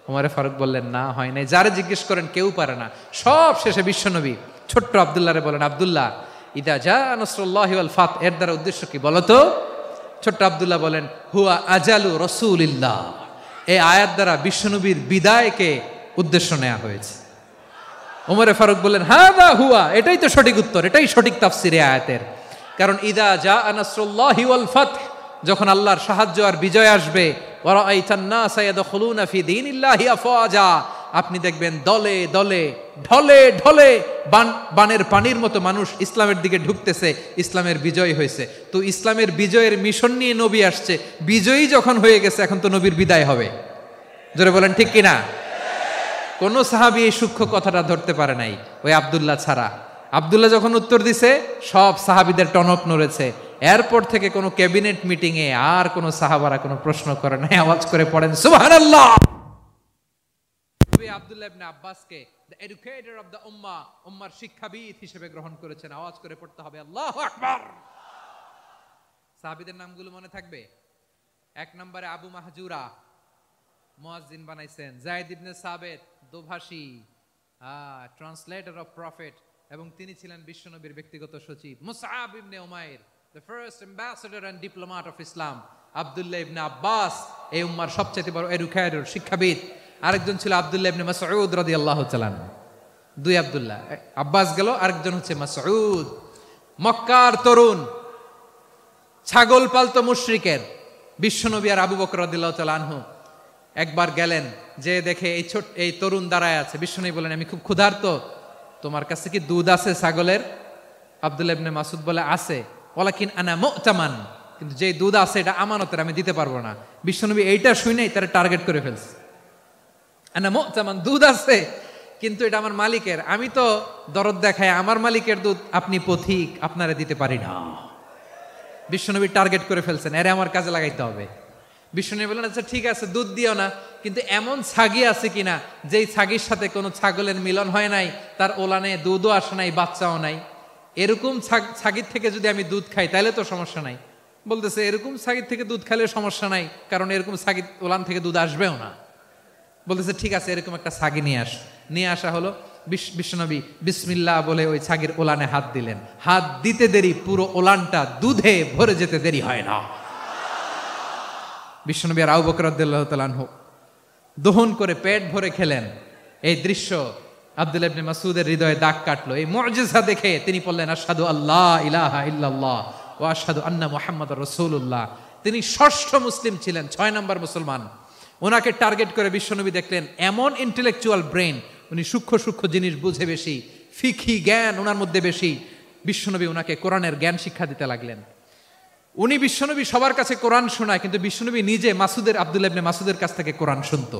ওমরে ফারুক বললেন না, হয় নাই। যারা জিজ্ঞেস করেন কেউ পারে না। সব শেষে বিশ্বনবী ছোট্ট আব্দুল্লাহরে বলেন, আব্দুল্লাহ, ইদা জাআ নাসরুল্লাহি ওয়াল ফাতহ এর দ্বারা উদ্দেশ্য কি বলো তো? ছোট্ট আব্দুল্লাহ বলেন, হুয়া আজালু রাসূলিল্লাহ। এই আয়াত দ্বারা বিশ্বনবীর বিদায়কে উদ্দেশ্য নেওয়া হয়েছে। ওমরে ফারুক বললেন, হাযা হুয়া, এটাই তো সঠিক উত্তর, এটাই সঠিক তাফসীর এই আয়াতের। কারণ ইদা জাআ নাসরুল্লাহি ওয়াল ফাতহ, যখন আল্লাহর সাহায্য আর বিজয় আসবে, ওয়া রাআইতান নাসা ইয়াদখুলুনা ফি দীনিল্লাহি আফওয়াজা, আপনি দেখবেন দলে দলে ঢলে ঢলে বানের পানির মতো মানুষ ইসলামের দিকে ঢুকতেছে, ইসলামের বিজয় হয়েছে। তো ইসলামের বিজয়ের মিশন নিয়ে নবী আসছে, বিজয়ী যখন হয়ে গেছে এখন তো নবীর বিদায় হবে। জোরে বলেন ঠিক কিনা? কোন সাহাবী এই সূক্ষ্ম কথাটা ধরতে পারে নাই, ওই আব্দুল্লাহ ছাড়া। আব্দুল্লাহ যখন উত্তর দিছে, সব সাহাবীদের টনক নড়েছে। এরপর থেকে কোনো ক্যাবিনেট মিটিং এ আর কোনো সাহাবারা কোনো প্রশ্ন করে নাই, আওয়াজ করে পড়েন সুবহানাল্লাহ। আব্দুল্লাহ ইবনে আব্বাসকে দ্য এডুকেটর অফ দ্য উম্মাহ, উম্মার শিক্ষাবিদ হিসেবে গ্রহণ করেছেন। আওয়াজ করে পড়তে হবে আল্লাহু আকবার। সাহাবীদের নামগুলো মনে থাকবে? এক নম্বরে আবু মাহজুরা, মুয়াজ্জিন বানাইছেন। যায়েদ ইবনে সাবিত, দোভাষী, ট্রান্সলেটর অফ প্রফেট, এবং তিনি ছিলেন বিশ্বনবীর ব্যক্তিগত সচিব। মুসআব ইবনে উমাইর, the first ambassador and diplomat of Islam. আব্দুল্লাহ ইবনে আব্বাস, এই উম্মার সবচেয়ে বড় এডুকেটর, শিক্ষাবিদ। আরেকজন ছিল আব্দুল্লাহ ইবনে মাসউদ রাদিয়াল্লাহু তাআলা। দুই আব্দুল্লাহ, আব্বাস গেল, আরেকজন হচ্ছে মাসউদ। মক্কার তরুণ, ছাগল পালতো মুশরিকের। বিশ্বনবী আর আবু বকর রাদিয়াল্লাহু তাআলা আনহু একবার গেলেন, যে দেখে এই তরুণ দাঁড়ায় আছে। বিশ্বনবী বলেন, আমি খুব ক্ষুধার্ত, তোমার কাছে কি দুধ আছে ছাগলের? আব্দুল্লাহ ইবনে মাসউদ বলে, আছে। ওয়ালাকিন আনা মুতামান, কিন্তু যে দুধ আছে এটা আমানতের, আমি দিতে পারবো না। বিশ্বনবী এইটা শুনেই তারা টার্গেট করে ফেলছে। আনা মুতামান, দুধ আছে কিন্তু এটা আমার মালিকের, আমি তো দরদ দেখাই, আমার মালিকের দুধ, আপনি পথিক, আপনারা দিতে পারি না। বিশ্বনবী টার্গেট করে ফেলছেন, এরে আমার কাজে লাগাইতে হবে। বিশ্বনবী বলেন, আচ্ছা ঠিক আছে, দুধ দিও না, কিন্তু এমন ছাগি আছে কিনা যেই ছাগির সাথে কোনো ছাগলের মিলন হয় নাই, তার ওলানে দুধও আসে নাই, বাচ্চাও নাই, এরকম ছাগির থেকে যদি আমি দুধ খাই তাহলে তো সমস্যা নাই। বলতেছে, এরকম ছাগির থেকে দুধ খাইলে সমস্যা নাই, কারণ এরকম ছাগির ওলান থেকে দুধ আসবেও না। বলতেছে, ঠিক আছে, এরকম একটা ছাগি নিয়ে আসা হলো। বিশ্বনবী বিসমিল্লাহ বলে ওই ছাগির ওলানে হাত দিলেন। হাত দিতে দেরি, পুরো ওলানটা দুধে ভরে যেতে দেরি হয় না। বিশ্বনবী আর আবু বকর রাদিয়াল্লাহু তাআলা আনহু দহন করে পেট ভরে খেলেন। এই দৃশ্য আব্দুল্লাহ ইবনে মাসউদের হৃদয়ে দাগ কাটলো। এই মুজিজা দেখে তিনি বললেন, আশহাদু আল্লা ইলাহা ইল্লাল্লাহ ওয়া আশহাদু আন্না মুহাম্মাদুর রাসূলুল্লাহ। তিনি ষষ্ঠ মুসলিম ছিলেন, 6 নম্বর মুসলমান। ওনাকে টার্গেট করে বিশ্বনবী দেখলেন এমন ইন্টেলেকচুয়াল ব্রেন, উনি সূক্ষ্ম সূক্ষ্ম জিনিস বুঝে বেশি, ফিকহি জ্ঞান ওনার মধ্যে বেশি। বিশ্বনবী ওনাকে কোরআনের জ্ঞান শিক্ষা দিতে লাগলেন। উনি বিশ্বনবী সবার কাছে কোরআন শোনায়, কিন্তু বিশ্বনবী নিজে আব্দুল্লাহ ইবনে মাসউদের কাছ থেকে কোরআন শুনতো।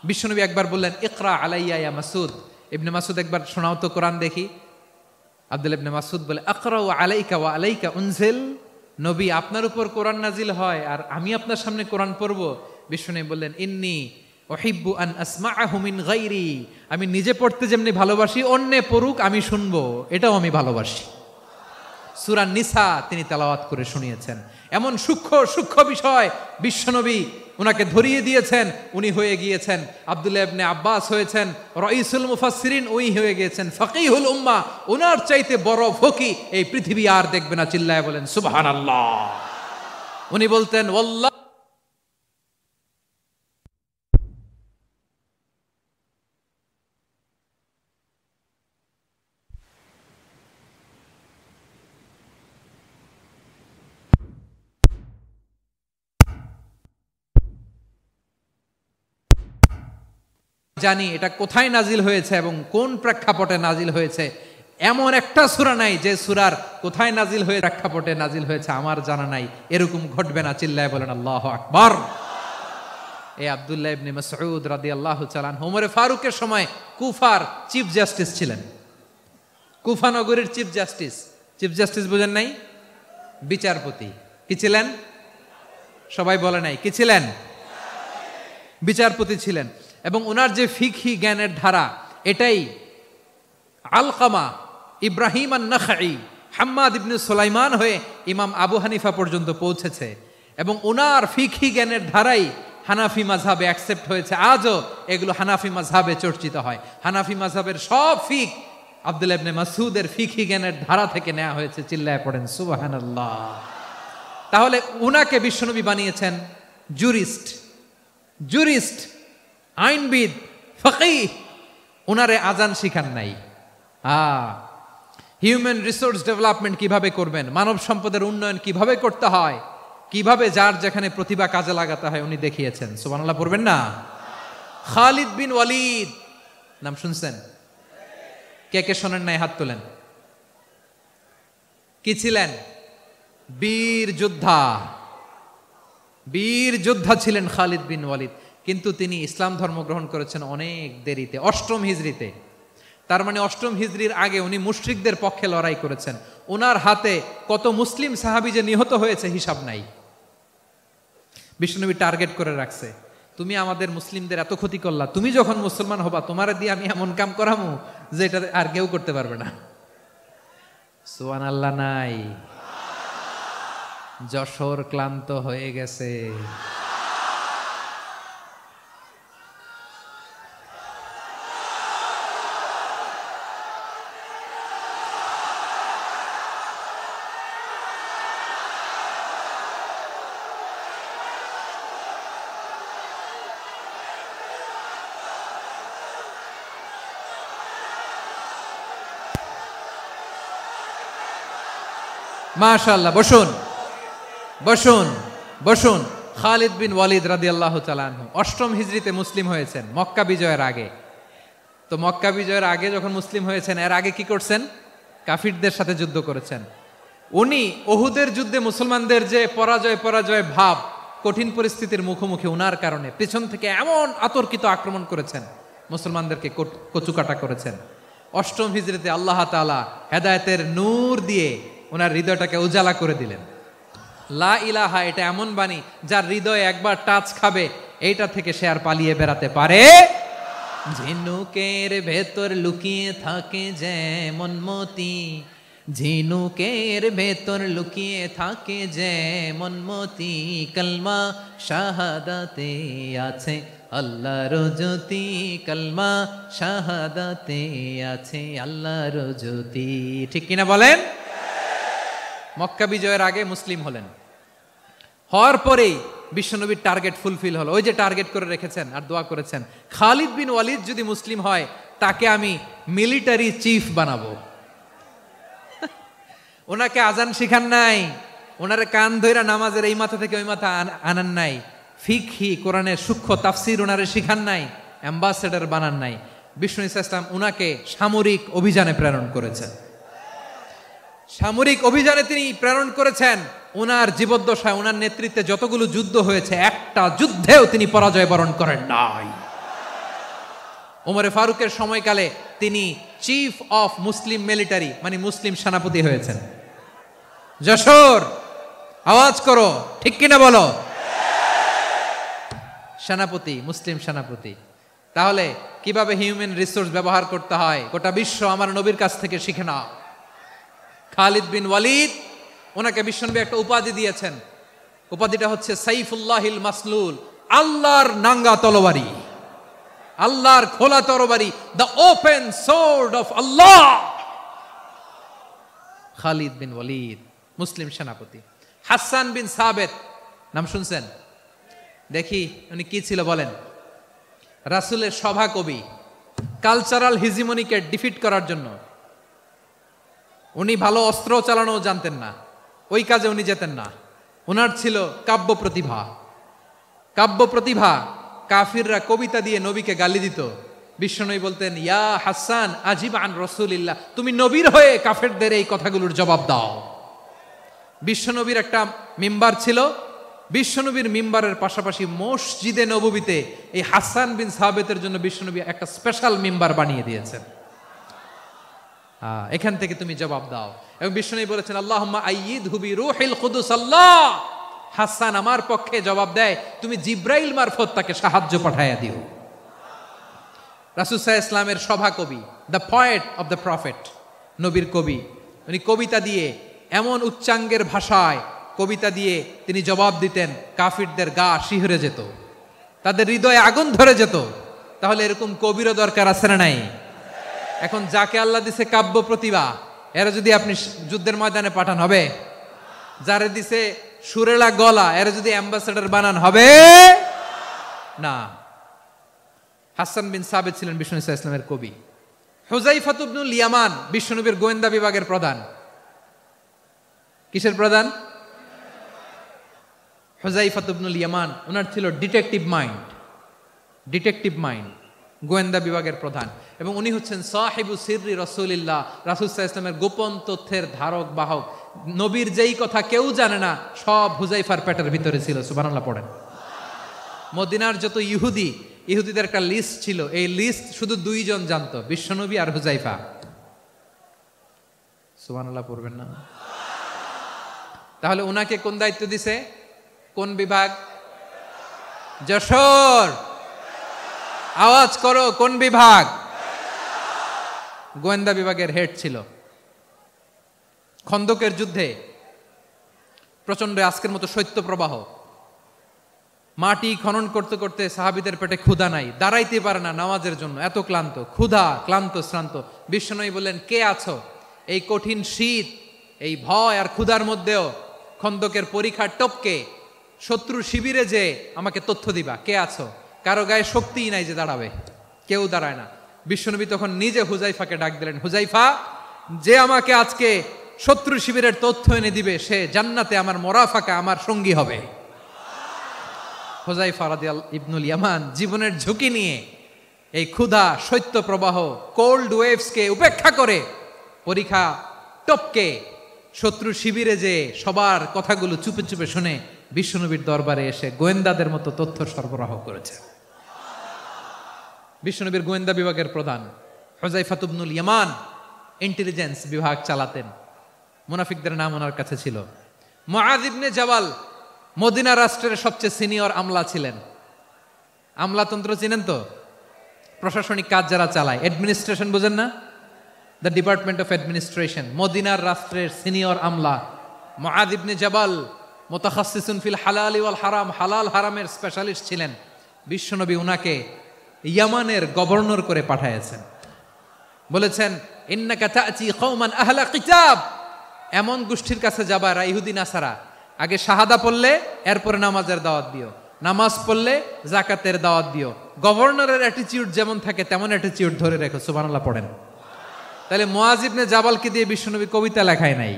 বিশ্বনবী একবার বললেন, ইকরা আলাইয়া ইয়া মাসউদ। ইবনে মাসউদ, একবার শোনাও তো কোরআন দেখি। আব্দুল্লাহ ইবনে মাসউদ বলে, আকরাউ আলাইকা ওয়া আলাইকা উনজিল। নবী, আপনার উপর কোরআন নাজিল হয় আর আমি আপনার সামনে কোরআন পড়ব। বিশ্বনবী বললেন, ইন্নী উহিব্বু আন আসমাআহু মিন গায়রি। আমি নিজে পড়তে যেমনি ভালোবাসি, অন্যে পড়ুক আমি শুনবো, এটাও আমি ভালোবাসি। সূরা নিসা তিনি তেলাওয়াত করে শুনিয়েছেন। এমন সূক্ষ্ম সূক্ষ্ম বিষয় বিশ্বনবী উনাকে ধরিয়ে দিয়েছেন, উনি হয়ে গিয়েছেন আব্দুল্লাহ ইবনে আব্বাস হয়েছেন রাইসুল মুফাসসিরিন, উনি হয়ে গিয়েছেন ফাকিহুল উম্মাহ। ওনার চাইতে বড় ফকি এই পৃথিবী আর দেখবে না, চিল্লায় বলেন সুবহানাল্লাহ। উনি বলতেন ওয়াল্লাহ জানি এটা কোথায় নাজিল হয়েছে এবং কোন প্রেক্ষাপটে নাজিল হয়েছে। এমন একটা সূরা নাই যে সূরার কোথায় নাজিল হয়ে প্রেক্ষাপটে নাজিল হয়েছে আমার জানা নাই। এরকম ঘটবে না, চিল্লায় বলেন আল্লাহু আকবার। এই আব্দুল্লাহ ইবনে মাসউদ রাদিয়াল্লাহু তাআলা আনহু ওমরে ফারুকের সময় কুফার চিফ জাস্টিস ছিলেন। কুফা নগরীর চিফ জাস্টিস। চিফ জাস্টিস বুঝেন নাই? বিচারপতি। কি ছিলেন? সবাই বলে নাই কি ছিলেন? বিচারপতি ছিলেন। এবং ওনার যে ফিকহি জ্ঞানের ধারা, এটাই আলকামা, ইব্রাহিম আন-নাখাই, হাম্মাদ ইবনে সুলাইমান হয়ে ইমাম আবু হানিফা পর্যন্ত পৌঁছেছে। এবং ওনার ফিকহি জ্ঞানের ধারাই হানাফি মাযহাবে অ্যাকসেপ্ট হয়েছে। আজও এগুলো হানাফি মাযহাবে চর্চিত হয়। হানাফি মাযহাবের সব ফিক আব্দুল্লাহ ইবনে মাসউদের ফিকহি জ্ঞানের ধারা থেকে নেওয়া হয়েছে, চিল্লায় পড়েন সুবহানাল্লাহ। তাহলে উনাকে বিশ্বনবী বানিয়েছেন জুরিস্ট, জুরিস্ট, আইনবিদ, ফকিহ। উনারে আজান শিখান নাই। হিউম্যান রিসোর্স ডেভেলপমেন্ট কিভাবে করবেন, মানব সম্পদের উন্নয়ন কিভাবে করতে হয়, কিভাবে যার যেখানে প্রতিভা কাজে লাগাতে হয় উনি দেখিয়েছেন। সুবহানাল্লাহ পড়বেন না? খালিদ বিন ওয়ালিদ নাম শুনছেন? কে কে শোনেন নাই হাত তোলেন। কি ছিলেন? বীর যোদ্ধা, বীর যোদ্ধা ছিলেন খালিদ বিন ওয়ালিদ। কিন্তু তিনি ইসলাম ধর্ম গ্রহণ করেছেন অনেক দেরিতে, 8ম হিজরিতে। তার মানে 8ম হিজরির আগে উনি মুশরিকদের পক্ষে লড়াই করেছেন। ওনার হাতে কত মুসলিম সাহাবী যে নিহত হয়েছে হিসাব নাই। বিশ্বনবী টার্গেট করে রাখছে, তুমি আমাদের মুসলিমদের এত ক্ষতি করলা, তুমি যখন মুসলমান হবা তোমারে দিয়ে আমি এমন কাম করামু যে এটা আর কেউ করতে পারবে না। সুবহানাল্লাহ নাই? যশোর ক্লান্ত হয়ে গেছে। মাশাআল্লাহ, বসুন বসুন বসুন। খালিদ বিন ওয়ালিদ রাদিয়াল্লাহু তাআলা আনহু 8ম হিজরিতে মুসলিম হয়েছেন, মক্কা বিজয়ের আগে। তো মক্কা বিজয়ের আগে যখন মুসলিম হয়েছেন, এর আগে কি করছেন? কাফিরদের সাথে যুদ্ধ করেছেন। উনি উহুদের যুদ্ধে মুসলমানদের যে পরাজয় ভাব, কঠিন পরিস্থিতির মুখোমুখি উনার কারণে পেছন থেকে এমন আতর্কিত আক্রমণ করেছেন, মুসলমানদেরকে কচুকাটা করেছেন। 8ম হিজরিতে আল্লাহ তাআলা হেদায়েতের নূর দিয়ে ওনার হৃদয়টাকে উজালা করে দিলেন। লা ইলাহা এটা এমন বাণী যার হৃদয়ে একবার টাচ খাবে, এইটা থেকে সে আর পালিয়ে বেড়াতে পারে। ঝিনুকের ভেতর লুকিয়ে থাকে যেমন মতি, ঝিনুকের ভেতর লুকিয়ে থাকে যেমন মতি, কলমা শাহাদাতে আছে আল্লাহর জ্যোতি, কলমা শাহাদাতে আছে আল্লাহর জ্যোতি। ঠিক কিনা বলেন? মক্কা বিজয়ের আগে মুসলিম হলেন, হওয়ার পরেই বিশ্বনবীর টার্গেট ফুলফিল হলো। ওই যে টার্গেট করে রেখেছেন আর দোয়া করেছেন, খালিদ বিন ওয়ালিদ যদি মুসলিম হয় তাকে আমি মিলিটারি চিফ বানাবো। ওনাকে আজান শিখান নাই, ওনারে কান ধইরা নামাজের এই মাথা থেকে ওই মাথা আনান নাই, ফিকহি কোরআনের সূক্ষ্ম তাফসীর ওনারে শিখান নাই, অ্যাম্বাসেডর বানান নাই। বিষ্ণু ইসলাম উনাকে সামরিক অভিযানে প্রেরণ করেছেন। সামরিক অভিযানে তিনি প্রেরণ করেছেন। ওনার জীবদ্দশায় ওনার নেতৃত্বে যতগুলো যুদ্ধ হয়েছে, একটা যুদ্ধেও তিনি পরাজয় বরণ করেন নাই। ওমরে ফারুকের সময়কালে তিনি চিফ অফ মুসলিম মিলিটারি, মানে মুসলিম সেনাপতি হয়েছেন। যশোর আওয়াজ করো, ঠিক কিনা বলো? সেনাপতি, মুসলিম সেনাপতি। তাহলে কিভাবে হিউম্যান রিসোর্স ব্যবহার করতে হয় গোটা বিশ্ব আমার নবীর কাছ থেকে শিখে নাও। খালিদ বিন ওয়ালিদ, ওনাকে বিশ্বনবী একটা উপাধি দিয়েছেন। উপাধিটা হচ্ছে সাইফুল্লাহিল মাসলুল, আল্লাহর নাঙ্গা তরবারি, আল্লাহর খোলা তরবারি, দ্য ওপেন সোর্ড অফ আল্লাহ। খালিদ বিন ওয়ালিদ মুসলিম সেনাপতি। হাসান বিন সাবেত নাম শুনছেন? দেখি উনি কি ছিল বলেন। রাসূলের সভা কবি, কালচারাল হিজিমনিকে ডিফিট করার জন্য। উনি ভালো অস্ত্র চালানো জানতেন না, ওই কাজে উনি যেতেন না। ওনার ছিল কাব্য প্রতিভা। কাব্য প্রতিভা, কাফিররা কবিতা দিয়ে নবীকে গালি দিত। বিশ্বনবী বলতেন, ইয়া হাসান আজিব আন রাসূলিল্লাহ, তুমি নবীর হয়ে কাফেরদের এই কথাগুলোর জবাব দাও। বিশ্বনবীর একটা মিম্বার ছিল, বিশ্বনবীর মিম্বারের পাশাপাশি মসজিদে নববীতে এই হাসান বিন সাবেতের জন্য বিশ্বনবী একটা স্পেশাল মিম্বার বানিয়ে দিয়েছেন। এখান থেকে তুমি জবাব দাও। এবং বিশ্বনবী বলেছেন, আল্লাহুম্মা আইয়িদহু বিরূহিল কুদুস। আল্লাহ, হাসান আমার পক্ষে জবাব দেয়, তুমি জিব্রাইল মারফত তাকে সাহায্য পাঠাইয়া দিও। রাসূল সাল্লাল্লাহু আলাইহি ওয়াসাল্লামের সভা কবি, the poet of the prophet, নবীর কবি। উনি কবিতা দিয়ে, এমন উচ্চাঙ্গের ভাষায় কবিতা দিয়ে তিনি জবাব দিতেন, কাফিরদের গা শিহরে যেত, তাদের হৃদয়ে আগুন ধরে যেত। তাহলে এরকম কবিরও দরকার আছে না নাই? এখন যাকে আল্লাহ দিছে কাব্য প্রতিভা, এরা যদি আপনি যুদ্ধের ময়দানে পাঠান হবে? যারে দিছে সুরেলা গলা, এরা যদি অ্যাম্বাসেডর বানান হবে না। হাসান বিন সাবেত ছিলেন বিশ্বনবী সাল্লাল্লাহু আলাইহি ওয়াসাল্লামের কবি। হুযায়ফা ইবনুল ইয়ামান বিশ্বনবীর গোয়েন্দা বিভাগের প্রধান। কিসের প্রধান? হুযায়ফা ইবনুল ইয়ামান। ওনার ছিল ডিটেকটিভ মাইন্ড, ডিটেকটিভ মাইন্ড, গোয়েন্দা বিভাগের প্রধান। এবং উনি হচ্ছেন সাহিবু সিররি রাসূলিল্লাহ, রাসূল সাল্লাল্লাহু আলাইহি ওয়াসাল্লামের গোপন তথ্যের ধারক বাহক। নবীর যেই কথা কেউ জানে না, সব হুযায়ফার পেটের ভিতরে ছিল। সুবহানাল্লাহ পড়েন। মদিনার যত ইহুদিদের একটা লিস্ট ছিল, এই লিস্ট শুধু দুইজন জানতো, বিশ্বনবী আর হুযায়ফা। সুবহানাল্লাহ পড়বেন না? তাহলে উনাকে কোন দায়িত্ব দিছে? কোন বিভাগ? যশোর, আওয়াজ করো, কোন বিভাগ? গোয়েন্দা বিভাগের হেড ছিল। খন্দকের যুদ্ধে প্রচন্ড আজকের মতো শৈত্য প্রবাহ, মাটি খনন করতে করতে সাহাবীদের পেটে ক্ষুধা নাই, দাঁড়াইতে পারে না নামাজের জন্য, এত ক্লান্ত, ক্ষুধা, ক্লান্ত, শ্রান্ত। বিশ্বনবী বললেন, কে আছো? এই কঠিন শীত, এই ভয় আর ক্ষুধার মধ্যেও খন্দকের পরীক্ষার টপকে শত্রু শিবিরে যে আমাকে তথ্য দিবা, কে আছো? কারো গায়ে শক্তিই নাই যে দাঁড়াবে, কেউ দাঁড়ায় না। বিশ্বনবী তখন নিজে হুযায়ফাকে ডাক দিলেন, হুযায়ফা, যে আমাকে আজকে শত্রু শিবিরের তথ্য এনে দিবে, সে জান্নাতে আমার মোরাফাকা, আমার সঙ্গী হবে। হুযায়ফা রাদিয়াল্লাহু ইবনুল ইয়ামান জীবনের ঝুঁকি নিয়ে এই ক্ষুধা, শৈত্য প্রবাহ, কোল্ড ওয়েভসকে উপেক্ষা করে পরীক্ষা টপকে শত্রু শিবিরে যে সবার কথাগুলো চুপে চুপে শুনে বিশ্বনবীর দরবারে এসে গোয়েন্দাদের মতো তথ্য সরবরাহ করেছে। বিশ্বনবীর গোয়েন্দা বিভাগের প্রধান হুযায়ফা ইবনুল ইয়ামান ইন্টেলিজেন্স বিভাগ চালাতেন। মুনাফিকদের নাম ওনার কাছে ছিল। মুআয ইবনে জাবাল মদিনা রাষ্ট্রের সবচেয়ে সিনিয়র আমলা ছিলেন। আমলাতন্ত্র চিনেন তো? প্রশাসনিক কাজ যারা চালায়, অ্যাডমিনিস্ট্রেশন বুঝেন না? The department of administration. মদিনার রাষ্ট্রের সিনিয়র আমলা মুআয ইবনে জাবাল মুতাখাসসিসুন ফিল হালাল ওয়াল হারাম, হালাল হারামের স্পেশালিস্ট ছিলেন। বিশ্বনবী উনাকে ইয়ামানের গভর্নর করে পাঠাইছেন। বলেছেন, ইন্নাকা তা'তি কওমান আহলা কিতাব, এমন গোষ্ঠীর কাছে যাবা এরা ইহুদি নাসারা, আগে শাহাদা পড়লে এরপরে নামাজের দাওয়াত দিও, নামাজ পড়লে যাকাতের দাওয়াত দিও। গভর্নরের অ্যাটিটিউড যেমন থাকে তেমন অ্যাটিটিউড ধরে রেখো। সুবহানাল্লাহ পড়েন। তাহলে মুআয ইবনে জাবালকে দিয়ে বিশ্বনবী কবিতা লেখায় নাই,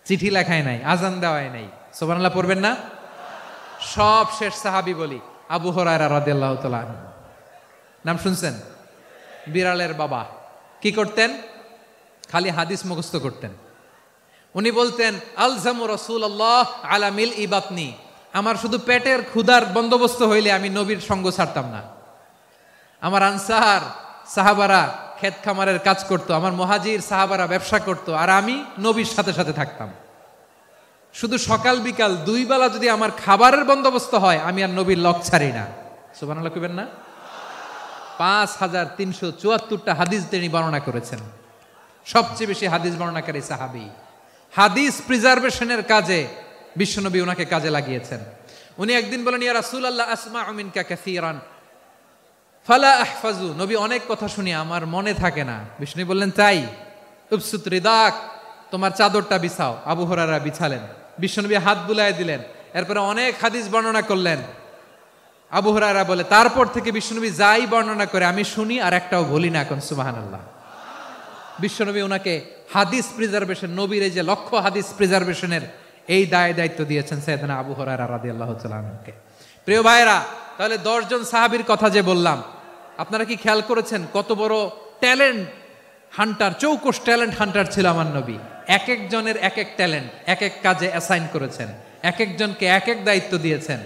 চিঠি লেখায় নাই, আজান দেওয়ায় নাই। সুবহানাল্লাহ পড়বেন না? সব শেষ সাহাবী বলি আবু হুরায়রা রাদিয়াল্লাহু তাআলা আনহু। নাম শুনছেন? বিড়ালের বাবা। কি করতেন? খালি হাদিস মুখস্থ করতেন। উনি বলতেন, আলজামু রাসূলুল্লাহ আলা মিল ইবাতনি, আমার শুধু পেটের ক্ষুধার বন্দোবস্ত হইলে আমি নবীর সঙ্গ ছাড়তাম না। আমার আনসার সাহাবারা ক্ষেত খামারের কাজ করত, আমার মুহাজির সাহাবারা ব্যবসা করত, আর আমি নবীর সাথে সাথে থাকতাম। শুধু সকাল বিকাল দুই বেলা যদি আমার খাবারের বন্দোবস্ত হয়, আমি আর নবীর লক ছাড়ি না। সুবহানাল্লাহ কইবেন না? 5374টা হাদিস তিনি বর্ণনা করেছেন। সবচেয়ে বেশি হাদিস বর্ণনাকারী সাহাবী। হাদিস প্রিজার্ভেশনের কাজে বিশ্বনবী ওনাকে কাজে লাগিয়েছেন। উনি একদিন বলেন, ইয়া রাসূলুল্লাহ আসমাউ মিনকা কাসীরান ফালা আহফাজু, নবী অনেক কথা শুনি আমার মনে থাকে না। বিষ্ণু বললেন, তাই? উবসুত রিদাক, তোমার চাদরটা বিছাও। আবু হুরায়রা বিছালেন, বিশ্বনবী হাত বুলায় দিলেন, এরপরে অনেক হাদিস বর্ণনা করলেন। আবু হুরায়রা বলে, তারপর থেকে বিশ্বনবী যাই বর্ণনা করে আমি শুনি আর একটাও বলি না। এখন সুবহানাল্লাহ। বিশ্বনবী ওনাকে হাদিস প্রিজার্ভেশন, নবীর এই যে লক্ষ্য হাদিস প্রিজার্ভেশনের এই দায়িত্ব দিয়েছেন সাইয়েদনা আবু হুরায়রা রাদিয়াল্লাহু তাআলা আনহুকে। প্রিয় ভাইরা, তাহলে 10 জন সাহাবীর কথা যে বললাম, আপনারা কি খেয়াল করেছেন কত বড় ট্যালেন্ট হান্টার, চৌকস ট্যালেন্ট হান্টার ছিল আমার নবী। এক একজনের এক এক ট্যালেন্ট এক এক কাজে অ্যাসাইন করেছেন, এক একজনকে এক এক দায়িত্ব দিয়েছেন,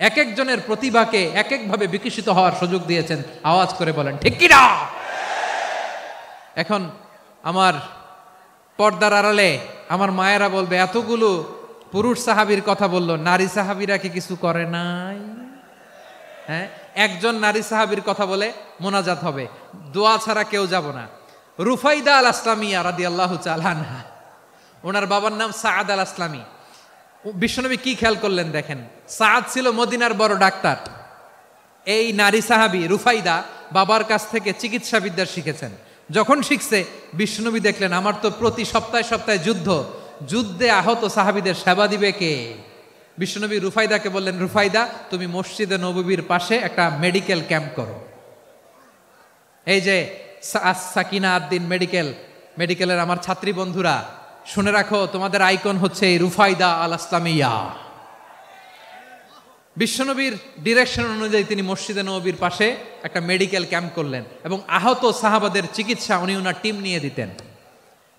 এক একজনের প্রতিভাকে এক একভাবে বিকশিত হওয়ার সুযোগ দিয়েছেন। আওয়াজ করে বলেন ঠিক কি না? এখন আমার পর্দার আড়ালে আমার মায়েরা বলবে, এতগুলো পুরুষ সাহাবীর কথা বললো, নারী সাহাবীরা কি কিছু করে নাই? হ্যাঁ, একজন নারী সাহাবীর কথা বলে মোনাজাত হবে, দোয়া ছাড়া কেউ যাব না। রুফাইদা আল আসলামিয়া রাদিয়াল্লাহু তাআলা আনহা, ওনার বাবার নাম সাআদ আল আসলামি। বিশ্বনবী কি খেয়াল করলেন দেখেন, সাআদ ছিল মদিনার বড় ডাক্তার। এই নারী সাহাবী রুফাইদা বাবার কাছ থেকে চিকিৎসা বিদ্যা শিখেছেন। যখন শিখছে, বিশ্বনবী দেখলেন আমার তো প্রতি সপ্তাহে সপ্তাহে যুদ্ধে আহত সাহাবীদের সেবা দিবে কে? বিশ্বনবী রুফাইদাকে বললেন, রুফাইদা তুমি মসজিদে নববীর পাশে একটা মেডিকেল ক্যাম্প করো। এই যে সাকিনা আদ্দিন মেডিকেলের আমার ছাত্রী বন্ধুরা, শুনে রাখো, তোমাদের আইকন হচ্ছে এই রুফাইদা আল আসলামিয়া। বিশ্বনবীর ডিরেকশন অনুযায়ী তিনি মসজিদে নববীর পাশে একটা মেডিকেল ক্যাম্প করলেন এবং আহত সাহাবাদের চিকিৎসা উনি ওনার টিম নিয়ে দিতেন।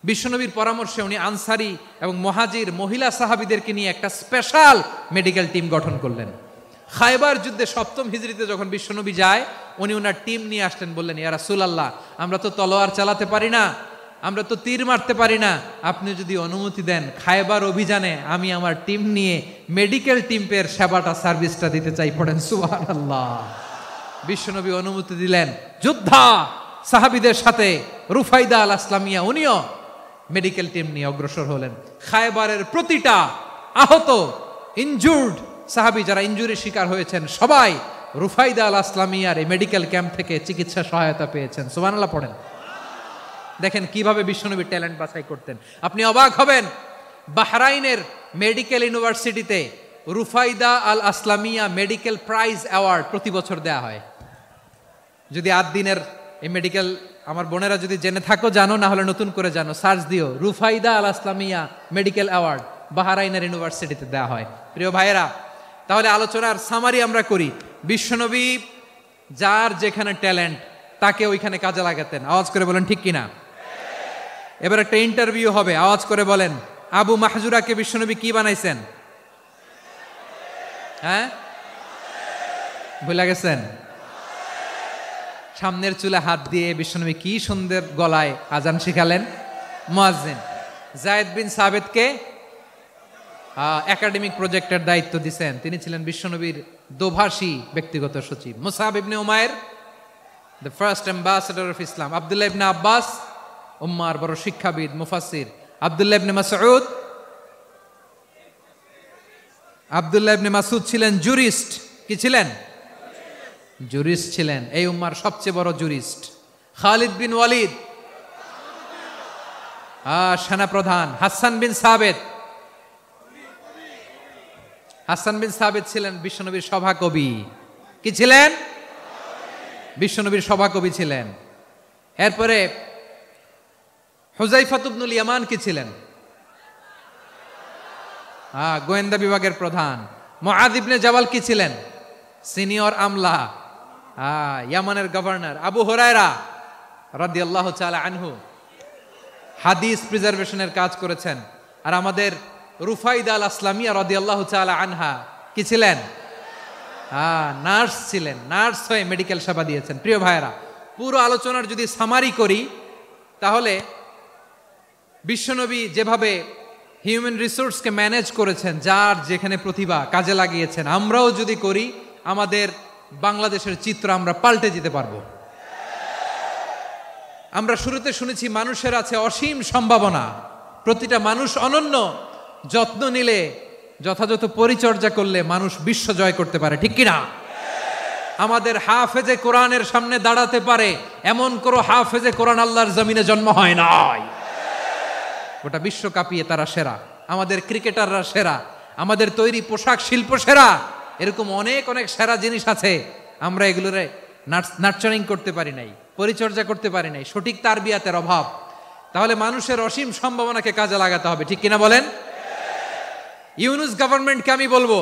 বিশ্বনবীর পরামর্শে উনি আনসারি এবং মুহাজির মহিলা সাহাবীদেরকে নিয়ে একটা স্পেশাল মেডিকেল টিম গঠন করলেন। খায়বার যুদ্ধে 7ম হিজরিতে যখন বিশ্বনবী যায়, উনি ওনার টিম নিয়ে আসলেন, বললেন, ইয়া রাসূলুল্লাহ, আমরা তো তলোয়ার চালাতে পারি না, আমরা তো তীর মারতে পারি না, আপনি যদি অনুমতি দেন খায়বার অভিযানে আমি আমার টিম নিয়ে মেডিকেল টিমের সেবাটা সার্ভিসটা দিতে চাই। পড়েন সুবহানাল্লাহ। বিশ্বনবী অনুমতি দিলেন, যোদ্ধা সাহাবীদের সাথে রুফাইদা আল আসলামিয়া উনিও মেডিকেল টিম নিয়ে অগ্রসর হলেন। খায়বারের প্রতিটা আহত ইনজুর্ড সাহাবী যারা ইনজুরি শিকার হয়েছেন, সবাই রুফাইদা আল আসলামিয়ার এই মেডিকেল ক্যাম্প থেকে চিকিৎসা সহায়তা পেয়েছেন। সুবহানাল্লাহ পড়েন। দেখেন কিভাবে বিশ্বনবী ট্যালেন্ট বাছাই করতেন। আপনি অবাক হবেন, বাহরাইনের মেডিকেল ইউনিভার্সিটিতে রুফাইদা আল আসলামিয়া মেডিকেল প্রাইজ অ্যাওয়ার্ড প্রতি বছর দেয়া হয়। যদি 8 দিনের এই মেডিকেল, আমার বোনেরা যদি জেনে থাকো জানো, না হলে নতুন করে জানো, সার্চ দিও, রুফাইদা আল আসলামিয়া মেডিকেল অ্যাওয়ার্ড বাহরাইনের ইউনিভার্সিটিতে দেয়া হয়। প্রিয় ভাইয়েরা, তাহলে আলোচনার সামারি আমরা করি। বিশ্বনবী যার যেখানে ট্যালেন্ট তাকে ওইখানে কাজে লাগাতেন। আওয়াজ করে বলেন ঠিক কিনা? এবার একটা ইন্টারভিউ হবে, আওয়াজ করে বলেন, আবু মাহজুরাকে বিশ্বনবী কি বানাইছেন? হ্যাঁ, ভুলে গেছেন? সামনের চুলে হাত দিয়ে বিশ্বনবী কি সুন্দর গলায় আজান শিখালেন। মুয়াজ্জিন। যায়েদ বিন সাবিতকে একাডেমিক প্রজেক্টের দায়িত্ব দিয়েছেন, তিনি ছিলেন বিশ্বনবীর দোভাষী ব্যক্তিগত সচিব। মুসাব ইবনে উমাইর, the first ambassador of Islam. আব্দুল্লাহ ইবনে আব্বাস, উম্মার বড় শিক্ষাবিদ মুফাসসির। আব্দুল্লাহ ইবনে মাসউদ ছিলেন জুরিস্ট। কি ছিলেন? জুরিস্ট ছিলেন, এই উম্মার সবচেয়ে বড় জুরিস্ট। খালিদ বিন ওয়ালিদ, সেনাপ্রধান। হাসান বিন সাবিত ছিলেন বিশ্বনবীর সভাকবি। কি ছিলেন? বিশ্বনবীর সভাকবি ছিলেন। এরপরে হুযায়ফা ইবনুল ইয়ামান কি ছিলেন? গোয়েন্দা বিভাগের প্রধান। মুআয ইবনে জাবাল কি ছিলেন? সিনিয়র আমলা, ইয়ামানের গভর্নর। আবু হুরায়রা রাদিয়াল্লাহু তাআলা আনহু হাদিস প্রিজার্ভেশনের কাজ করেছেন। আর আমাদের রুফাইদা আল আসলামিয়া রাদিয়াল্লাহু তাআলা আনহা কি ছিলেন? নার্স ছিলেন। নার্স হয়ে মেডিকেল সেবা দিয়েছেন। প্রিয় ভাইয়েরা, পুরো আলোচনার যদি সামারি করি, তাহলে বিশ্বনবী যেভাবে হিউম্যান রিসোর্সকে ম্যানেজ করেছেন, যার যেখানে প্রতিভা কাজে লাগিয়েছেন, আমরাও যদি করি, আমাদের বাংলাদেশের চিত্র আমরা পাল্টে যেতে পারবো। আমরা শুরুতে শুনেছি মানুষের আছে অসীম সম্ভাবনা, প্রতিটা মানুষ অনন্য, যত্ন নিলে যথাযথ পরিচর্যা করলে মানুষ বিশ্ব জয় করতে পারে, ঠিক কিনা? আমাদের হাফেজে কোরআনের সামনে দাঁড়াতে পারে এমন কোন হাফেজে কোরআন আল্লাহর জমিনে জন্ম হয় নাই। গোটা বিশ্ব কাঁপিয়ে তারা সেরা, আমাদের ক্রিকেটাররা সেরা, আমাদের তৈরি পোশাক শিল্প সেরা। এরকম অনেক অনেক সেরা জিনিস আছে, আমরা এগুলোরে নার্চারিং করতে পারি নাই, পরিচর্যা করতে পারি নাই, সঠিক তারবিয়াতের অভাব। তাহলে মানুষের অসীম সম্ভাবনাকে কাজে লাগাতে হবে, ঠিক কিনা বলেন? ইউনুস গভর্নমেন্টকে আমি বলবো,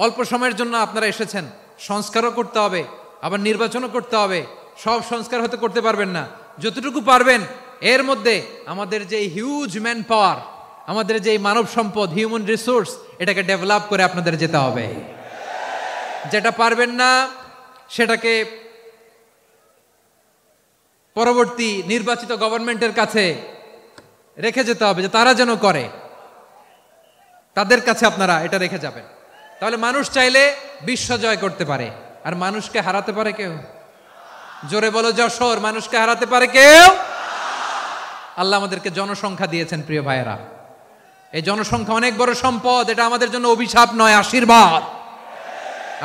অল্প সময়ের জন্য আপনারা এসেছেন, সংস্কারও করতে হবে, আবার নির্বাচনও করতে হবে। সব সংস্কার হতে করতে পারবেন না, যতটুকু পারবেন এর মধ্যে আমাদের যে হিউজ ম্যান পাওয়ার, আমাদের যে মানব সম্পদ, হিউম্যান রিসোর্স, এটাকে ডেভেলপ করে আপনাদের যেতে হবে। যেটা পারবেন না সেটাকে পরবর্তী নির্বাচিত গভর্নমেন্টের কাছে রেখে যেতে হবে, যে তারা যেন করে, তাদের কাছে আপনারা এটা রেখে যাবেন। তাহলে মানুষ চাইলে বিশ্ব জয় করতে পারে। আর মানুষকে হারাতে পারে কেউ? জোরে বলো যশোর, মানুষকে হারাতে পারে কেউ? আল্লাহ আমাদেরকে জনসংখ্যা দিয়েছেন প্রিয় ভাইয়েরা, এই জনসংখ্যা অনেক বড় সম্পদ, এটা আমাদের জন্য অভিশাপ নয়, আশীর্বাদ।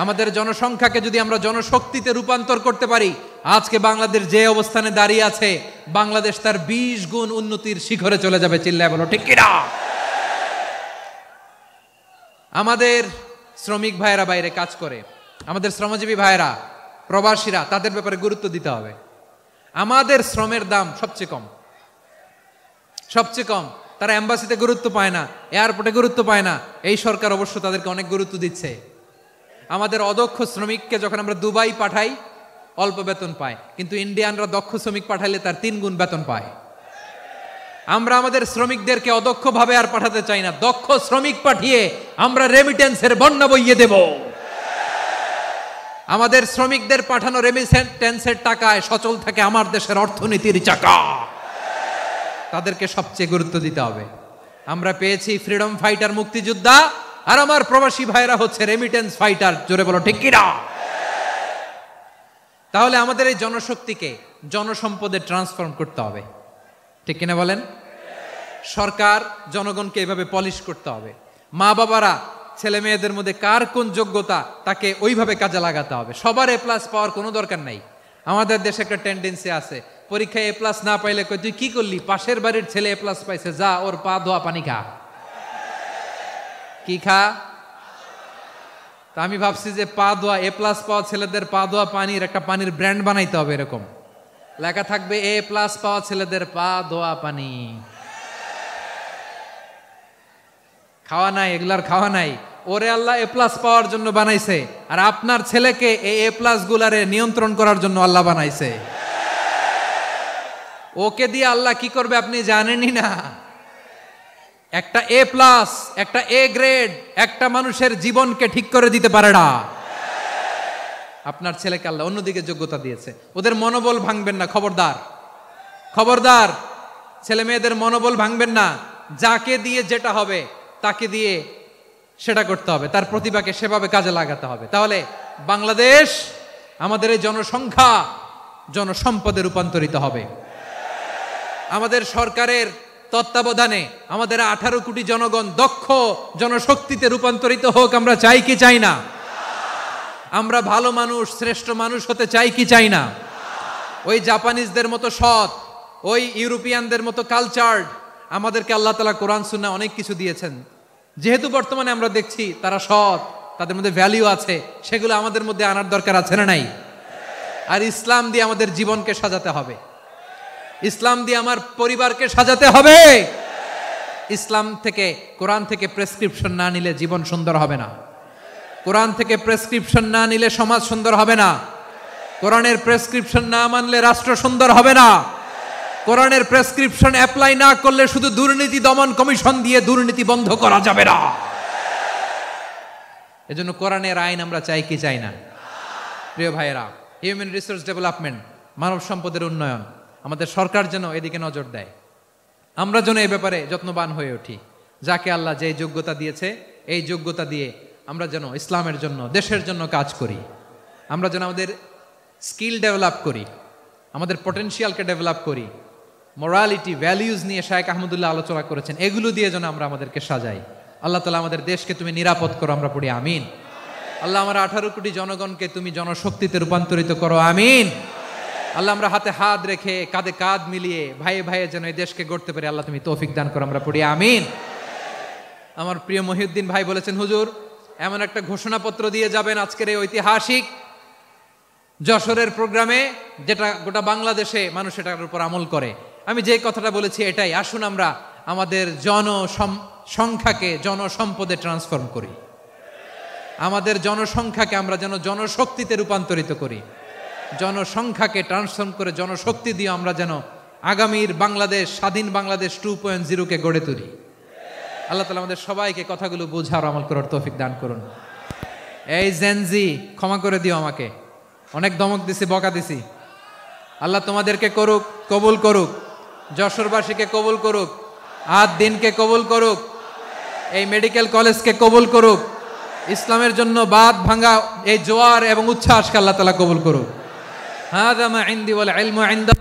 আমাদের জনসংখ্যাকে যদি আমরা জনশক্তিতে রূপান্তর করতে পারি, আজকে বাংলাদেশ যে অবস্থানে দাঁড়িয়ে আছে, বাংলাদেশ তার 20 গুণ উন্নতির শিখরে চলে যাবে। চিল্লায় বলো ঠিক কিনা? আমাদের শ্রমিক ভাইয়েরা বাইরে কাজ করে, আমাদের শ্রমজীবী ভাইয়েরা, প্রবাসীরা, তাদের ব্যাপারে গুরুত্ব দিতে হবে। আমাদের শ্রমের দাম সবচেয়ে কম, সবচেয়ে কম। তারা এম্বাসিতে গুরুত্ব পায় না, এয়ারপোর্টে গুরুত্ব পায় না। এই সরকার অবশ্য তাদেরকে অনেক গুরুত্ব দিচ্ছে। আমাদের অদক্ষ শ্রমিককে যখন আমরা দুবাই পাঠাই, অল্প বেতন পায়, কিন্তু ইন্ডিয়ানরা দক্ষ শ্রমিক পাঠাইলে তার 3 গুণ বেতন পায়। আমরা আমাদের শ্রমিকদেরকে অদক্ষভাবে আর পাঠাতে চাই না, দক্ষ শ্রমিক পাঠিয়ে আমরা রেমিটেন্সের বন্যা বইয়ে দেব। আমাদের শ্রমিকদের পাঠানো রেমিটেন্সের টাকায় সচল থাকে আমার দেশের অর্থনীতির চাকা। তাদেরকে সবচেয়ে গুরুত্ব দিতে হবে। আমরা পেয়েছি ফ্রিডম ফাইটার, মুক্তিযোদ্ধা, আর আমার প্রবাসী ভাইরা হচ্ছে রেমিটেন্স ফাইটার। জোরে বলো ঠিক কিনা? তাহলে আমাদের এই জনশক্তিকে জনসম্পদে ট্রান্সফর্ম করতে হবে, ঠিক কিনা বলেন? সরকার জনগণকে এভাবে পলিশ করতে হবে। মা বাবারা ছেলে মেয়েদের মধ্যে কার কোন যোগ্যতা, তাকে ওইভাবে কাজে লাগাতে হবে। সবার এ প্লাস পাওয়ার কোনো দরকার নাই। আমাদের দেশে একটা টেন্ডেন্সি আছে, পরীক্ষায় এ প্লাস না পাইলে কই তুই কি করলি, পাশের বাড়ির ছেলে এ প্লাস পাইছে, যা ওর পা ধোয়া পানি খা। কি খা? তা আমি ভাবছি যে পা ধোয়া, এ প্লাস পাওয়া ছেলেদের পা ধোয়া পানির একটা পানির ব্র্যান্ড বানাইতে হবে। এরকম লেখা থাকবে, এ প্লাস পাওয়া ছেলেদের পা ধোয়া পানি। খাওয়া নাই, এগুলার খাওয়া নাই। ওরে আল্লাহ এ প্লাস পাওয়ার জন্য বানাইছে, আর আপনার ছেলেকে এই এ প্লাস গুলারে নিয়ন্ত্রণ করার জন্য আল্লাহ বানাইছে। ওকে দিয়ে আল্লাহ কি করবে আপনি জানেনই না। একটা এ প্লাস, একটা এ গ্রেড একটা মানুষের জীবনকে ঠিক করে দিতে পারে না। আপনার ছেলেকে আল্লাহ অন্যদিকে যোগ্যতা দিয়েছে, ওদের মনোবল ভাঙবেন না। খবরদার, খবরদার, ছেলে মেয়েদের মনোবল ভাঙবেন না। যাকে দিয়ে যেটা হবে তাকে দিয়ে সেটা করতে হবে, তার প্রতিভাকে সেভাবে কাজে লাগাতে হবে। তাহলে বাংলাদেশ, আমাদের এই জনসংখ্যা জনসম্পদে রূপান্তরিত হবে। আমাদের সরকারের তত্ত্বাবধানে আমাদের 18 কোটি জনগণ দক্ষ জনশক্তিতে রূপান্তরিত হোক, আমরা চাই কি চাই না? আমরা ভালো মানুষ, শ্রেষ্ঠ মানুষ হতে চাই কি চাই না? ওই জাপানিজদের মতো সৎ, ওই ইউরোপিয়ানদের মতো কালচার্ড। আমাদেরকে আল্লাহ তাআলা কোরআন সুন্নাহ অনেক কিছু দিয়েছেন, যেহেতু বর্তমানে আমরা দেখছি তারা সৎ, তাদের মধ্যে ভ্যালিউ আছে, সেগুলো আমাদের মধ্যে আনার দরকার আছে না নাই? আর ইসলাম দিয়ে আমাদের জীবনকে সাজাতে হবে, ইসলাম দিয়ে আমার পরিবারকে সাজাতে হবে। ইসলাম থেকে, কোরআন থেকে প্রেসক্রিপশন না নিলে জীবন সুন্দর হবে না। কোরআন থেকে প্রেসক্রিপশন না নিলে সমাজ সুন্দর হবে না। কোরআনের প্রেসক্রিপশন না মানলে রাষ্ট্র সুন্দর হবে না। কোরআনের প্রেসক্রিপশন অ্যাপ্লাই না করলে শুধু দুর্নীতি দমন কমিশন দিয়ে দুর্নীতি বন্ধ করা যাবে না। এজন্য কোরআনের আইন আমরা চাই কি চাই না? প্রিয় ভাইয়েরা, হিউম্যান রিসোর্স ডেভেলপমেন্ট, মানব সম্পদের উন্নয়ন, আমাদের সরকার যেন এদিকে নজর দেয়। আমরা যেন এই ব্যাপারে যত্নবান হয়ে উঠি। যাকে আল্লাহ যে যোগ্যতা দিয়েছে, এই যোগ্যতা দিয়ে আমরা যেন ইসলামের জন্য, দেশের জন্য কাজ করি। আমরা যেন আমাদের স্কিল ডেভেলপ করি, আমাদের পটেনশিয়ালকে ডেভেলপ করি। মোরালিটি, ভ্যালিউজ নিয়ে শায়েখ আহমদুল্লাহ আলোচনা করেছেন, এগুলো দিয়ে যেন আমরা আমাদেরকে সাজাই। আল্লাহ তাআলা আমাদের দেশকে তুমি নিরাপদ করো, আমরা পড়ি আমিন। আল্লাহ আমার 18 কোটি জনগণকে তুমি জনশক্তিতে রূপান্তরিত করো, আমিন। আল্লাহ আমরা হাতে হাত রেখে কাঁধে কাঁধ মিলিয়ে ভাইয়ে ভাইয়ে যেন এই দেশকে গড়তে পারি, আল্লাহ তুমি তৌফিক দান করো, আমরা পড়ি আমিন। আমার প্রিয় মহিউদ্দিন ভাই বলেছেন, হুজুর এমন একটা ঘোষণাপত্র দিয়ে যাবেন আজকের এই ঐতিহাসিক যশোরের প্রোগ্রামে, যেটা গোটা বাংলাদেশে মানুষ এটার উপর আমল করে। আমি যে কথাটা বলেছি এটাই, আসুন আমরা আমাদের জনসংখ্যাকে জনসম্পদে ট্রান্সফর্ম করি, আমাদের জনসংখ্যাকে আমরা যেন জনশক্তিতে রূপান্তরিত করি, জনসংখ্যাকে ট্রান্সফর্ম করে জনশক্তি দিয়ে আমরা যেন আগামীর বাংলাদেশ, স্বাধীন বাংলাদেশ 2.0 গড়ে তুলি। আল্লাহ তাআলা আমাদের সবাইকে কথাগুলো বোঝার আমল করার তৌফিক দান করুন। এই জেনজি ক্ষমা করে দিও আমাকে, অনেক ধমক দিছি, বকা দিছি। আল্লাহ তোমাদেরকে করুক, কবুল করুক, যশোরবাসীকে কবুল করুক, আদ দিনকে কবুল করুক, এই মেডিকেল কলেজকে কবুল করুক, ইসলামের জন্য বাদ ভাঙা এই জোয়ার এবং উচ্ছ্বাসকে আল্লাহ তাআলা কবুল করুক। হাযা মা ইনদি ওয়াল ইলমু ইনদা।